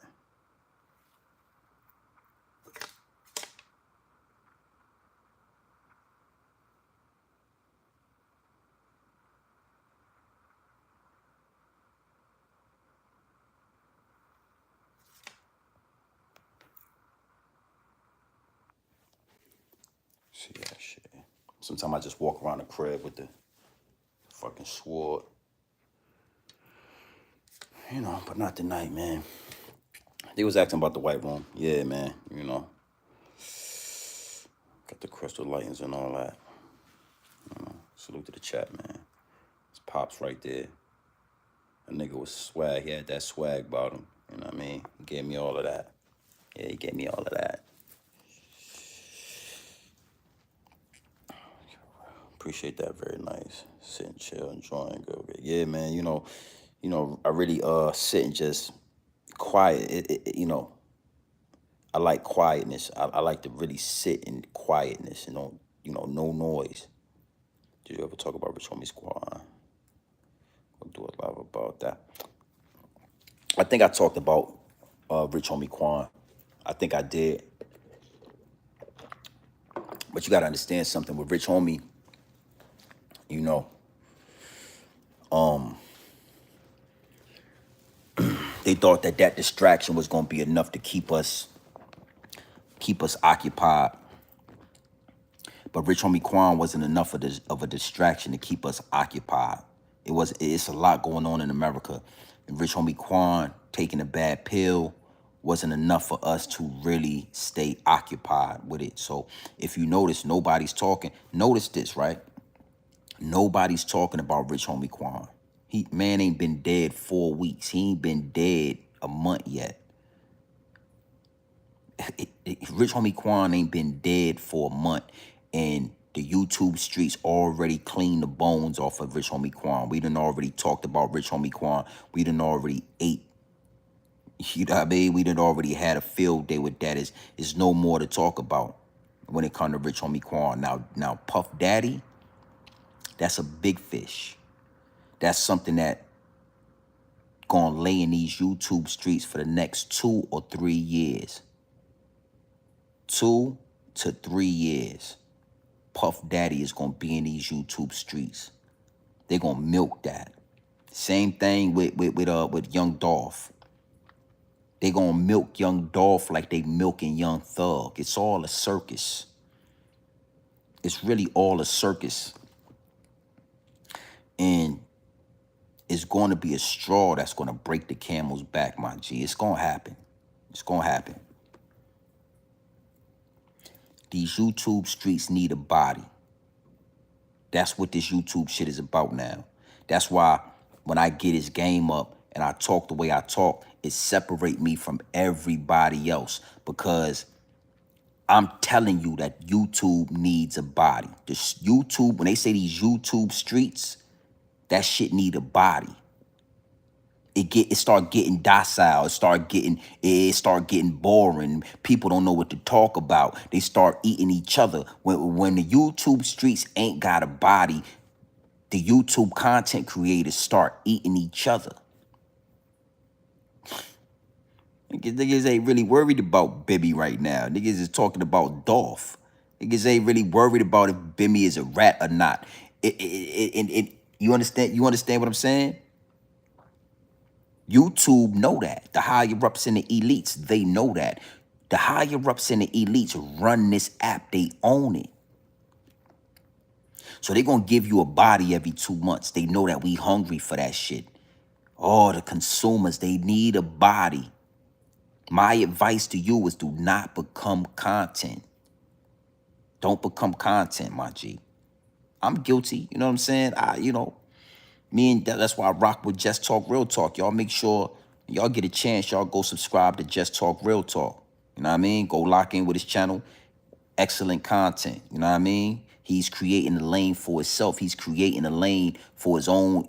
See that shit. Sometimes I just walk around the crib with the fucking sword. But not tonight, man. They was asking about the white room. Yeah, man, Got the crystal lightings and all that. Salute to the chat, man. It's Pops right there. That nigga was swag. He had that swag about him. You know what I mean? He gave me all of that. Yeah, he gave me all of that. Appreciate that. Very nice. Sit and chill, enjoying. Go. Yeah, man. I really sit and just quiet. I like quietness. I like to really sit in quietness and no noise. Did you ever talk about Rich Homie Squad? We'll do a live about that. I think I talked about Rich Homie Quan. I think I did. But you got to understand something with Rich Homie. They thought that distraction was going to be enough to keep us occupied. But Rich Homie Quan wasn't enough of a distraction to keep us occupied. It's a lot going on in America. And Rich Homie Quan taking a bad pill wasn't enough for us to really stay occupied with it. So if you notice, nobody's talking. Notice this, right? Nobody's talking about Rich Homie Quan. Man ain't been dead 4 weeks. He ain't been dead a month yet. Rich Homie Quan ain't been dead for a month, and the YouTube streets already cleaned the bones off of Rich Homie Quan. We done already talked about Rich Homie Quan. We done already ate. You know what I mean? We done already had a field day with that. Is no more to talk about when it comes to Rich Homie Quan. Now Puff Daddy, that's a big fish. That's something that gonna lay in these YouTube streets for the next 2 or 3 years. 2 to 3 years. Puff Daddy is gonna be in these YouTube streets. They're gonna milk that. Same thing with Young Dolph. They gonna milk Young Dolph like they milking Young Thug. It's all a circus. It's really all a circus. And it's going to be a straw that's going to break the camel's back, my G. It's going to happen. It's going to happen. These YouTube streets need a body. That's what this YouTube shit is about now. That's why when I get his game up and I talk the way I talk, it separates me from everybody else, because I'm telling you that YouTube needs a body. This YouTube, when they say these YouTube streets, that shit need a body. It start getting docile. It start getting boring. People don't know what to talk about. They start eating each other. When the YouTube streets ain't got a body, the YouTube content creators start eating each other. Niggas ain't really worried about Bibby right now. Niggas is talking about Dolph. Niggas ain't really worried about if Bibby is a rat or not. You understand? You understand what I'm saying? YouTube know that. The higher ups and the elites, they know that. The higher ups and the elites run this app. They own it. So they're going to give you a body every 2 months. They know that we hungry for that shit. Oh, the consumers, they need a body. My advice to you is do not become content. Don't become content, my G. I'm guilty. You know what I'm saying? That's why I rock with Just Talk Real Talk. Y'all make sure y'all get a chance. Y'all go subscribe to Just Talk Real Talk. You know what I mean? Go lock in with his channel. Excellent content. You know what I mean? He's creating a lane for himself. He's creating a lane for his own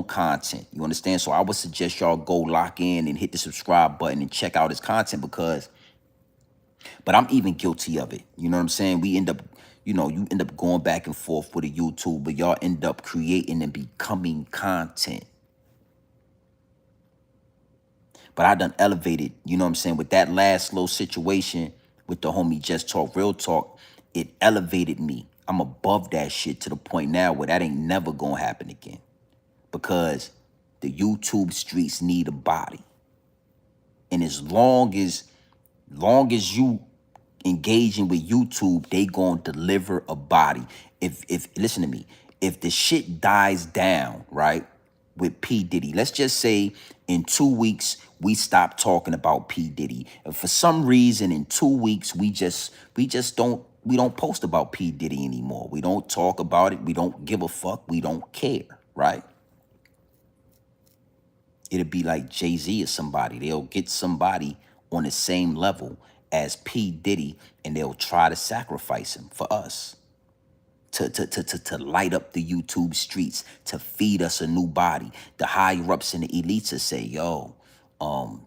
content. You understand? So I would suggest y'all go lock in and hit the subscribe button and check out his content, but I'm even guilty of it. You know what I'm saying? We end up, you end up going back and forth with a YouTube, but y'all end up creating and becoming content. But I done elevated, you know what I'm saying? With that last little situation with the homie Just Talk Real Talk, it elevated me. I'm above that shit to the point now where that ain't never gonna happen again. Because the YouTube streets need a body. And as long as you engaging with YouTube, they gonna deliver a body. If listen to me, if the shit dies down, right, with P. Diddy, let's just say in 2 weeks we stop talking about P. Diddy. And for some reason in 2 weeks we don't post about P. Diddy anymore. We don't talk about it. We don't give a fuck. We don't care, right? It'd be like Jay-Z or somebody. They'll get somebody on the same level as P. Diddy, and they'll try to sacrifice him for us to light up the YouTube streets, to feed us a new body. The higher ups and the elites will say, yo,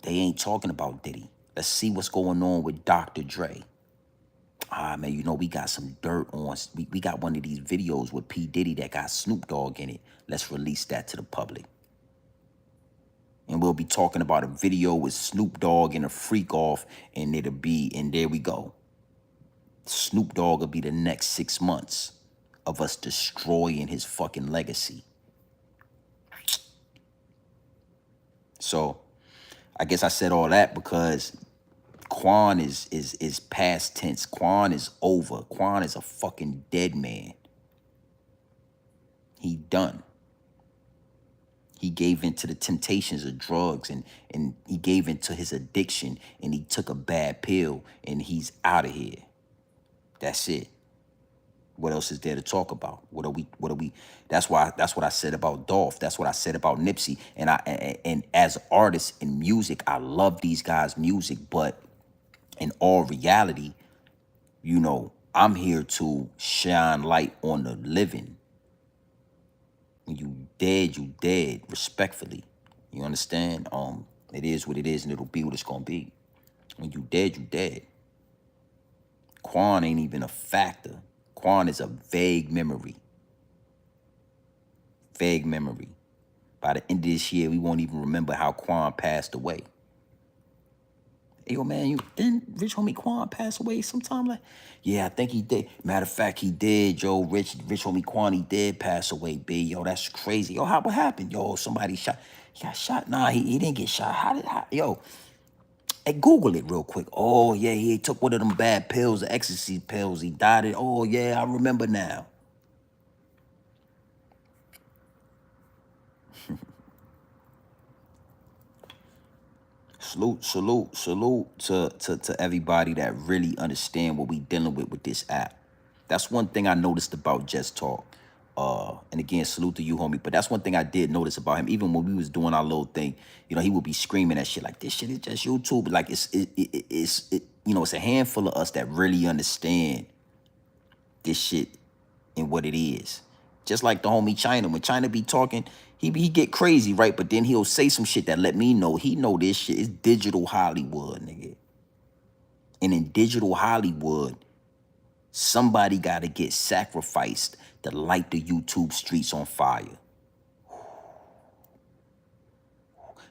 they ain't talking about Diddy. Let's see what's going on with Dr. Dre. Man, we got some dirt on. We got one of these videos with P. Diddy that got Snoop Dogg in it. Let's release that to the public. And we'll be talking about a video with Snoop Dogg and a freak off, and there we go. Snoop Dogg will be the next 6 months of us destroying his fucking legacy. So I guess I said all that because Quan is past tense. Quan is over. Quan is a fucking dead man. He done. He gave in to the temptations of drugs, and he gave in to his addiction, and he took a bad pill, and he's out of here. That's it. What else is there to talk about? What are we? That's what I said about Dolph. That's what I said about Nipsey. And as artists in music, I love these guys' music, but in all reality, you know, I'm here to shine light on the living. When you dead, respectfully. You understand? It is what it is, and it'll be what it's gonna be. When you dead, you dead. Quan ain't even a factor. Quan is a vague memory. Vague memory. By the end of this year, we won't even remember how Quan passed away. Hey, yo, man, didn't Rich Homie Quan pass away sometime? Like, yeah, I think he did. Matter of fact, he did, yo. Rich Homie Quan, he did pass away, B. Yo, that's crazy. Yo, what happened? Yo, somebody shot. He got shot? Nah, he didn't get shot. Yo, hey, Google it real quick. Oh, yeah, he took one of them bad pills, the ecstasy pills. He died it. Oh, yeah, I remember now. Salute to everybody that really understand what we dealing with this app. That's one thing I noticed about Just Talk. And again, salute to you, homie. But that's one thing I did notice about him. Even when we was doing our little thing, you know, he would be screaming that shit like, this shit is just YouTube. Like it's you know, it's a handful of us that really understand this shit and what it is. Just like the homie China. When China be talking, he get crazy, right? But then he'll say some shit that let me know he know this shit is digital Hollywood, nigga. And in digital Hollywood, somebody gotta get sacrificed to light the YouTube streets on fire.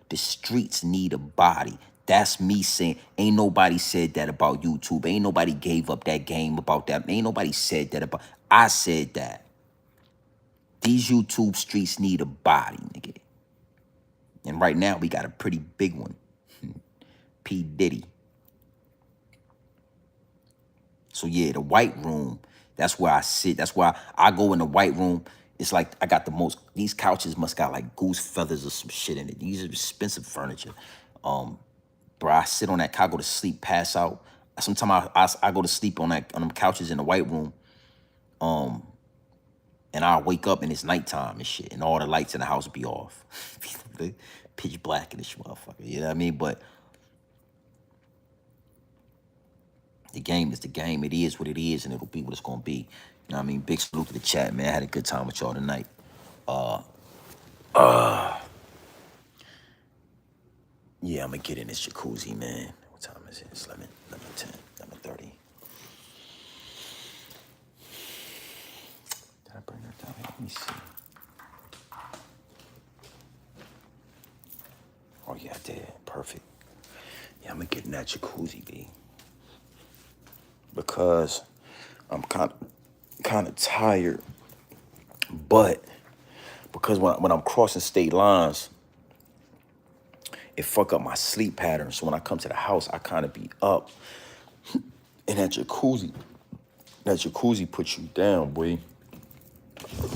The streets need a body. That's me saying, ain't nobody said that about YouTube. Ain't nobody gave up that game about that. Ain't nobody said that about, I said that. These YouTube streets need a body, nigga. And right now, we got a pretty big one. P. Diddy. So yeah, the white room, that's where I sit. That's why I go in the white room. It's like I got the most, these couches must got like goose feathers or some shit in it. These are expensive furniture. Bro, I sit on that couch, I go to sleep, pass out. Sometimes I go to sleep on them couches in the white room. And I'll wake up and it's nighttime and shit, and all the lights in the house be off. Pitch black in this motherfucker, you know what I mean? But the game is the game. It is what it is, and it'll be what it's gonna be. You know what I mean? Big salute to the chat, man. I had a good time with y'all tonight. Yeah, I'm gonna get in this jacuzzi, man. What time is it? It's 11:10, 11:30. Did I bring her down here? Let me see. Oh yeah, I did. Perfect. Yeah, I'm gonna get in that jacuzzi, B. Because I'm kind of tired, but because when I'm crossing state lines, it fuck up my sleep pattern. So when I come to the house, I kind of be up. And that jacuzzi puts you down, boy.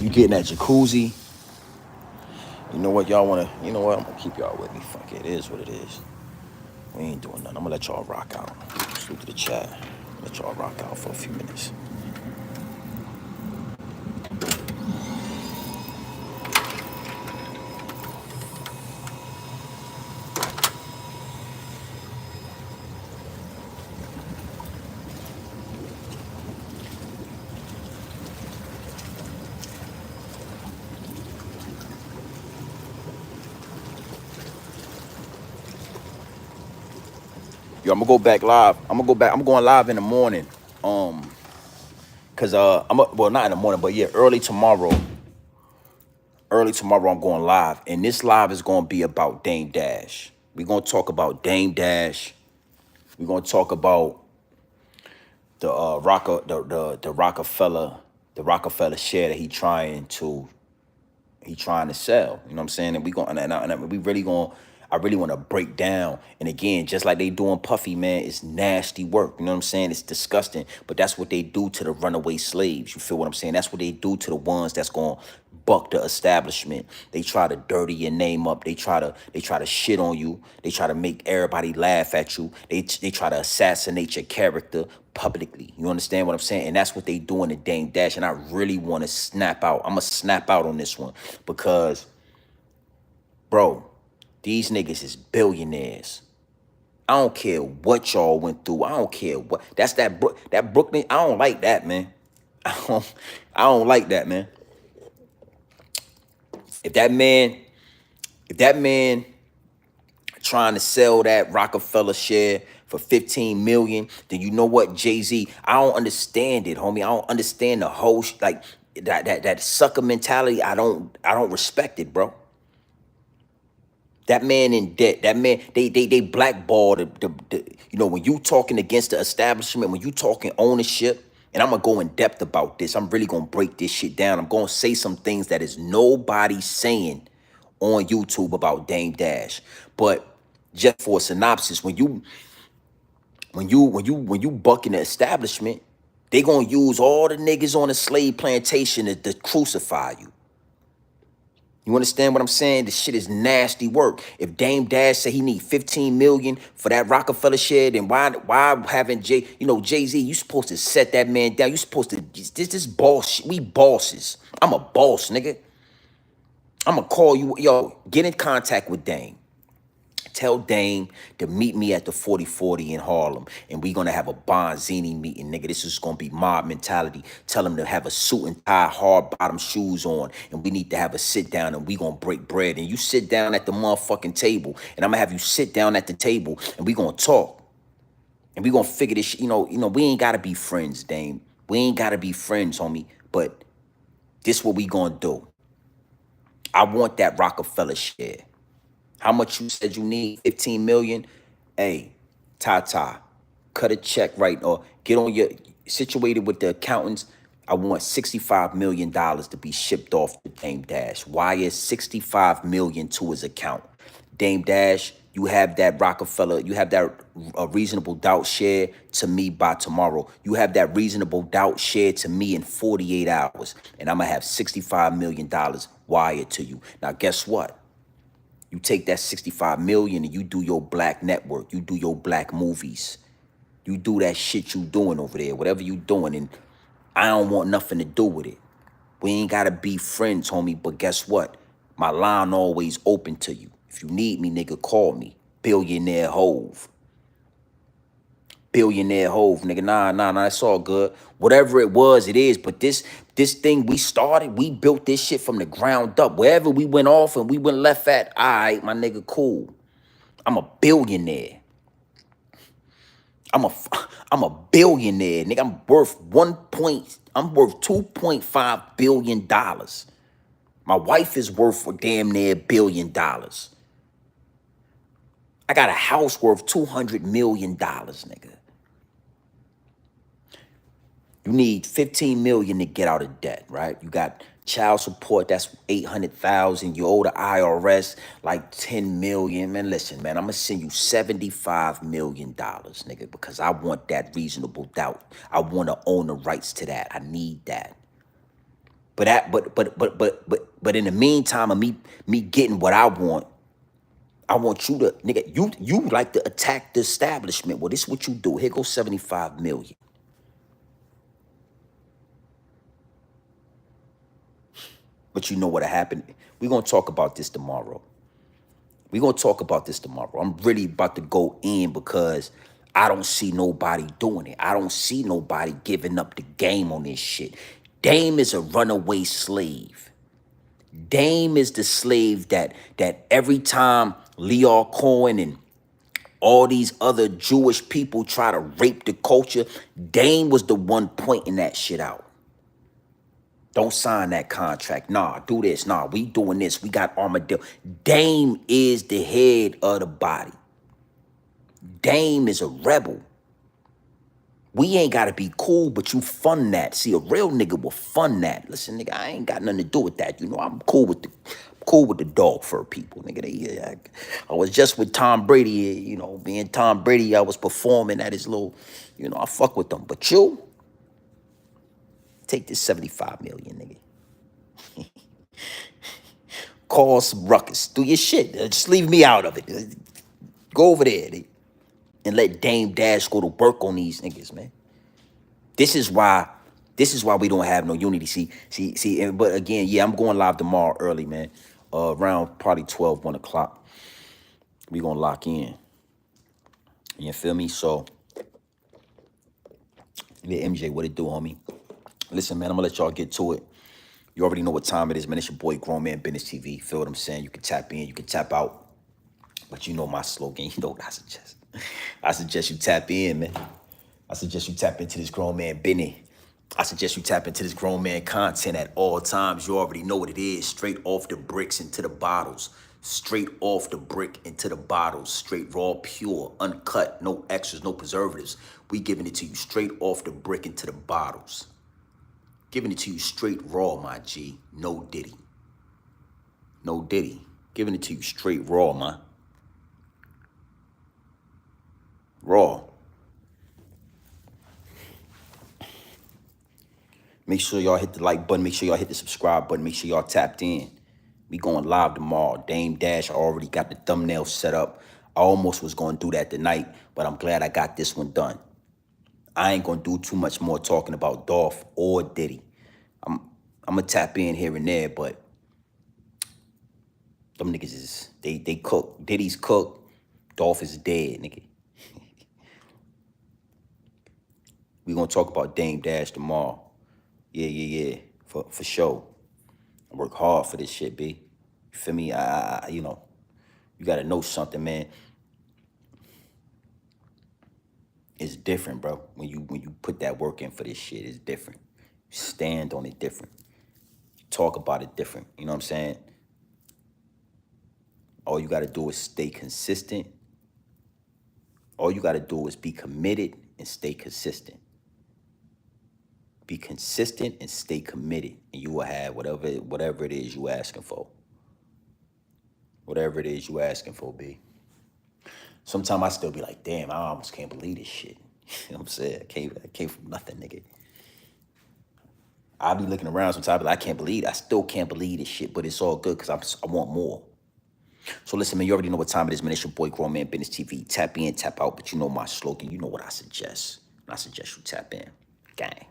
You get in that jacuzzi. You know what, y'all wanna? You know what? I'm gonna keep y'all with me. Fuck it, it is what it is. We ain't doing nothing. I'm gonna let y'all rock out. Salute to the chat. Let y'all rock out for a few minutes. Yo, I'm gonna go back live. I'm going live in the morning. Cause well, not in the morning, but yeah, early tomorrow. I'm going live, and this live is gonna be about Dame Dash. We're gonna talk about Dame Dash. We're gonna talk about the Rockefeller share that he trying to sell. You know what I'm saying? And we really gonna. I really want to break down. And again, just like they doing Puffy, man, it's nasty work. You know what I'm saying? It's disgusting. But that's what they do to the runaway slaves. You feel what I'm saying? That's what they do to the ones that's going to buck the establishment. They try to dirty your name up. They try to shit on you. They try to make everybody laugh at you. They try to assassinate your character publicly. You understand what I'm saying? And that's what they doing to Dame Dash. And I really want to snap out. I'm going to snap out on this one because, bro, these niggas is billionaires. I don't care what y'all went through. I don't care what. That's that Brooklyn. I don't like that, man. I don't like that, man. If that man trying to sell that Rockefeller share for 15 million, then you know what, Jay-Z, I don't understand it, homie. I don't understand the whole like that sucker mentality. I don't respect it, bro. That man in debt. That man, they blackball the you know, when you talking against the establishment, when you talking ownership, and I'm gonna go in depth about this. I'm really gonna break this shit down. I'm gonna say some things that is nobody saying on YouTube about Dame Dash. But just for a synopsis, when you bucking the establishment, they gonna use all the niggas on the slave plantation to crucify you. You understand what I'm saying? This shit is nasty work. If Dame Dash say he need 15 million for that Rockefeller share, then why haven't Jay-Z, you supposed to set that man down. You supposed to, this boss shit. We bosses. I'm a boss, nigga. I'm gonna call you, yo, get in contact with Dame. Tell Dame to meet me at the 4040 in Harlem, and we gonna have a Bonzini meeting, nigga. This is gonna be mob mentality. Tell him to have a suit and tie, hard bottom shoes on, and we need to have a sit down, and we gonna break bread. And you sit down at the motherfucking table, and I'm gonna have you sit down at the table, and we gonna talk, and we gonna figure this shit. You know, we ain't gotta be friends, Dame. We ain't gotta be friends, homie. But this what we gonna do. I want that Rockefeller share. How much you said you need? 15 million? Hey, Tata, cut a check right, or get on your, situated with the accountants. I want $65 million to be shipped off to Dame Dash. Wire $65 million to his account. Dame Dash, you have that Rockefeller, you have that reasonable doubt share to me by tomorrow. You have that reasonable doubt share to me in 48 hours. And I'm going to have $65 million wired to you. Now, guess what? You take that 65 million and you do your black network. You do your black movies. You do that shit you doing over there, whatever you doing. And I don't want nothing to do with it. We ain't got to be friends, homie. But guess what? My line always open to you. If you need me, nigga, call me. Billionaire Hove. Billionaire Hove, nigga. Nah, it's all good. Whatever it was, it is. But this thing we started, we built this shit from the ground up. Wherever we went off and we went left at, all right, my nigga, cool. I'm a billionaire. I'm a billionaire, nigga. I'm worth $2.5 billion. My wife is worth a damn near $1 billion. I got a house worth $200 million, nigga. You need 15 million to get out of debt, right? You got child support, that's 800,000. You owe the IRS like 10 million. Man, listen, man, I'm gonna send you $75 million, nigga, because I want that reasonable doubt. I want to own the rights to that. I need that. But in the meantime of me getting what I want you to, nigga, you like to attack the establishment. Well, this is what you do. Here goes 75 million. But you know what happened? We're going to talk about this tomorrow. I'm really about to go in because I don't see nobody doing it. I don't see nobody giving up the game on this shit. Dame is a runaway slave. Dame is the slave that every time Leo Cohen and all these other Jewish people try to rape the culture, Dame was the one pointing that shit out. Don't sign that contract. Nah, do this. Nah, we doing this. We got Armadillo. Dame is the head of the body. Dame is a rebel. We ain't gotta be cool, but you fund that. See, a real nigga will fund that. Listen, nigga, I ain't got nothing to do with that. You know, I'm cool with the dog fur people, nigga. I was just with Tom Brady, you know, being Tom Brady, I was performing at his little, you know, I fuck with them. But you, take this 75 million, nigga. Cause some ruckus. Do your shit. Just leave me out of it. Go over there, nigga, and let Dame Dash go to work on these niggas, man. This is why we don't have no unity. See. But again, yeah, I'm going live tomorrow early, man. Around probably 12, 1 o'clock. We gonna lock in. You feel me? So, yeah, MJ, what it do, homie? Listen, man, I'm gonna let y'all get to it. You already know what time it is, man. It's your boy, Grown Man Business TV. Feel what I'm saying? You can tap in, you can tap out. But you know my slogan. You know what I suggest. I suggest you tap in, man. I suggest you tap into this grown man business. I suggest you tap into this grown man content at all times. You already know what it is. Straight off the bricks into the bottles. Straight off the brick into the bottles. Straight raw, pure, uncut, no extras, no preservatives. We giving it to you straight off the brick into the bottles. Giving it to you straight raw, my G. No Diddy. No Diddy. Giving it to you straight raw, man. Raw. Make sure y'all hit the like button. Make sure y'all hit the subscribe button. Make sure y'all tapped in. We going live tomorrow. Dame Dash, I already got the thumbnail set up. I almost was going to do that tonight, but I'm glad I got this one done. I ain't going to do too much more talking about Dolph or Diddy. I'm going to tap in here and there, but them niggas is, they cook. Diddy's cooked. Dolph is dead, nigga. We going to talk about Dame Dash tomorrow. Yeah. For sure. I work hard for this shit, B. You feel me? You know, you gotta know something, man. It's different, bro. When you put that work in for this shit, it's different. You stand on it different. You talk about it different. You know what I'm saying? All you gotta do is stay consistent. All you gotta do is be committed and stay consistent. Be consistent and stay committed, and you will have whatever it is you asking for. Whatever it is you asking for, B. Sometimes I still be like, damn, I almost can't believe this shit. You know what I'm saying? I came from nothing, nigga. I be looking around sometimes, but I can't believe it. I still can't believe this shit, but it's all good because I want more. So listen, man, you already know what time it is, man. It's your boy, Grown Man Business TV. Tap in, tap out, but you know my slogan. You know what I suggest. And I suggest you tap in. Gang.